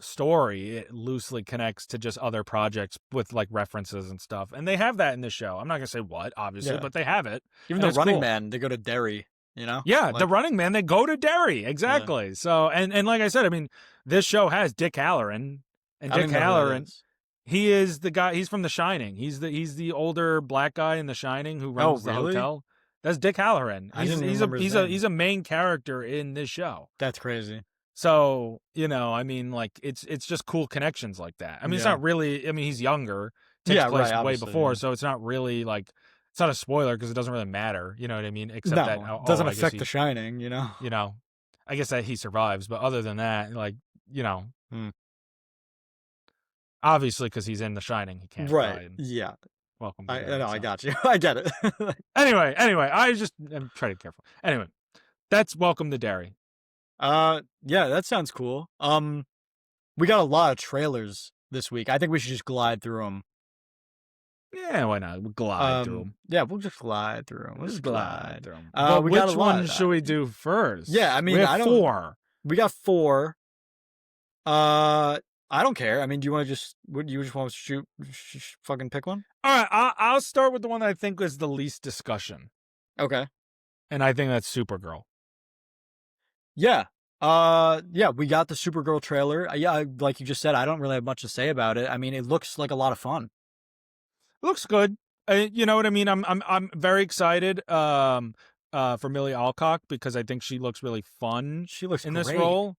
Speaker 1: story, it loosely connects to just other projects with like references and stuff. And they have that in this show. I'm not gonna say what, obviously,
Speaker 2: Yeah.
Speaker 1: but they have it.
Speaker 2: Even
Speaker 1: And
Speaker 2: the
Speaker 1: it's
Speaker 2: Running
Speaker 1: cool.
Speaker 2: Man, they go to Derry.
Speaker 1: Yeah, the
Speaker 2: Like-
Speaker 1: Running Man, they go to Derry. Exactly. So and like I said, I mean, this show has Dick Halloran. And
Speaker 2: I don't
Speaker 1: Dick
Speaker 2: even know who that
Speaker 1: Halloran,
Speaker 2: is.
Speaker 1: he is the guy, he's from The Shining. He's the older black guy in The Shining who runs the
Speaker 2: really?
Speaker 1: hotel. That's Dick Halloran.
Speaker 2: I didn't remember his name.
Speaker 1: He's a main character in this show.
Speaker 2: That's crazy.
Speaker 1: So, I mean, like it's just cool connections like that. I mean, it's
Speaker 2: Yeah.
Speaker 1: not really. I mean, he's younger. Takes
Speaker 2: Yeah,
Speaker 1: place
Speaker 2: right,
Speaker 1: way
Speaker 2: obviously,
Speaker 1: before,
Speaker 2: yeah.
Speaker 1: so it's not really like it's not a spoiler because it doesn't really matter. You know what I mean? Except
Speaker 2: No,
Speaker 1: that
Speaker 2: it doesn't
Speaker 1: I guess
Speaker 2: affect
Speaker 1: he-
Speaker 2: The Shining.
Speaker 1: I guess that he survives, but other than that, like
Speaker 2: Hmm.
Speaker 1: obviously because he's in The Shining, he can't die.
Speaker 2: Right.
Speaker 1: in
Speaker 2: Yeah.
Speaker 1: Welcome. To
Speaker 2: I
Speaker 1: Derry,
Speaker 2: know. I
Speaker 1: so.
Speaker 2: got you. I get it.
Speaker 1: Anyway, I'm trying to be careful. Anyway, that's Welcome to Derry.
Speaker 2: Yeah, that sounds cool. We got a lot of trailers this week. I think we should just glide through them.
Speaker 1: Yeah, why not? We'll glide through them.
Speaker 2: Yeah, we'll just glide through them.
Speaker 1: Just glide through them.
Speaker 2: But we got
Speaker 1: which
Speaker 2: a lot
Speaker 1: one
Speaker 2: of
Speaker 1: should we do first?
Speaker 2: Yeah, I mean,
Speaker 1: we have
Speaker 2: I don't-
Speaker 1: 4.
Speaker 2: We got 4. I don't care. I mean, do you want to just? Would you just want to fucking pick one?
Speaker 1: All right, I'll start with the one that I think is the least discussion,
Speaker 2: Okay.
Speaker 1: and I think that's Supergirl.
Speaker 2: Yeah. Yeah, we got the Supergirl trailer. Yeah, like you just said, I don't really have much to say about it. I mean, it looks like a lot of fun.
Speaker 1: Looks good. You know what I mean? I'm very excited for Millie Alcock because I think she looks really fun
Speaker 2: She looks
Speaker 1: in
Speaker 2: great.
Speaker 1: this role.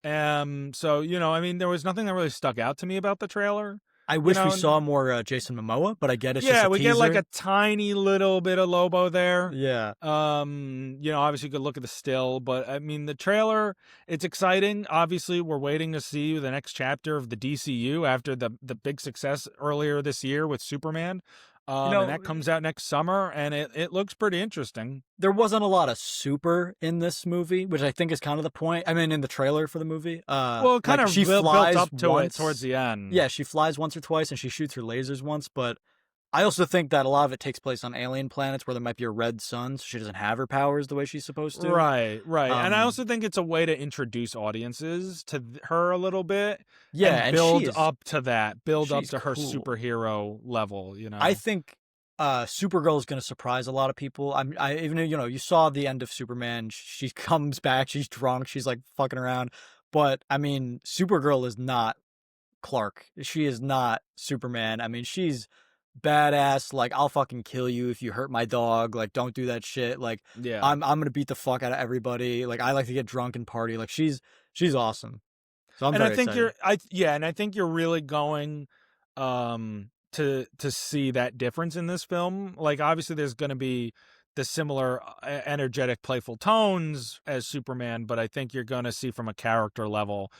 Speaker 1: So I mean, there was nothing that really stuck out to me about the trailer.
Speaker 2: I wish
Speaker 1: know,
Speaker 2: we
Speaker 1: and-
Speaker 2: saw more Jason Momoa, but I get it's just
Speaker 1: Yeah,
Speaker 2: a
Speaker 1: we get like
Speaker 2: teaser.
Speaker 1: a tiny little bit of Lobo there.
Speaker 2: Yeah.
Speaker 1: Obviously you could look at the still, but I mean the trailer, it's exciting. Obviously, we're waiting to see the next chapter of the DCU after the big success earlier this year with Superman.
Speaker 2: You
Speaker 1: And
Speaker 2: know,
Speaker 1: that comes out next summer, and it looks pretty interesting.
Speaker 2: there wasn't a lot of super in this movie, which I think is kind of the point. I mean, in the trailer for the movie,
Speaker 1: Well, it kind
Speaker 2: like
Speaker 1: of
Speaker 2: she
Speaker 1: built
Speaker 2: flies
Speaker 1: up to it towards
Speaker 2: once.
Speaker 1: the end.
Speaker 2: Yeah, she flies once or twice, and she shoots her lasers once. But I also think that a lot of it takes place on alien planets where there might be a red sun, so she doesn't have her powers the way she's supposed to.
Speaker 1: Right, right. And I
Speaker 2: Um,
Speaker 1: also think it's a way to introduce audiences to her a little bit
Speaker 2: yeah,
Speaker 1: and
Speaker 2: and
Speaker 1: build up to that, build up
Speaker 2: she's
Speaker 1: to her
Speaker 2: cool.
Speaker 1: superhero level, you
Speaker 2: I
Speaker 1: know.
Speaker 2: think Supergirl is going to surprise a lot of people. I even you know you saw the end of Superman. She comes back. She's drunk. She's like fucking around. But I mean, Supergirl is not Clark. She is not Superman. I mean, she's badass. Like, I'll fucking kill you if you hurt my dog. Like, don't do that shit. Like,
Speaker 1: Yeah.
Speaker 2: I'm gonna beat the fuck out of everybody. Like, I like to get drunk and party. Like, she's awesome. So I'm
Speaker 1: And I
Speaker 2: very
Speaker 1: think
Speaker 2: excited.
Speaker 1: and I think you're really going to see that difference in this film. Like obviously there's going to be the similar energetic playful tones as Superman, but I think you're going to see from a character level,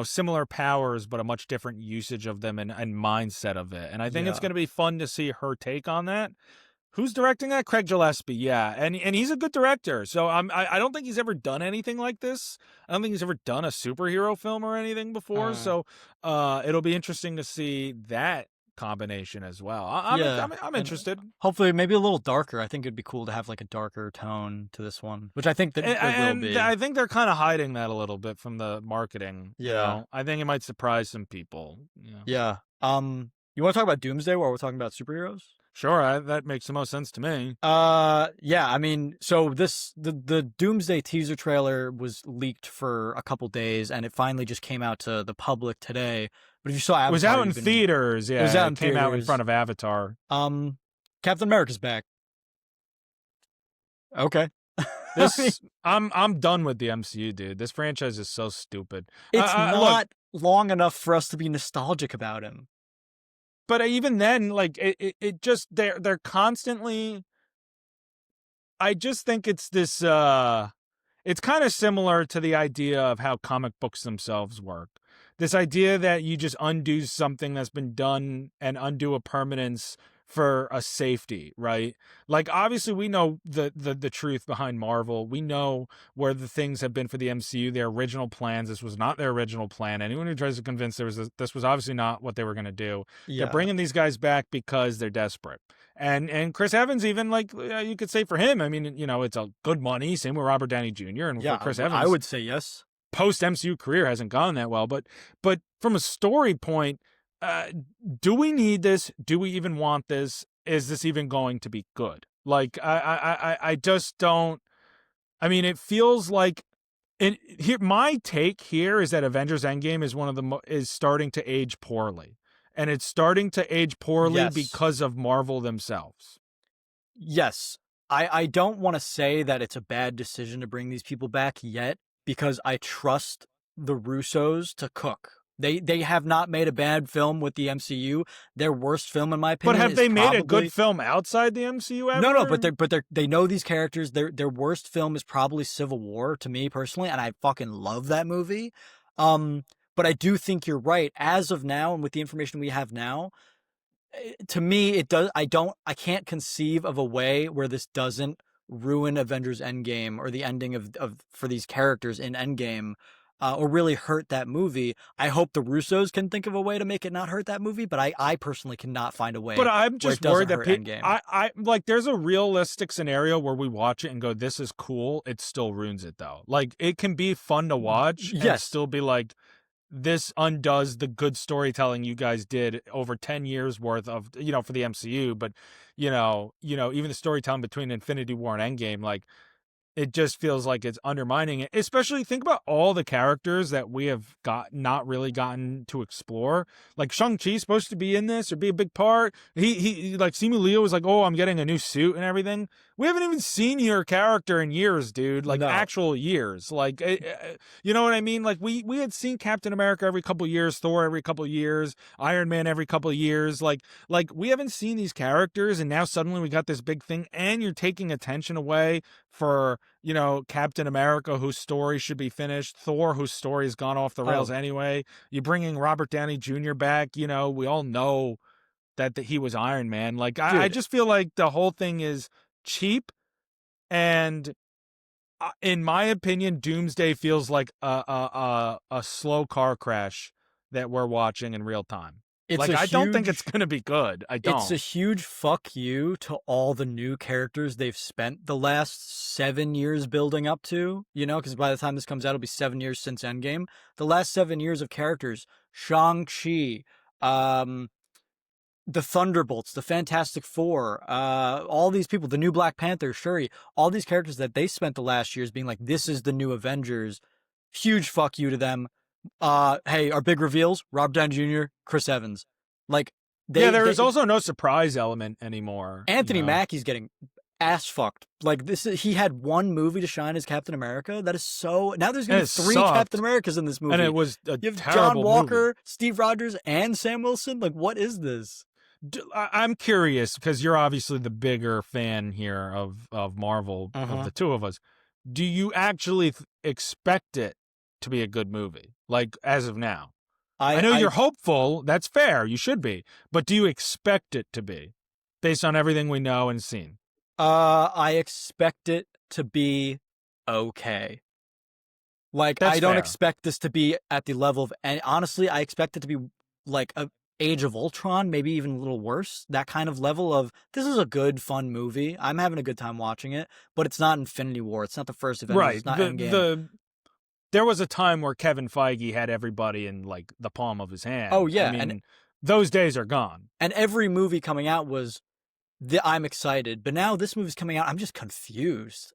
Speaker 1: similar powers but a much different usage of them and mindset of it. And I think it's
Speaker 2: Yeah.
Speaker 1: going to be fun to see her take on that. Who's directing that? Craig Gillespie, yeah, and he's a good director. So I don't think he's ever done anything like this. I don't think he's ever done a superhero film or anything before.
Speaker 2: Uh,
Speaker 1: So it'll be interesting to see that combination as well.
Speaker 2: yeah.
Speaker 1: I'm
Speaker 2: And
Speaker 1: interested,
Speaker 2: hopefully maybe a little darker. I think it'd be cool to have like a darker tone to this one, which I think that there will
Speaker 1: and
Speaker 2: be.
Speaker 1: I think they're kind of hiding that a little bit from the marketing.
Speaker 2: Yeah.
Speaker 1: I think it might surprise some people.
Speaker 2: Yeah. You want to talk about Doomsday while we're talking about superheroes?
Speaker 1: Sure, that makes the most sense to me.
Speaker 2: Yeah, I mean, so the Doomsday teaser trailer was leaked for a couple days and it finally just came out to the public today. But if you saw
Speaker 1: It was
Speaker 2: Avatar,
Speaker 1: out in theaters.
Speaker 2: it was
Speaker 1: Yeah,
Speaker 2: out
Speaker 1: it
Speaker 2: in
Speaker 1: came out in
Speaker 2: theaters.
Speaker 1: front of Avatar.
Speaker 2: Captain America's back. Okay. I mean,
Speaker 1: I'm done with the MCU, dude. This franchise is so stupid.
Speaker 2: it's
Speaker 1: Look,
Speaker 2: not long enough for us to be nostalgic about him.
Speaker 1: but even then, like it just they're constantly. I just think it's this. It's kind of similar to the idea of how comic books themselves work. This idea that you just undo something that's been done and undo a permanence for a safety, right? Like obviously we know the truth behind Marvel. We know where the things have been for the MCU, their original plans. This was not their original plan. Anyone who tries to convince this was obviously not what they were going to do. They're
Speaker 2: Yeah.
Speaker 1: bringing these guys back because they're desperate. And Chris Evans, even like you could say for him, I mean, it's a good money. Same with Robert Downey Jr. And
Speaker 2: Yeah,
Speaker 1: for Chris
Speaker 2: I
Speaker 1: Evans,
Speaker 2: would say yes.
Speaker 1: post MCU career hasn't gone that well. But from a story point, do we need this? Do we even want this? Is this even going to be good? Like I just don't. I mean, it feels like. And here, my take here is that Avengers Endgame is one of is starting to age poorly, and it's starting to age poorly
Speaker 2: Yes.
Speaker 1: because of Marvel themselves.
Speaker 2: Yes. I don't want to say that it's a bad decision to bring these people back yet because I trust the Russos to cook. They have not made a bad film with the MCU. Their worst film, in my
Speaker 1: But
Speaker 2: opinion,
Speaker 1: have
Speaker 2: is
Speaker 1: they made a
Speaker 2: probably
Speaker 1: good film outside the MCU ever?
Speaker 2: no, they know these characters. Their worst film is probably Civil War to me personally, and I fucking love that movie. But I do think you're right. As of now, and with the information we have now, to me it does I can't conceive of a way where this doesn't ruin Avengers Endgame or the ending of for these characters in Endgame, or really hurt that movie. I hope the Russos can think of a way to make it not hurt that movie, but I personally cannot find a
Speaker 1: But
Speaker 2: way
Speaker 1: I'm
Speaker 2: where it
Speaker 1: just
Speaker 2: doesn't
Speaker 1: worried that
Speaker 2: hurt Endgame.
Speaker 1: I like there's a realistic scenario where we watch it and go, this is cool. It still ruins it though. Like it can be fun to watch and
Speaker 2: Yes.
Speaker 1: still be like, this undoes the good storytelling you guys did over 10 years worth of, for the MCU. But, even the storytelling between Infinity War and Endgame, like, it just feels like it's undermining it. Especially think about all the characters that we have not really gotten to explore. Like Shang-Chi's supposed to be in this or be a big part. He like Simu Liu was like, oh, I'm getting a new suit and everything. We haven't even seen your character in years, dude. Like
Speaker 2: No.
Speaker 1: actual years. Like, you know what I mean? Like we had seen Captain America every couple years, Thor every couple years, Iron Man every couple years. Like we haven't seen these characters, and now suddenly we got this big thing, and you're taking attention away for Captain America, whose story should be finished, Thor, whose story has gone off the rails
Speaker 2: Oh,
Speaker 1: anyway. You're bringing Robert Downey Jr. back. We all know that he was Iron Man. Like I
Speaker 2: Dude,
Speaker 1: just feel like the whole thing is cheap, and in my opinion, Doomsday feels like a slow car crash that we're watching in real time.
Speaker 2: it's
Speaker 1: Like
Speaker 2: a
Speaker 1: I don't think it's
Speaker 2: huge
Speaker 1: gonna be good. I
Speaker 2: it's a
Speaker 1: don't.
Speaker 2: huge fuck you to all the new characters they've spent the last 7 years building up to, because by the time this comes out, it'll be 7 years since Endgame. The last 7 years of characters, Shang-Chi, um, the Thunderbolts, the Fantastic Four, all these people, the new Black Panther, Shuri, all these characters that they spent the last years being like, this is the new Avengers. Huge fuck you to them. Hey, our big reveals: Rob Downey Jr., Chris Evans. Like
Speaker 1: Yeah,
Speaker 2: they,
Speaker 1: there is
Speaker 2: they
Speaker 1: also no surprise element anymore.
Speaker 2: Anthony Mackie's getting ass fucked. Like he had one movie to shine as Captain America. That is so. Now there's gonna
Speaker 1: And
Speaker 2: be
Speaker 1: it
Speaker 2: three
Speaker 1: sucked,
Speaker 2: Captain Americas in this movie.
Speaker 1: and it was a
Speaker 2: You have John
Speaker 1: terrible movie.
Speaker 2: Walker, Steve Rogers, and Sam Wilson. Like, what is this?
Speaker 1: I'm curious because you're obviously the bigger fan here of Marvel of the two of us. Do you actually expect it to be a good movie? Like as of now, I know you're hopeful. That's fair. You should be. But do you expect it to be, based on everything we know and seen?
Speaker 2: I expect it to be okay. Like,
Speaker 1: That's
Speaker 2: I don't
Speaker 1: fair.
Speaker 2: expect this to be at the level of, and honestly, I expect it to be like a Age of Ultron, maybe even a little worse. That kind of level of, this is a good, fun movie. I'm having a good time watching it, but it's not Infinity War. It's not the first Avengers.
Speaker 1: Right.
Speaker 2: It's not Endgame.
Speaker 1: There was a time where Kevin Feige had everybody in like the palm of his hand.
Speaker 2: Oh yeah,
Speaker 1: I mean, those days are gone.
Speaker 2: And every movie coming out was, I'm excited, but now this movie's coming out, I'm just confused.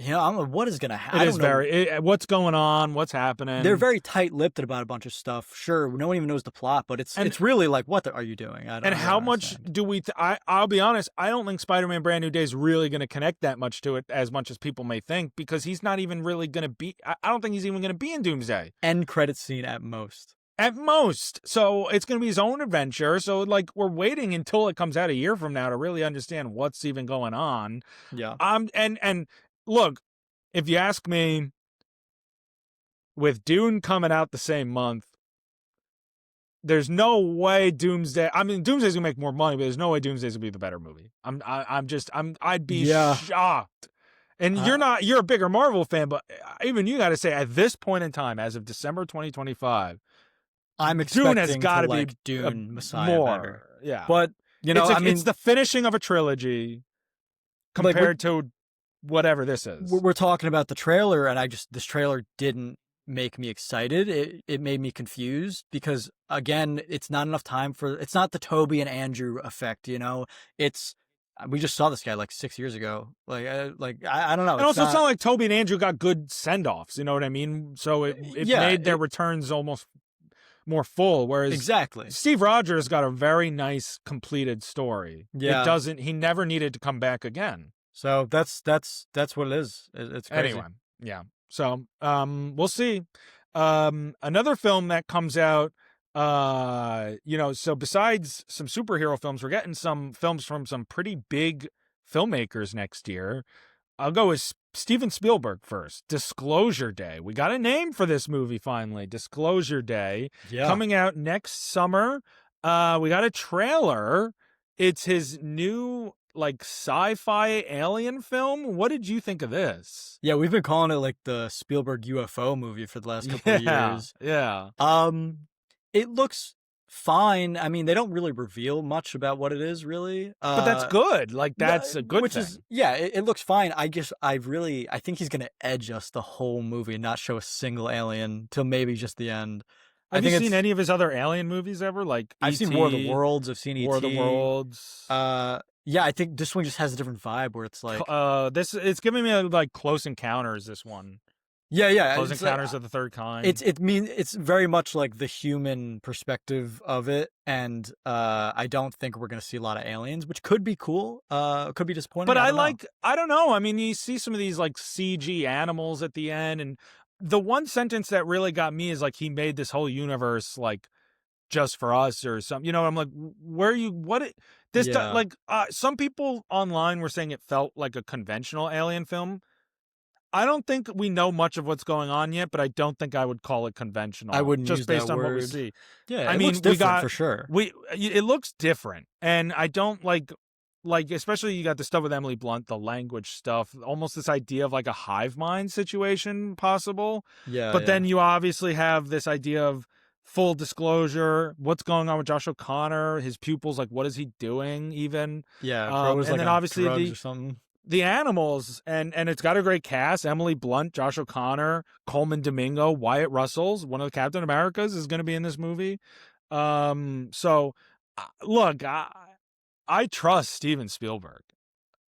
Speaker 2: I'm like, what is gonna happen?
Speaker 1: It is what's going on? What's happening?
Speaker 2: They're very tight-lipped about a bunch of stuff. Sure, no one even knows the plot, but it's really like, what are you doing?
Speaker 1: And how much do we? I'll be honest. I don't think Spider-Man: Brand New Day is really going to connect that much to it, as much as people may think, because he's not even really going to be. I don't think he's even going to be in Doomsday.
Speaker 2: End credit scene at most.
Speaker 1: At most. So it's going to be his own adventure. So like we're waiting until it comes out a year from now to really understand what's even going on.
Speaker 2: Yeah.
Speaker 1: And look, if you ask me, with Dune coming out the same month, there's no way Doomsday. I mean, Doomsday's gonna make more money, but there's no way Doomsday's gonna be the better movie. I'd be shocked. And you're a bigger Marvel fan, but even you got to say at this point in time, as of December 2025,
Speaker 2: I'm expecting
Speaker 1: Dune has got to
Speaker 2: like
Speaker 1: be
Speaker 2: Dune Messiah
Speaker 1: more.
Speaker 2: better.
Speaker 1: Yeah,
Speaker 2: but
Speaker 1: it's the finishing of a trilogy compared to whatever this is.
Speaker 2: We're talking about the trailer, and this trailer didn't make me excited. It made me confused because, again, it's not enough time it's not the Toby and Andrew effect, we just saw this guy like 6 years ago. Like I don't know.
Speaker 1: And also, it's not like Toby and Andrew got good send-offs, you know what I mean? So it made their returns almost more full, whereas
Speaker 2: exactly
Speaker 1: Steve Rogers got a very nice completed story.
Speaker 2: Yeah.
Speaker 1: He never needed to come back again.
Speaker 2: So that's what it is. It's crazy.
Speaker 1: Anyway, yeah. So we'll see. Another film that comes out, so besides some superhero films, we're getting some films from some pretty big filmmakers next year. I'll go with Steven Spielberg first. Disclosure Day. We got a name for this movie finally. Disclosure Day.
Speaker 2: Yeah.
Speaker 1: Coming out next summer. We got a trailer. It's his new like sci-fi alien film. What did you think of this?
Speaker 2: Yeah, we've been calling it like the Spielberg UFO movie for the last couple of years.
Speaker 1: Yeah.
Speaker 2: It looks fine. I mean, they don't really reveal much about what it is, really.
Speaker 1: But that's good. Like that's a good thing.
Speaker 2: It looks fine. I think he's gonna edge us the whole movie and not show a single alien till maybe just the end.
Speaker 1: Have you seen any of his other alien movies ever? Like
Speaker 2: I've seen War of the Worlds. I've seen
Speaker 1: War of the Worlds.
Speaker 2: Yeah, I think this one just has a different vibe where it's like
Speaker 1: it's giving me like Close Encounters. This one.
Speaker 2: Yeah.
Speaker 1: Close Encounters of the Third Kind.
Speaker 2: It's very much like the human perspective of it, and I don't think we're gonna see a lot of aliens, which could be cool. Could be disappointing.
Speaker 1: But I don't know. I mean, you see some of these like CG animals at the end, and the one sentence that really got me is like he made this whole universe like just for us or something. I'm like, some people online were saying it felt like a conventional alien film. I don't think we know much of what's going on yet, but I don't think I would call it
Speaker 2: I
Speaker 1: conventional
Speaker 2: wouldn't
Speaker 1: just
Speaker 2: use that
Speaker 1: based on what we
Speaker 2: word.
Speaker 1: see.
Speaker 2: Yeah,
Speaker 1: I
Speaker 2: it looks
Speaker 1: mean, we
Speaker 2: different
Speaker 1: got
Speaker 2: for sure.
Speaker 1: it looks different, and I don't like especially you got the stuff with Emily Blunt, the language stuff, almost this idea of like a hive mind situation possible.
Speaker 2: Yeah,
Speaker 1: But
Speaker 2: yeah.
Speaker 1: then you obviously have this idea of full disclosure, what's going on with Josh O'Connor, his pupils, like what is he doing even?
Speaker 2: Yeah, bro was
Speaker 1: And
Speaker 2: like
Speaker 1: then
Speaker 2: on
Speaker 1: obviously
Speaker 2: drugs or something.
Speaker 1: the animals, and it's got a great cast. Emily Blunt, Josh O'Connor, Coleman Domingo, Wyatt Russell's one of the Captain Americas is going to be in this movie. So look, I trust Steven Spielberg. I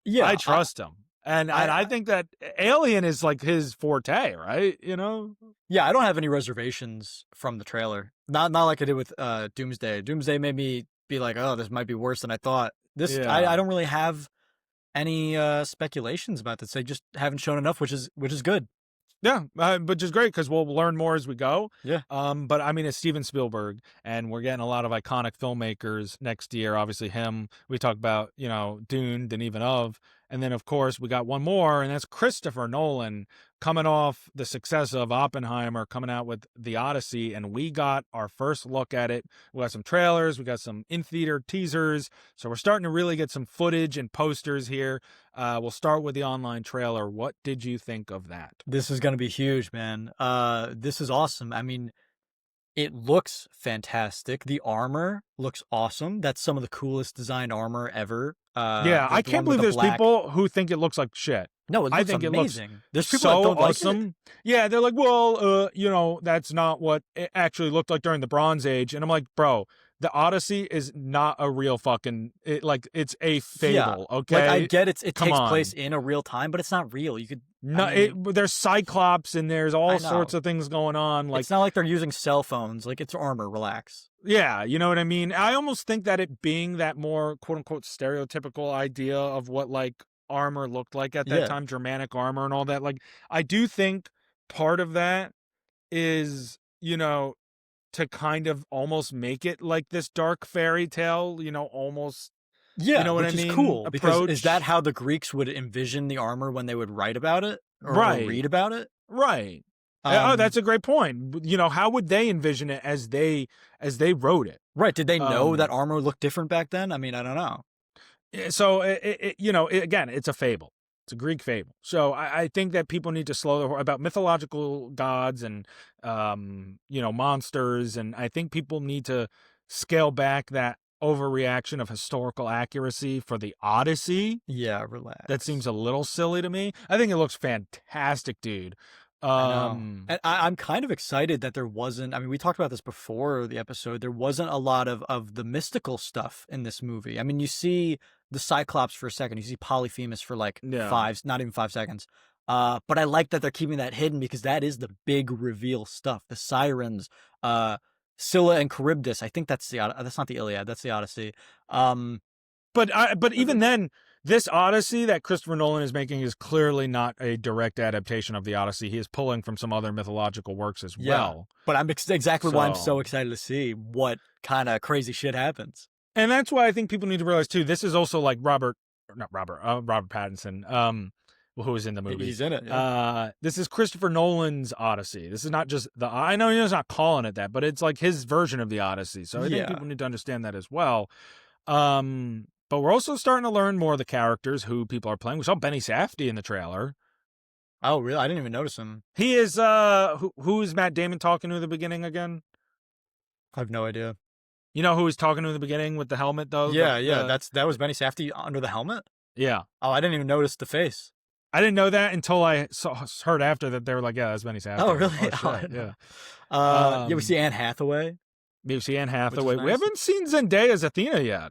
Speaker 2: Yeah,
Speaker 1: trust him. And I
Speaker 2: I
Speaker 1: think that Alien is like his forte, right? You know?
Speaker 2: yeah, I don't have any reservations from the trailer. Not like I did with Doomsday. Doomsday made me be like, oh, this might be worse than I thought. This I
Speaker 1: Yeah.
Speaker 2: don't really have any speculations about this. They just haven't shown enough, which is good.
Speaker 1: Yeah, which is great because we'll learn more as we go.
Speaker 2: Yeah.
Speaker 1: But I mean, it's Steven Spielberg, and we're getting a lot of iconic filmmakers next year. Obviously, him. We talked about, Dune, Denis Villeneuve, and then of course we got one more, and that's Christopher Nolan coming off the success of Oppenheimer, coming out with The Odyssey, and we got our first look at it. We got some trailers, we got some in-theater teasers, so we're starting to really get some footage and posters here. We'll start with the online trailer. What did you think of that?
Speaker 2: This is gonna be huge, man. This is awesome. I mean, it looks fantastic. The armor looks awesome. That's some of the coolest designed armor ever.
Speaker 1: Yeah, I
Speaker 2: The one
Speaker 1: can't
Speaker 2: with
Speaker 1: believe
Speaker 2: the
Speaker 1: there's
Speaker 2: black.
Speaker 1: people who think it looks like shit.
Speaker 2: No, it
Speaker 1: I
Speaker 2: looks
Speaker 1: think it looks
Speaker 2: amazing. There's people that
Speaker 1: so
Speaker 2: don't like it.
Speaker 1: awesome. Yeah, they're like, well, that's not what it actually looked like during the Bronze Age. And I'm like, bro, the Odyssey is not a real it's a
Speaker 2: Yeah,
Speaker 1: fable,
Speaker 2: like I
Speaker 1: okay?
Speaker 2: get it
Speaker 1: Come
Speaker 2: takes place
Speaker 1: on.
Speaker 2: in a real time, but it's not real. You could, I
Speaker 1: No,
Speaker 2: mean,
Speaker 1: there's Cyclops and there's
Speaker 2: I
Speaker 1: all sorts
Speaker 2: know.
Speaker 1: of things going on. Like,
Speaker 2: It's not like they're using cell phones. Like it's armor. Relax.
Speaker 1: yeah, you know what I mean? I almost think that it being that more quote unquote stereotypical idea of what like armor looked like at that
Speaker 2: Yeah.
Speaker 1: time, Germanic armor and all that, like I do think part of that is, to kind of almost make it like this dark fairy tale, almost, you
Speaker 2: Yeah,
Speaker 1: know what I
Speaker 2: which is
Speaker 1: mean?
Speaker 2: cool because is that
Speaker 1: Approach.
Speaker 2: how the Greeks would envision the armor when they would write about it or
Speaker 1: Right.
Speaker 2: read about it?
Speaker 1: Right. Oh,
Speaker 2: Um,
Speaker 1: that's a great point. How would they envision it as they wrote it?
Speaker 2: right. Did they know that
Speaker 1: Um
Speaker 2: armor looked different back then? I mean, I don't know.
Speaker 1: So again, it's a fable. It's a Greek fable. So I think that people need to slow their about mythological gods and monsters, and I think people need to scale back that overreaction of historical accuracy for the Odyssey.
Speaker 2: Yeah,
Speaker 1: That seems
Speaker 2: relax.
Speaker 1: a little silly to me. I think it looks fantastic, dude.
Speaker 2: I know.
Speaker 1: Um,
Speaker 2: And I'm kind of excited that there wasn't, I mean, we talked about this before the episode. There wasn't a lot of the mystical stuff in this movie. I mean, you see the Cyclops for a second, you see Polyphemus for like
Speaker 1: yeah.
Speaker 2: not even 5 seconds. But I like that they're keeping that hidden because that is the big reveal stuff. The sirens, uh, Scylla and Charybdis. I think that's not the Iliad, that's the Odyssey. Um,
Speaker 1: But even then, this Odyssey that Christopher Nolan is making is clearly not a direct adaptation of the Odyssey. He is pulling from some other mythological works as
Speaker 2: yeah.
Speaker 1: well.
Speaker 2: But exactly why I'm so
Speaker 1: So,
Speaker 2: excited to see what kind of crazy shit happens.
Speaker 1: and that's why I think people need to realize too. This is also like Robert Pattinson, who is in the movie.
Speaker 2: He's in it, yeah.
Speaker 1: This is Christopher Nolan's Odyssey. This is not just I know he's not calling it that, but it's like his version of the Odyssey. So I think
Speaker 2: Yeah.
Speaker 1: people need to understand that as well. But we're also starting to learn more of the characters who people are playing. We saw Benny Safdie in the trailer.
Speaker 2: Oh, really? I didn't even notice him.
Speaker 1: He is who is Matt Damon talking to in the beginning again?
Speaker 2: I have no idea.
Speaker 1: You know who he's talking to in the beginning with the helmet though?
Speaker 2: Yeah, yeah. That was Benny Safdie under the helmet.
Speaker 1: Yeah.
Speaker 2: Oh, I didn't even notice the face.
Speaker 1: I didn't know that until I heard after that they were like, yeah, that's Benny Safdie.
Speaker 2: Oh, really?
Speaker 1: Oh,
Speaker 2: Oh,
Speaker 1: shit, yeah.
Speaker 2: yeah. We see Anne Hathaway.
Speaker 1: We see Anne
Speaker 2: Which is
Speaker 1: Hathaway. We
Speaker 2: nice.
Speaker 1: haven't seen Zendaya as Athena yet.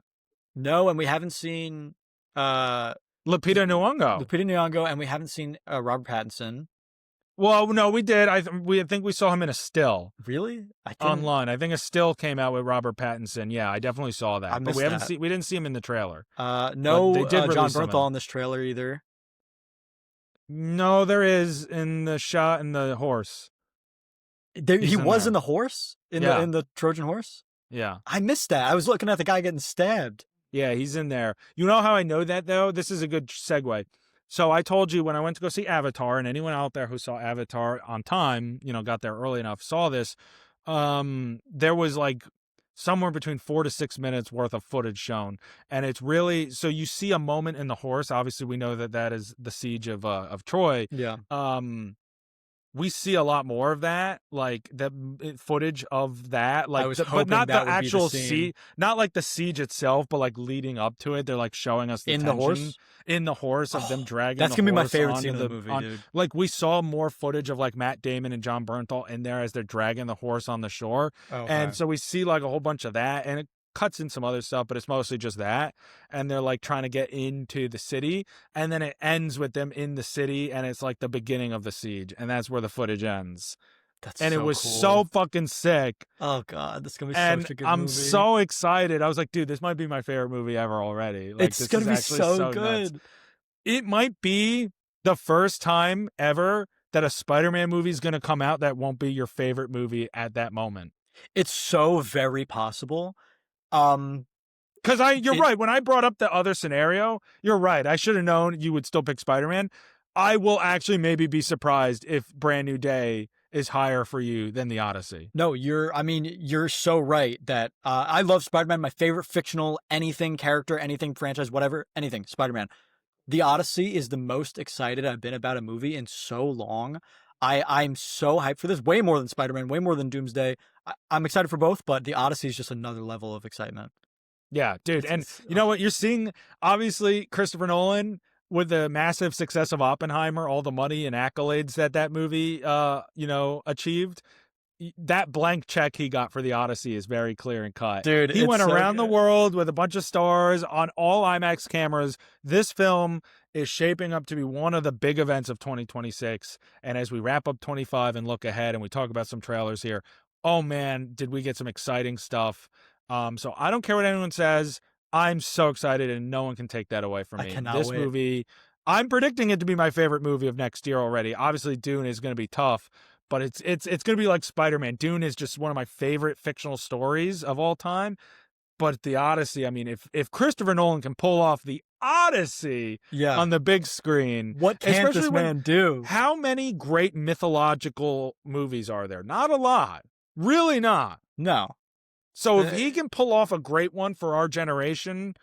Speaker 2: No, and we haven't seen
Speaker 1: Lupita Nyong'o.
Speaker 2: Lupita Nyong'o, and we haven't seen Robert Pattinson.
Speaker 1: Well, no, we did. I think we saw him in a still
Speaker 2: Really? I didn't.
Speaker 1: online. I think a still came out with Robert Pattinson. Yeah, I definitely saw that.
Speaker 2: I
Speaker 1: But
Speaker 2: missed that.
Speaker 1: we didn't see him in the trailer.
Speaker 2: No,
Speaker 1: they did
Speaker 2: John
Speaker 1: release him
Speaker 2: Bernthal
Speaker 1: in-
Speaker 2: in this trailer either.
Speaker 1: No, there is in the shot in the horse.
Speaker 2: He
Speaker 1: in
Speaker 2: was
Speaker 1: there.
Speaker 2: in the horse
Speaker 1: Yeah.
Speaker 2: in the Trojan horse.
Speaker 1: Yeah.
Speaker 2: I missed that. I was looking at the guy getting stabbed.
Speaker 1: Yeah, he's in there. You know how I know that though? This is a good segue. So I told you when I went to go see Avatar, and anyone out there who saw Avatar on time, got there early enough, saw this. There was like somewhere between 4 to 6 minutes worth of footage shown, and it's really so you see a moment in the horse. Obviously, we know that is the siege of Troy.
Speaker 2: Yeah.
Speaker 1: We see a lot more of that, like the footage of that,
Speaker 2: I
Speaker 1: like,
Speaker 2: was
Speaker 1: but
Speaker 2: hoping
Speaker 1: not
Speaker 2: that
Speaker 1: the
Speaker 2: would be the
Speaker 1: actual
Speaker 2: scene.
Speaker 1: siege, not like the siege itself, but like leading up to it. They're like showing us the
Speaker 2: In the
Speaker 1: tension
Speaker 2: horse?
Speaker 1: in the horse of them
Speaker 2: Oh,
Speaker 1: dragging
Speaker 2: that's
Speaker 1: the
Speaker 2: gonna be my
Speaker 1: horse
Speaker 2: favorite
Speaker 1: onto
Speaker 2: scene of the movie,
Speaker 1: on.
Speaker 2: dude.
Speaker 1: Like we saw more footage of like Matt Damon and John Bernthal in there as they're dragging the horse on the shore,
Speaker 2: Okay.
Speaker 1: and so we see like a whole bunch of that, and it cuts in some other stuff, but it's mostly just that. And they're like trying to get into the city, and then it ends with them in the city, and it's like the beginning of the siege, and that's where the footage ends.
Speaker 2: That's
Speaker 1: And it
Speaker 2: so
Speaker 1: was so
Speaker 2: cool.
Speaker 1: fucking sick.
Speaker 2: Oh god, this is gonna be
Speaker 1: And
Speaker 2: such a good
Speaker 1: I'm
Speaker 2: movie.
Speaker 1: so excited. I was like, dude, this might be my favorite movie ever already. Like,
Speaker 2: It's
Speaker 1: this
Speaker 2: gonna
Speaker 1: is
Speaker 2: be
Speaker 1: actually
Speaker 2: so
Speaker 1: so nuts.
Speaker 2: good.
Speaker 1: It might be the first time ever that a Spider-Man movie is going to come out that won't be your favorite movie at that moment.
Speaker 2: It's so very possible. Um,
Speaker 1: Because you're
Speaker 2: it
Speaker 1: right. When I brought up the other scenario, you're right. I should have known you would still pick Spider-Man. I will actually maybe be surprised if Brand New Day is higher for you than the Odyssey.
Speaker 2: No, you're so right that I love Spider-Man, my favorite fictional anything character, anything franchise, whatever, anything, Spider-Man. The Odyssey is the most excited I've been about a movie in so long. I'm so hyped for this, way more than Spider-Man, way more than Doomsday. I'm excited for both, but the Odyssey is just another level of excitement.
Speaker 1: Yeah, dude.
Speaker 2: It's
Speaker 1: And
Speaker 2: it's
Speaker 1: you know what? You're seeing, obviously, Christopher Nolan with the massive success of Oppenheimer, all the money and accolades that movie, achieved. That blank check he got for the Odyssey is very clear and cut.
Speaker 2: dude,
Speaker 1: He
Speaker 2: it's
Speaker 1: went
Speaker 2: so
Speaker 1: around the
Speaker 2: good.
Speaker 1: world with a bunch of stars on all IMAX cameras. This film is shaping up to be one of the big events of 2026. And as we wrap up 25 and look ahead and we talk about some trailers here, oh man, did we get some exciting stuff. So I don't care what anyone says. I'm so excited and no one can take that away from
Speaker 2: I
Speaker 1: me.
Speaker 2: cannot
Speaker 1: This
Speaker 2: wait.
Speaker 1: movie, I'm predicting it to be my favorite movie of next year already. Obviously Dune is going to be tough, but it's going to be like Spider-Man. Dune is just one of my favorite fictional stories of all time. But the Odyssey, I mean, if Christopher Nolan can pull off the Odyssey
Speaker 2: Yeah.
Speaker 1: on the big screen,
Speaker 2: What can't
Speaker 1: especially
Speaker 2: this
Speaker 1: when
Speaker 2: man do?
Speaker 1: how many great mythological movies are there? Not a lot. Really not.
Speaker 2: No.
Speaker 1: So if
Speaker 2: Uh,
Speaker 1: he can pull off a great one for our generation,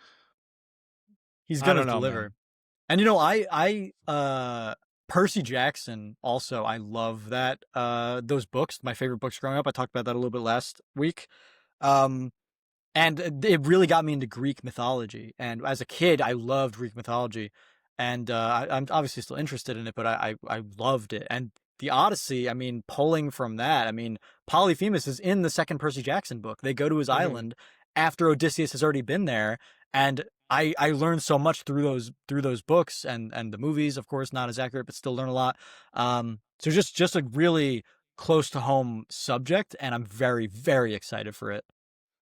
Speaker 2: he's
Speaker 1: I
Speaker 2: gonna
Speaker 1: don't know, man.
Speaker 2: deliver. And I Percy Jackson also, I love that those books, my favorite books growing up. I talked about that a little bit last week. Um and it really got me into Greek mythology. And as a kid, I loved Greek mythology, and I'm obviously still interested in it, but I loved it. And the Odyssey, I mean, pulling from that, I mean, Polyphemus is in the second Percy Jackson book. They go to his
Speaker 1: Mhm.
Speaker 2: island after Odysseus has already been there, and I learned so much through those books and the movies, of course, not as accurate, but still learn a lot. So just a really close to home subject, and I'm very very excited for it.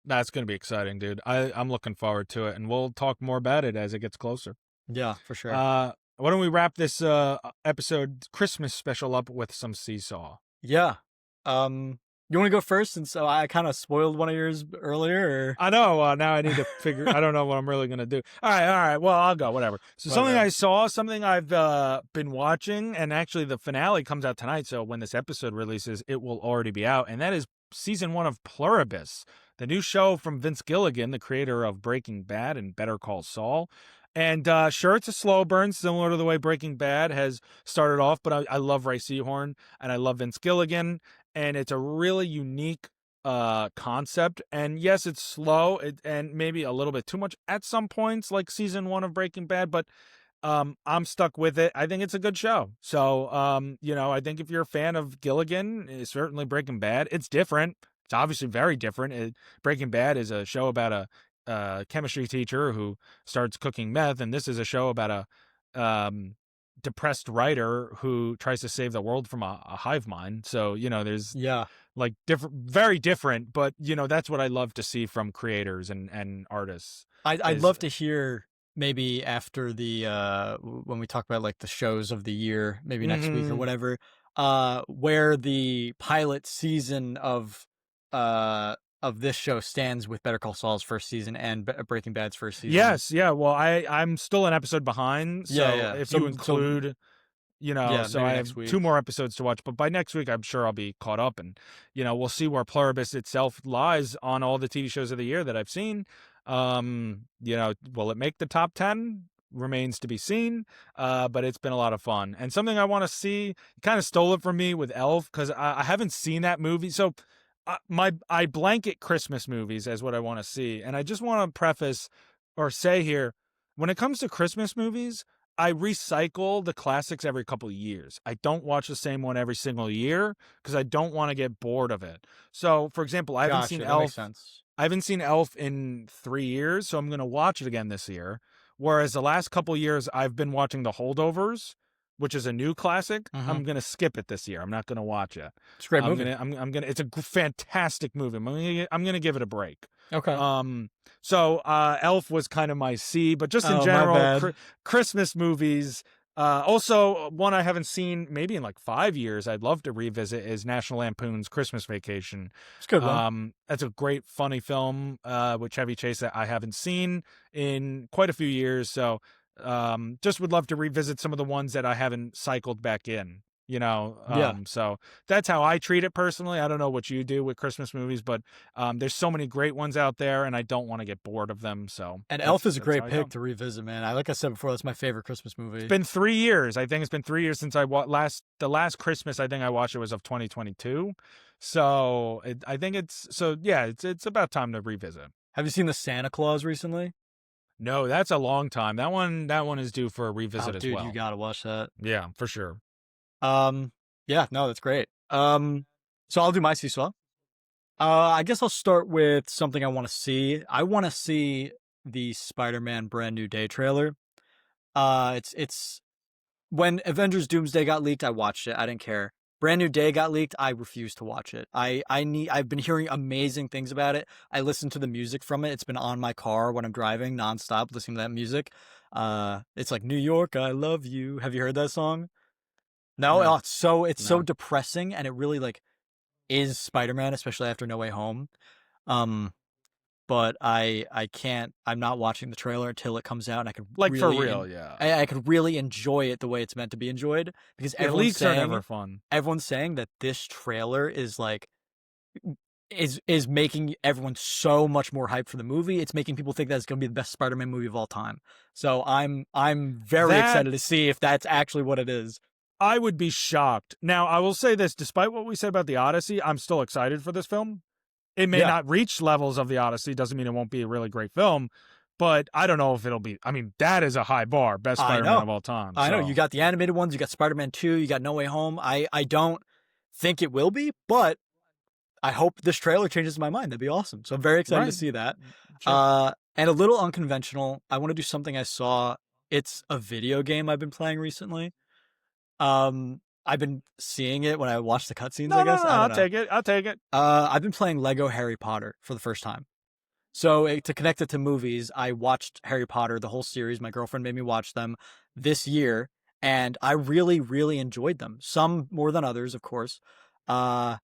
Speaker 1: That's going to be exciting, dude. I'm looking forward to it, and we'll talk more about it as it gets closer.
Speaker 2: Yeah, for sure.
Speaker 1: Why don't we wrap this episode Christmas special up with some Seesaw?
Speaker 2: Yeah. You want to go first since I kind of spoiled one of yours earlier? Or
Speaker 1: I know. Now I need to figure. I don't know what I'm really gonna do. All right, all right. Well, I'll go. Whatever. So
Speaker 2: my
Speaker 1: something
Speaker 2: bad.
Speaker 1: I saw, something I've been watching, and actually the finale comes out tonight. So when this episode releases, it will already be out, and that is season 1 of Pluribus, the new show from Vince Gilligan, the creator of Breaking Bad and Better Call Saul. And sure, it's a slow burn, similar to the way Breaking Bad has started off. But I love Ray Seahorn and I love Vince Gilligan, and it's a really unique concept. And yes, it's slow and maybe a little bit too much at some points, like season 1 of Breaking Bad, but I'm stuck with it. I think it's a good show. So I think if you're a fan of Gilligan, certainly Breaking Bad. It's different. It's obviously very different. Breaking Bad is a show about a chemistry teacher who starts cooking meth, and this is a show about a depressed writer who tries to save the world from a hive mind. So there's
Speaker 2: Yeah.
Speaker 1: like different, very different, but that's what I love to see from creators and artists.
Speaker 2: I'd
Speaker 1: Is
Speaker 2: love to hear maybe after the when we talk about like the shows of the year, maybe next week or
Speaker 1: Mhm.
Speaker 2: whatever, where the pilot season of of this show stands with Better Call Saul's first season and Breaking Bad's first season.
Speaker 1: Yes, yeah. Well, I'm still an episode behind,
Speaker 2: Yeah,
Speaker 1: so
Speaker 2: yeah.
Speaker 1: if you
Speaker 2: So
Speaker 1: include,
Speaker 2: yeah,
Speaker 1: so
Speaker 2: maybe
Speaker 1: I have
Speaker 2: next week.
Speaker 1: 2 more episodes to watch, but by next week I'm sure I'll be caught up, and we'll see where Pluribus itself lies on all the TV shows of the year that I've seen. Will it make the top 10? Remains to be seen. But it's been a lot of fun. And something I want to see, kind of stole it from me with Elf, because I haven't seen that movie. So I blanket Christmas movies as what I want to see. And I just want to preface or say here, when it comes to Christmas movies, I recycle the classics every couple of years. I don't watch the same one every single year because I don't want to get bored of it. So, for example,
Speaker 2: Gotcha. That makes sense.
Speaker 1: I haven't seen Elf in 3 years, so I'm going to watch it again this year. Whereas the last couple of years, I've been watching The Holdovers, which is a new classic.
Speaker 2: Mm-hmm.
Speaker 1: I'm going to skip it this year. I'm not going to watch it.
Speaker 2: It's a great movie.
Speaker 1: It's a fantastic movie. I'm going to give it a break.
Speaker 2: Okay.
Speaker 1: So Elf was kind of my C, but just in
Speaker 2: My
Speaker 1: general,
Speaker 2: bad.
Speaker 1: Christmas movies. Also, one I haven't seen maybe in like 5 years, I'd love to revisit is National Lampoon's Christmas Vacation.
Speaker 2: It's a good one.
Speaker 1: That's a great, funny film with Chevy Chase that I haven't seen in quite a few years. So just would love to revisit some of the ones that I haven't cycled back in.
Speaker 2: Yeah.
Speaker 1: So that's how I treat it personally. I don't know what you do with Christmas movies, but there's so many great ones out there, and I don't want to get bored of them. So,
Speaker 2: And Elf is a
Speaker 1: that's
Speaker 2: great
Speaker 1: how I
Speaker 2: pick
Speaker 1: go.
Speaker 2: to revisit, man. Like I said before, that's my favorite Christmas movie.
Speaker 1: It's been 3 years. I think it's been 3 years since the last Christmas I think I watched it was of 2022. So I think it's about time to revisit.
Speaker 2: Have you seen the Santa Claus recently?
Speaker 1: No, that's a long time. That one is due for a revisit as
Speaker 2: Dude,
Speaker 1: well.
Speaker 2: you gotta watch that.
Speaker 1: Yeah, for sure.
Speaker 2: Yeah, no, that's great. So I'll do my seesaw. I guess I'll start with something I want to see. I want to see the Spider-Man Brand New Day trailer. It's when Avengers Doomsday got leaked, I watched it. I didn't care. Brand New Day got leaked, I refused to watch it. I've been hearing amazing things about it. I listened to the music from it. It's been on my car when I'm driving nonstop, listening to that music. It's like New York, I love you. Have you heard that song? No,
Speaker 1: No.
Speaker 2: it's so
Speaker 1: No.
Speaker 2: depressing, and it really like is Spider-Man, especially after No Way Home. But I can't. I'm not watching the trailer until it comes out, and I could
Speaker 1: Like for
Speaker 2: really
Speaker 1: real, yeah.
Speaker 2: I could really enjoy it the way it's meant to be enjoyed because
Speaker 1: Leaks are never fun.
Speaker 2: everyone's saying that this trailer is like is making everyone so much more hyped for the movie. It's making people think that it's going to be the best Spider-Man movie of all time. So I'm very excited to see if that's actually what it is.
Speaker 1: I would be shocked. Now, I will say this, despite what we said about the Odyssey, I'm still excited for this film. It may not reach levels of the Odyssey, doesn't mean it won't be a really great film, but I don't know if it'll be. I mean, that is a high bar, best Spider-Man of all time.
Speaker 2: I know. You got the animated ones, you got Spider-Man 2, you got No Way Home. I don't think it will be, but I hope this trailer changes my mind. That'd be awesome. So I'm very excited to see that.
Speaker 1: Sure.
Speaker 2: And a little unconventional. I want to do something I saw. It's a video game I've been playing recently. I've been seeing it when I watch the cutscenes, I guess.
Speaker 1: I'll take it.
Speaker 2: I've been playing Lego Harry Potter for the first time. So to connect it to movies, I watched Harry Potter, the whole series. My girlfriend made me watch them this year, and I really, really enjoyed them. Some more than others, of course. And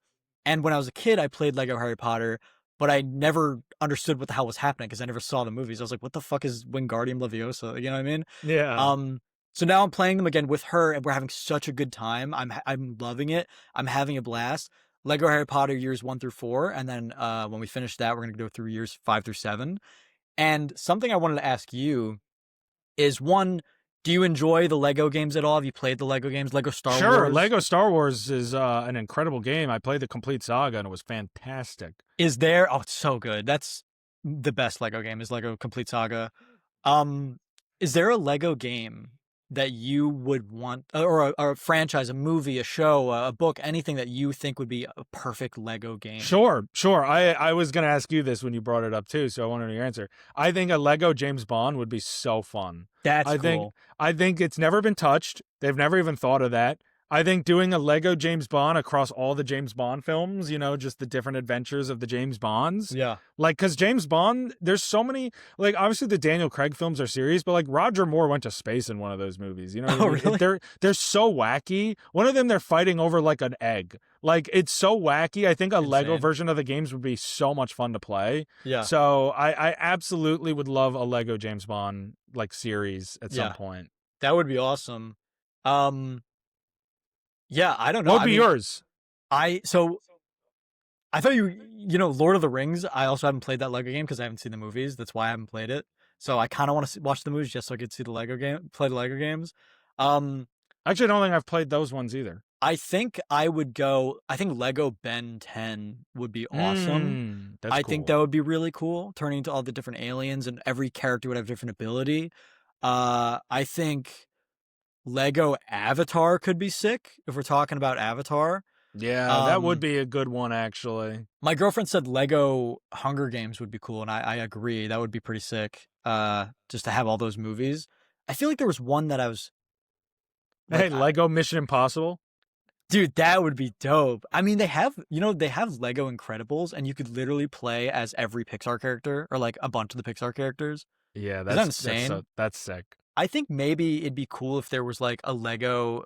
Speaker 2: when I was a kid, I played Lego Harry Potter, but I never understood what the hell was happening because I never saw the movies. I was like, what the fuck is Wingardium Leviosa? You know what I mean?
Speaker 1: Yeah.
Speaker 2: So now I'm playing them again with her, and we're having such a good time. I'm loving it. I'm having a blast. Lego Harry Potter years 1 through 4, and then when we finish that, we're gonna go through years 5 through 7. And something I wanted to ask you is one: do you enjoy the Lego games at all? Have you played the Lego games? Lego Star Wars?
Speaker 1: Sure. Lego Star Wars is an incredible game. I played the complete saga, and it was fantastic.
Speaker 2: Is there? Oh, it's so good. That's the best Lego game. Is Lego Complete Saga. Is there a Lego game that you would want, or a franchise, a movie, a show, a book, anything that you think would be a perfect Lego game?
Speaker 1: Sure. I was going to ask you this when you brought it up too, so I wanted your answer. I think a Lego James Bond would be so fun.
Speaker 2: That's cool.
Speaker 1: I think it's never been touched. They've never even thought of that. I think doing a Lego James Bond across all the James Bond films, just the different adventures of the James Bonds.
Speaker 2: Yeah.
Speaker 1: Like, because James Bond, there's so many, like, obviously the Daniel Craig films are serious, but like Roger Moore went to space in one of those movies. You know what
Speaker 2: Oh,
Speaker 1: I mean?
Speaker 2: really?
Speaker 1: They're so wacky. One of them, they're fighting over like an egg. Like, it's so wacky. I think a Lego
Speaker 2: Insane.
Speaker 1: version of the games would be so much fun to play.
Speaker 2: Yeah.
Speaker 1: So I absolutely would love a Lego James Bond like series at some point.
Speaker 2: That would be awesome. Yeah, I don't know.
Speaker 1: What would
Speaker 2: I
Speaker 1: be
Speaker 2: mean,
Speaker 1: yours?
Speaker 2: so I thought Lord of the Rings. I also haven't played that Lego game because I haven't seen the movies. That's why I haven't played it. So I kind of want to watch the movies just so I could see the Lego game, play the Lego games.
Speaker 1: Actually, I don't think I've played those ones either.
Speaker 2: I think I would go. I think Lego Ben 10 would be awesome.
Speaker 1: That's
Speaker 2: I
Speaker 1: cool.
Speaker 2: think that would be really cool, turning into all the different aliens, and every character would have different ability. I think Lego Avatar could be sick if we're talking about Avatar.
Speaker 1: Yeah, that would be a good one, actually.
Speaker 2: My girlfriend said Lego Hunger Games would be cool, and I agree. That would be pretty sick. Just to have all those movies. I feel like there was one that I was
Speaker 1: Hey, Lego Mission Impossible.
Speaker 2: Dude, that would be dope. I mean, they have Lego Incredibles, and you could literally play as every Pixar character or like a bunch of the Pixar characters.
Speaker 1: Yeah,
Speaker 2: Isn't that insane?
Speaker 1: That's sick.
Speaker 2: I think maybe it'd be cool if there was like a Lego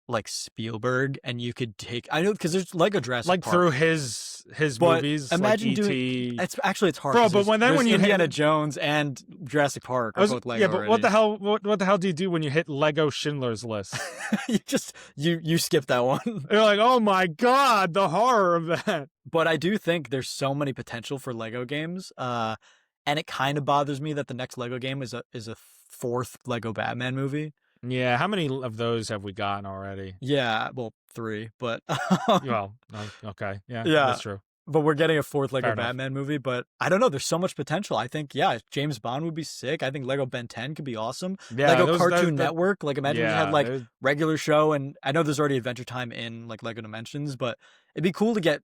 Speaker 2: like Spielberg, and you could take. I know because there's Lego Jurassic
Speaker 1: like
Speaker 2: Park.
Speaker 1: through his
Speaker 2: But
Speaker 1: movies.
Speaker 2: imagine
Speaker 1: like
Speaker 2: doing
Speaker 1: E.T.
Speaker 2: It's hard,
Speaker 1: Bro,
Speaker 2: 'cause
Speaker 1: but when you
Speaker 2: Indiana
Speaker 1: hit,
Speaker 2: Jones and Jurassic Park are both Lego.
Speaker 1: yeah, but
Speaker 2: already.
Speaker 1: what the hell? What the hell do you do when you hit Lego Schindler's List?
Speaker 2: you skip that one.
Speaker 1: You're like, oh my god, the horror of that.
Speaker 2: But I do think there's so many potential for Lego games. And it kind of bothers me that the next Lego game is a fourth Lego Batman movie.
Speaker 1: Yeah, how many of those have we gotten already?
Speaker 2: Yeah, well, 3, but
Speaker 1: well, okay, yeah,
Speaker 2: yeah,
Speaker 1: that's true.
Speaker 2: But we're getting a fourth Lego
Speaker 1: Fair
Speaker 2: Batman
Speaker 1: enough.
Speaker 2: movie. But I don't know. There's so much potential. I think James Bond would be sick. I think Lego Ben 10 could be awesome.
Speaker 1: Yeah,
Speaker 2: Lego Cartoon Network. Like imagine you had like
Speaker 1: there's-
Speaker 2: regular show, and I know there's already Adventure Time in like Lego Dimensions, but it'd be cool to get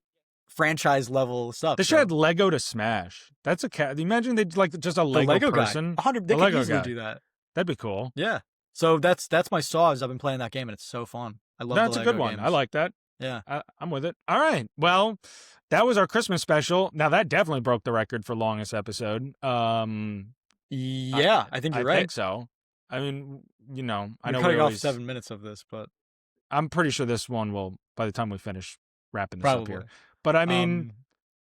Speaker 2: franchise level stuff.
Speaker 1: They should have Lego to Smash. That's a cat. Imagine they'd like just a Lego,
Speaker 2: Lego
Speaker 1: person.
Speaker 2: guy. 100. They
Speaker 1: A
Speaker 2: could
Speaker 1: Lego
Speaker 2: easily
Speaker 1: guy.
Speaker 2: do that.
Speaker 1: That'd be cool.
Speaker 2: Yeah. So that's my saw. Is I've been playing that game and it's so fun. I love.
Speaker 1: That's
Speaker 2: the
Speaker 1: a
Speaker 2: Lego
Speaker 1: good one.
Speaker 2: games.
Speaker 1: I like that.
Speaker 2: Yeah.
Speaker 1: I'm with it. All right. Well, that was our Christmas special. Now that definitely broke the record for longest episode.
Speaker 2: Yeah, I think you're right.
Speaker 1: I think so. I mean, I know
Speaker 2: cutting
Speaker 1: we're
Speaker 2: off 7 minutes of this, but
Speaker 1: I'm pretty sure this one will, by the time we finish wrapping this
Speaker 2: probably.
Speaker 1: up here. But I mean,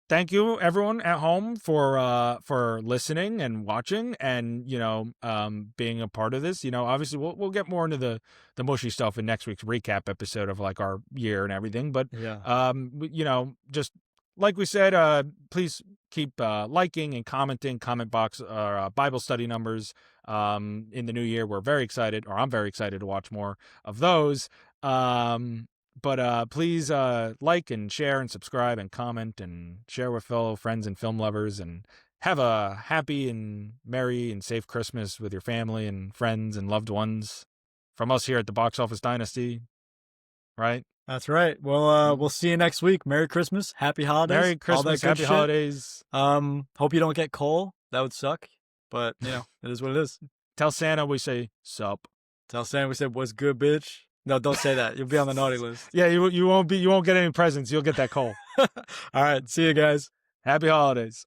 Speaker 1: thank you everyone at home for listening and watching and being a part of this. Obviously we'll get more into the mushy stuff in next week's recap episode of like our year and everything. But
Speaker 2: yeah,
Speaker 1: just like we said, please keep liking and commenting. Comment box or Bible study numbers in the new year. We're very excited, or I'm very excited to watch more of those. But please like and share and subscribe and comment and share with fellow friends and film lovers, and have a happy and merry and safe Christmas with your family and friends and loved ones from us here at the Box Office Dynasty. Right?
Speaker 2: That's right. Well, we'll see you next week. Merry Christmas, Happy Holidays.
Speaker 1: Merry Christmas, Happy Holidays.
Speaker 2: Hope you don't get coal. That would suck. But it is what it is.
Speaker 1: Tell Santa we say sup.
Speaker 2: Tell Santa we said what's good, bitch. No, don't say that. You'll be on the naughty list.
Speaker 1: Yeah, you won't get any presents. You'll get that coal.
Speaker 2: All right. See you guys.
Speaker 1: Happy holidays.